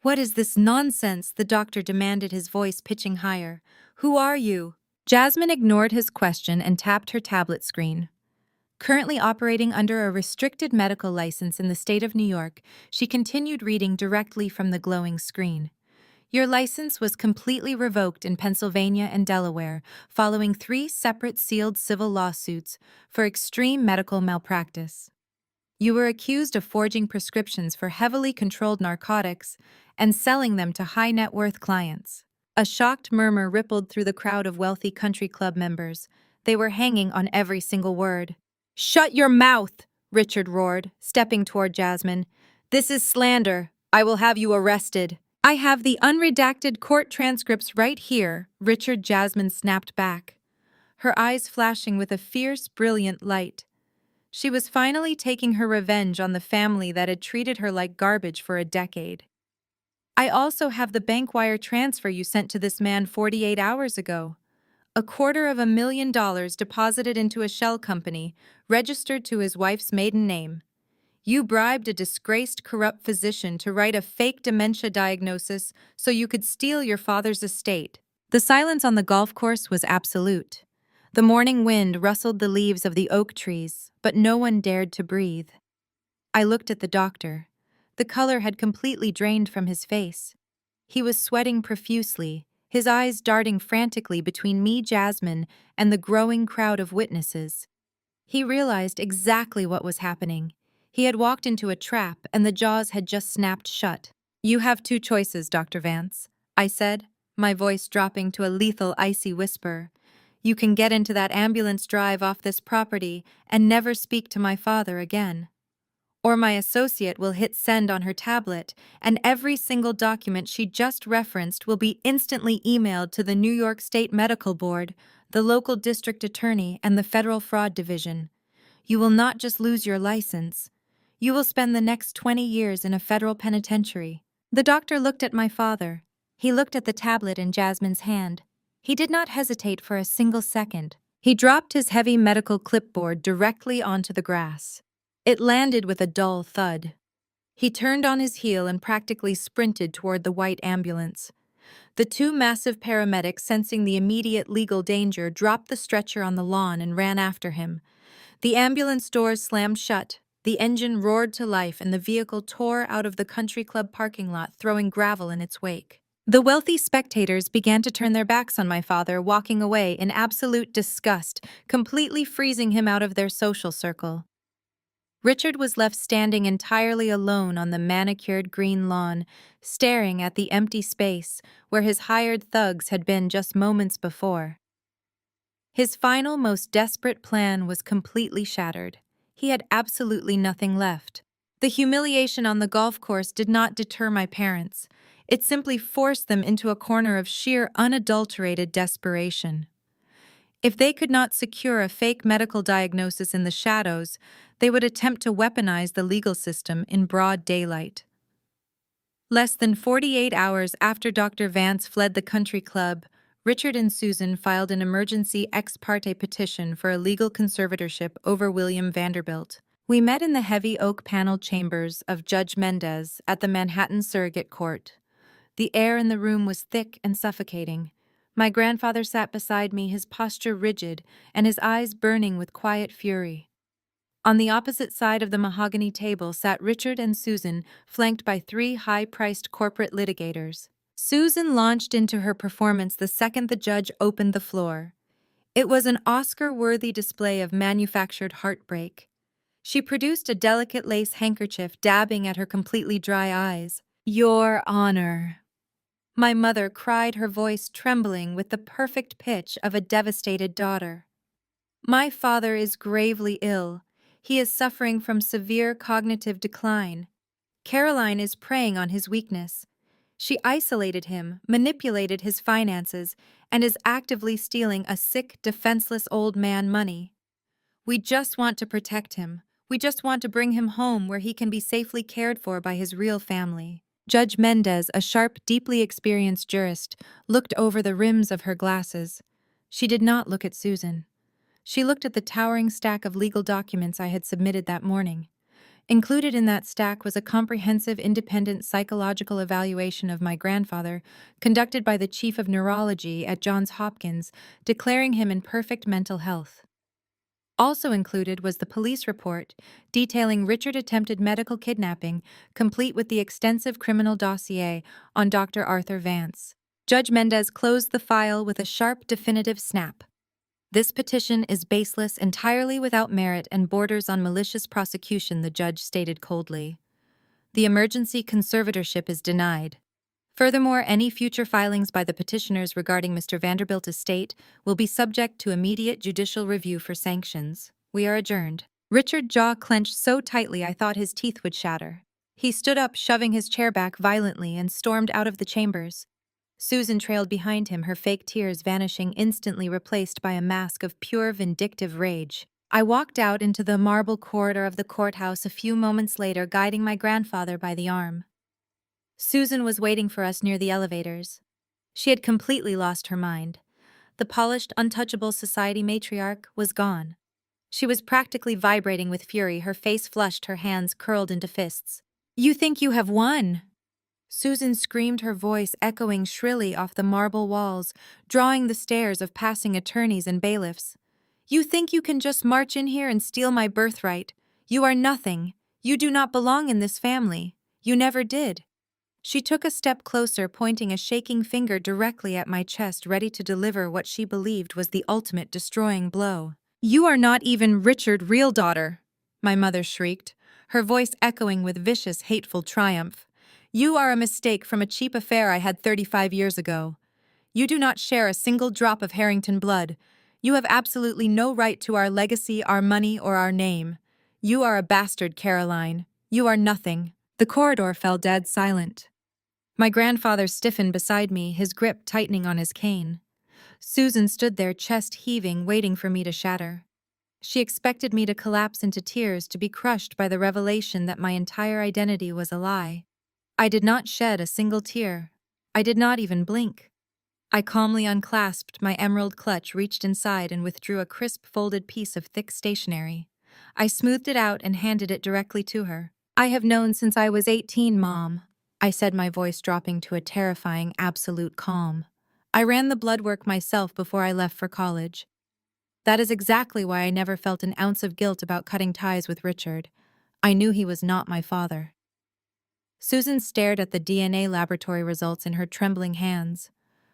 "What is this nonsense?" the doctor demanded, his voice pitching higher. "Who are you?" Jasmine ignored his question and tapped her tablet screen. Currently operating under a restricted medical license in the state of New York, she continued reading directly from the glowing screen. "Your license was completely revoked in Pennsylvania and Delaware following 3 separate sealed civil lawsuits for extreme medical malpractice. You were accused of forging prescriptions for heavily controlled narcotics and selling them to high-net-worth clients." A shocked murmur rippled through the crowd of wealthy country club members. They were hanging on every single word. "Shut your mouth!" Richard roared, stepping toward Jasmine. "This is slander. I will have you arrested." "I have the unredacted court transcripts right here," Richard. Jasmine snapped back, her eyes flashing with a fierce, brilliant light. She was finally taking her revenge on the family that had treated her like garbage for a decade. "I also have the bank wire transfer you sent to this man 48 hours ago. $250,000 deposited into a shell company, registered to his wife's maiden name. You bribed a disgraced, corrupt physician to write a fake dementia diagnosis so you could steal your father's estate." The silence on the golf course was absolute. The morning wind rustled the leaves of the oak trees, but no one dared to breathe. I looked at the doctor. The color had completely drained from his face. He was sweating profusely, his eyes darting frantically between me, Jasmine, and the growing crowd of witnesses. He realized exactly what was happening. He had walked into a trap, and the jaws had just snapped shut. "You have 2 choices, Dr. Vance," I said, my voice dropping to a lethal, icy whisper. "You can get into that ambulance, drive off this property, and never speak to my father again. Or my associate will hit send on her tablet, and every single document she just referenced will be instantly emailed to the New York State Medical Board, the local district attorney, and the Federal Fraud Division. You will not just lose your license. You will spend the next 20 years in a federal penitentiary." The doctor looked at my father. He looked at the tablet in Jasmine's hand. He did not hesitate for a single second. He dropped his heavy medical clipboard directly onto the grass. It landed with a dull thud. He turned on his heel and practically sprinted toward the white ambulance. The 2 massive paramedics, sensing the immediate legal danger, dropped the stretcher on the lawn and ran after him. The ambulance doors slammed shut, the engine roared to life, and the vehicle tore out of the country club parking lot, throwing gravel in its wake. The wealthy spectators began to turn their backs on my father, walking away in absolute disgust, completely freezing him out of their social circle. Richard was left standing entirely alone on the manicured green lawn, staring at the empty space where his hired thugs had been just moments before. His final, most desperate plan was completely shattered. He had absolutely nothing left. The humiliation on the golf course did not deter my parents. It simply forced them into a corner of sheer, unadulterated desperation. If they could not secure a fake medical diagnosis in the shadows, they would attempt to weaponize the legal system in broad daylight. Less than 48 hours after Dr. Vance fled the country club, Richard and Susan filed an emergency ex parte petition for a legal conservatorship over William Vanderbilt. We met in the heavy oak-paneled chambers of Judge Mendez at the Manhattan Surrogate Court. The air in the room was thick and suffocating. My grandfather sat beside me, his posture rigid and his eyes burning with quiet fury. On the opposite side of the mahogany table sat Richard and Susan, flanked by three high-priced corporate litigators. Susan launched into her performance the second the judge opened the floor. It was an Oscar-worthy display of manufactured heartbreak. She produced a delicate lace handkerchief, dabbing at her completely dry eyes. "Your Honor," my mother cried, her voice trembling with the perfect pitch of a devastated daughter. "My father is gravely ill. He is suffering from severe cognitive decline. Caroline is preying on his weakness. She isolated him, manipulated his finances, and is actively stealing a sick, defenseless old man money. We just want to protect him. We just want to bring him home where he can be safely cared for by his real family." Judge Mendez, a sharp, deeply experienced jurist, looked over the rims of her glasses. She did not look at Susan. She looked at the towering stack of legal documents I had submitted that morning. Included in that stack was a comprehensive independent psychological evaluation of my grandfather, conducted by the chief of neurology at Johns Hopkins, declaring him in perfect mental health. Also included was the police report detailing Richard attempted medical kidnapping, complete with the extensive criminal dossier on Dr. Arthur Vance. Judge Mendez closed the file with a sharp, definitive snap. "This petition is baseless, entirely without merit, and borders on malicious prosecution," the judge stated coldly. "The emergency conservatorship is denied. Furthermore, any future filings by the petitioners regarding Mr. Vanderbilt's estate will be subject to immediate judicial review for sanctions. We are adjourned." Richard's jaw clenched so tightly I thought his teeth would shatter. He stood up, shoving his chair back violently, and stormed out of the chambers. Susan trailed behind him, her fake tears vanishing, instantly replaced by a mask of pure vindictive rage. I walked out into the marble corridor of the courthouse a few moments later, guiding my grandfather by the arm. Susan was waiting for us near the elevators. She had completely lost her mind. The polished, untouchable society matriarch was gone. She was practically vibrating with fury, her face flushed, her hands curled into fists. "You think you have won?" Susan screamed, her voice echoing shrilly off the marble walls, drawing the stares of passing attorneys and bailiffs. "You think you can just march in here and steal my birthright? You are nothing. You do not belong in this family. You never did." She took a step closer, pointing a shaking finger directly at my chest, ready to deliver what she believed was the ultimate destroying blow. "You are not even Richard's real daughter," my mother shrieked, her voice echoing with vicious, hateful triumph. "You are a mistake from a cheap affair I had 35 years ago. You do not share a single drop of Harrington blood. You have absolutely no right to our legacy, our money, or our name. You are a bastard, Caroline. You are nothing." The corridor fell dead silent. My grandfather stiffened beside me, his grip tightening on his cane. Susan stood there, chest heaving, waiting for me to shatter. She expected me to collapse into tears, to be crushed by the revelation that my entire identity was a lie. I did not shed a single tear. I did not even blink. I calmly unclasped my emerald clutch, reached inside, and withdrew a crisp, folded piece of thick stationery. I smoothed it out and handed it directly to her. "I have known since I was 18, Mom," I said, my voice dropping to a terrifying, absolute calm. "I ran the blood work myself before I left for college. That is exactly why I never felt an ounce of guilt about cutting ties with Richard. I knew he was not my father." Susan stared at the DNA laboratory results in her trembling hands.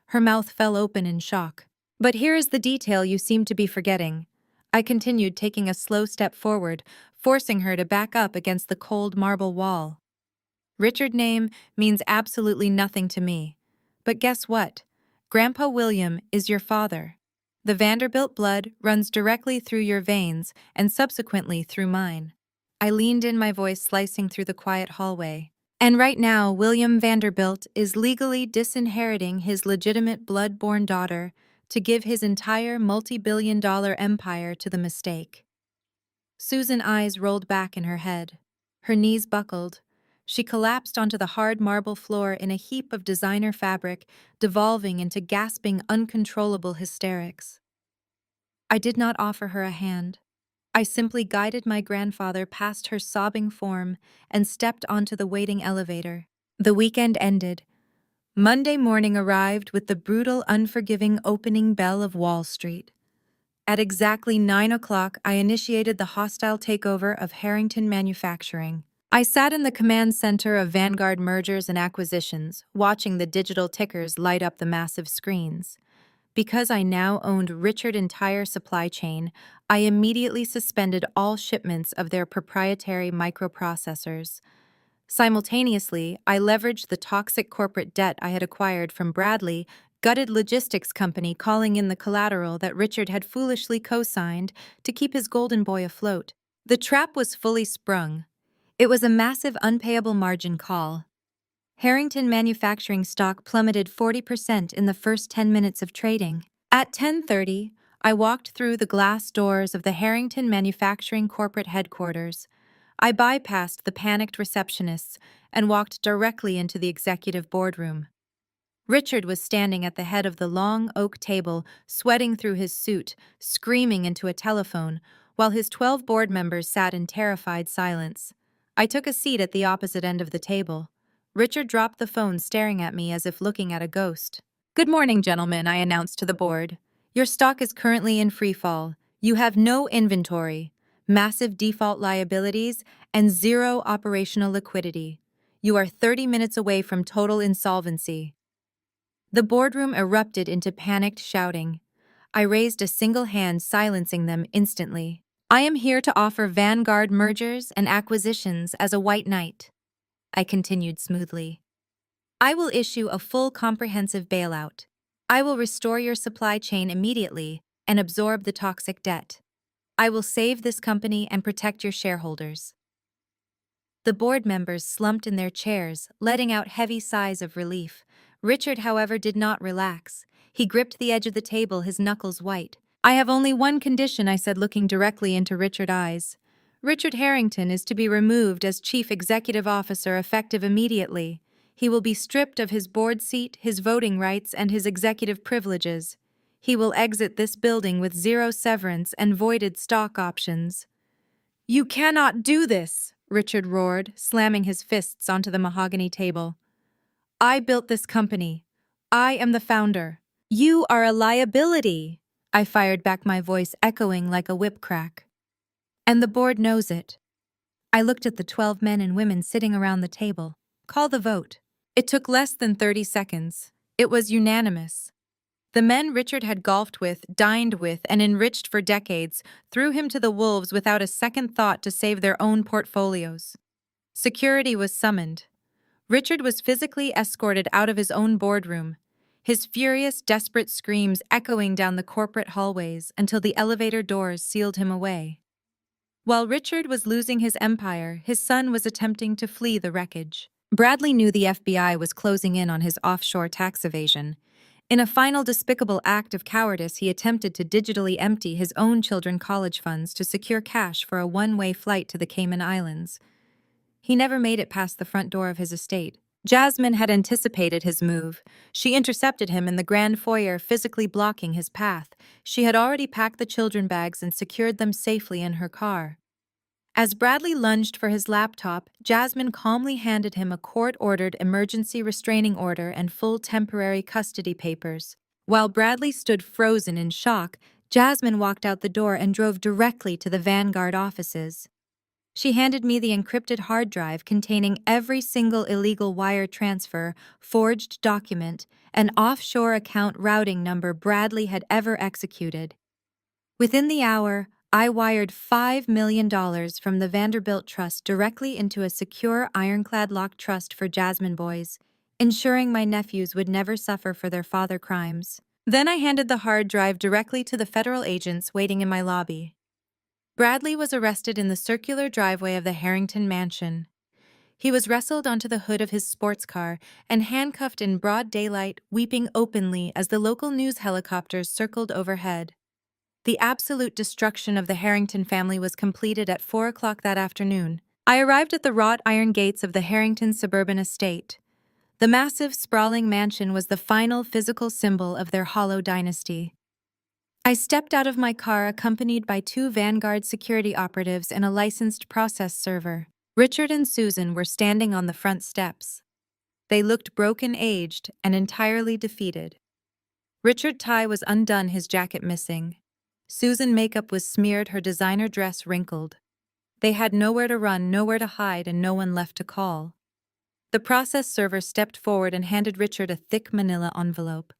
Her mouth fell open in shock. "But here is the detail you seem to be forgetting," I continued, taking a slow step forward, forcing her to back up against the cold marble wall. "Richard's name means absolutely nothing to me. But guess what? Grandpa William is your father. The Vanderbilt blood runs directly through your veins and subsequently through mine." I leaned in, my voice slicing through the quiet hallway. "And right now, William Vanderbilt is legally disinheriting his legitimate blood-born daughter, to give his entire multi-billion-dollar empire to the mistake. Susan's eyes rolled back in her head. Her knees buckled. She collapsed onto the hard marble floor in a heap of designer fabric, devolving into gasping, uncontrollable hysterics. I did not offer her a hand. I simply guided my grandfather past her sobbing form and stepped onto the waiting elevator. The weekend ended. Monday morning arrived with the brutal, unforgiving opening bell of Wall Street. At exactly 9 o'clock, I initiated the hostile takeover of Harrington Manufacturing. I sat in the command center of Vanguard Mergers and Acquisitions, watching the digital tickers light up the massive screens. Because I now owned Richard's entire supply chain, I immediately suspended all shipments of their proprietary microprocessors. Simultaneously, I leveraged the toxic corporate debt I had acquired from Bradley, gutted logistics company calling in the collateral that Richard had foolishly co-signed to keep his golden boy afloat. The trap was fully sprung. It was a massive unpayable margin call. Harrington Manufacturing stock plummeted 40% in the first 10 minutes of trading. At 10:30, I walked through the glass doors of the Harrington Manufacturing corporate headquarters. I bypassed the panicked receptionists and walked directly into the executive boardroom. Richard was standing at the head of the long oak table, sweating through his suit, screaming into a telephone, while his 12 board members sat in terrified silence. I took a seat at the opposite end of the table. Richard dropped the phone, staring at me as if looking at a ghost. "Good morning, gentlemen," I announced to the board. "Your stock is currently in free fall. You have no inventory, massive default liabilities, and zero operational liquidity. You are 30 minutes away from total insolvency." The boardroom erupted into panicked shouting. I raised a single hand, silencing them instantly. "I am here to offer Vanguard Mergers and Acquisitions as a white knight," I continued smoothly. "I will issue a full comprehensive bailout. I will restore your supply chain immediately and absorb the toxic debt. I will save this company and protect your shareholders." The board members slumped in their chairs, letting out heavy sighs of relief. Richard, however, did not relax. He gripped the edge of the table, his knuckles white. "I have only one condition," I said, looking directly into Richard's eyes. "Richard Harrington is to be removed as Chief Executive Officer effective immediately. He will be stripped of his board seat, his voting rights, and his executive privileges. He will exit this building with zero severance and voided stock options." "You cannot do this," Richard roared, slamming his fists onto the mahogany table. "I built this company. I am the founder." "You are a liability," I fired back, my voice echoing like a whip crack. "And the board knows it." I looked at the 12 men and women sitting around the table. "Call the vote." It took less than 30 seconds. It was unanimous. The men Richard had golfed with, dined with, and enriched for decades threw him to the wolves without a second thought to save their own portfolios. Security was summoned. Richard was physically escorted out of his own boardroom, his furious, desperate screams echoing down the corporate hallways until the elevator doors sealed him away. While Richard was losing his empire, his son was attempting to flee the wreckage. Bradley knew the FBI was closing in on his offshore tax evasion. In a final despicable act of cowardice, he attempted to digitally empty his own children's college funds to secure cash for a one-way flight to the Cayman Islands. He never made it past the front door of his estate. Jasmine had anticipated his move. She intercepted him in the grand foyer, physically blocking his path. She had already packed the children bags and secured them safely in her car. As Bradley lunged for his laptop, Jasmine calmly handed him a court-ordered emergency restraining order and full temporary custody papers. While Bradley stood frozen in shock, Jasmine walked out the door and drove directly to the Vanguard offices. She handed me the encrypted hard drive containing every single illegal wire transfer, forged document, and offshore account routing number Bradley had ever executed. Within the hour, I wired $5 million from the Vanderbilt Trust directly into a secure ironclad lock trust for Jasmine boys, ensuring my nephews would never suffer for their father crimes. Then I handed the hard drive directly to the federal agents waiting in my lobby. Bradley was arrested in the circular driveway of the Harrington mansion. He was wrestled onto the hood of his sports car and handcuffed in broad daylight, weeping openly as the local news helicopters circled overhead. The absolute destruction of the Harrington family was completed at 4 o'clock that afternoon. I arrived at the wrought iron gates of the Harrington suburban estate. The massive, sprawling mansion was the final physical symbol of their hollow dynasty. I stepped out of my car accompanied by 2 Vanguard security operatives and a licensed process server. Richard and Susan were standing on the front steps. They looked broken-aged and entirely defeated. Richard's tie was undone, his jacket missing. Susan's makeup was smeared, her designer dress wrinkled. They had nowhere to run, nowhere to hide, and no one left to call. The process server stepped forward and handed Richard a thick manila envelope.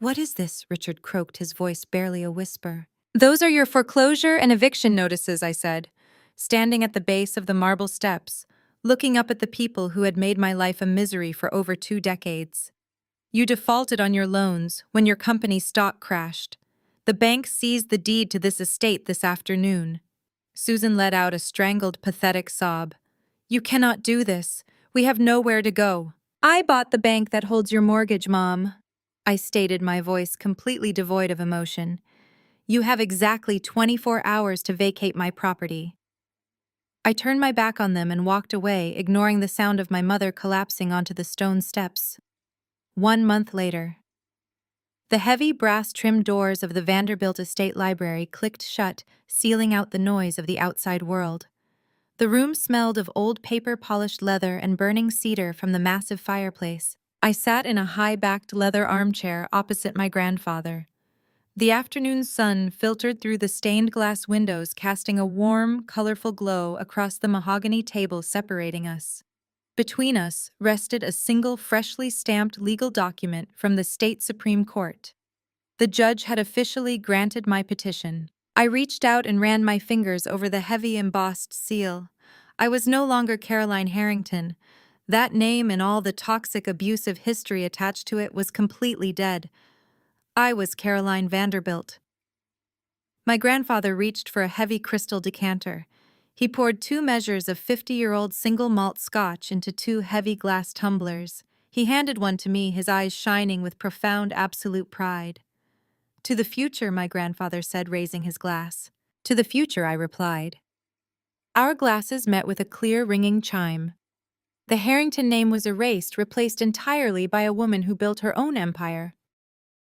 "What is this?" Richard croaked, his voice barely a whisper. "Those are your foreclosure and eviction notices," I said, standing at the base of the marble steps, looking up at the people who had made my life a misery for over 2 decades. "You defaulted on your loans when your company's stock crashed. The bank seized the deed to this estate this afternoon." Susan let out a strangled, pathetic sob. "You cannot do this. We have nowhere to go." "I bought the bank that holds your mortgage, Mom," I stated, my voice completely devoid of emotion. "You have exactly 24 hours to vacate my property." I turned my back on them and walked away, ignoring the sound of my mother collapsing onto the stone steps. 1 month later. The heavy brass-trimmed doors of the Vanderbilt Estate Library clicked shut, sealing out the noise of the outside world. The room smelled of old paper-polished leather and burning cedar from the massive fireplace. I sat in a high-backed leather armchair opposite my grandfather. The afternoon sun filtered through the stained glass windows, casting a warm, colorful glow across the mahogany table separating us. Between us rested a single freshly stamped legal document from the state Supreme Court. The judge had officially granted my petition. I reached out and ran my fingers over the heavy embossed seal. I was no longer Caroline Harrington. That name and all the toxic, abusive history attached to it was completely dead. I was Caroline Vanderbilt. My grandfather reached for a heavy crystal decanter. He poured 2 measures of 50-year-old single malt scotch into 2 heavy glass tumblers. He handed one to me, his eyes shining with profound, absolute pride. "To the future," my grandfather said, raising his glass. "To the future," I replied. Our glasses met with a clear, ringing chime. The Harrington name was erased, replaced entirely by a woman who built her own empire.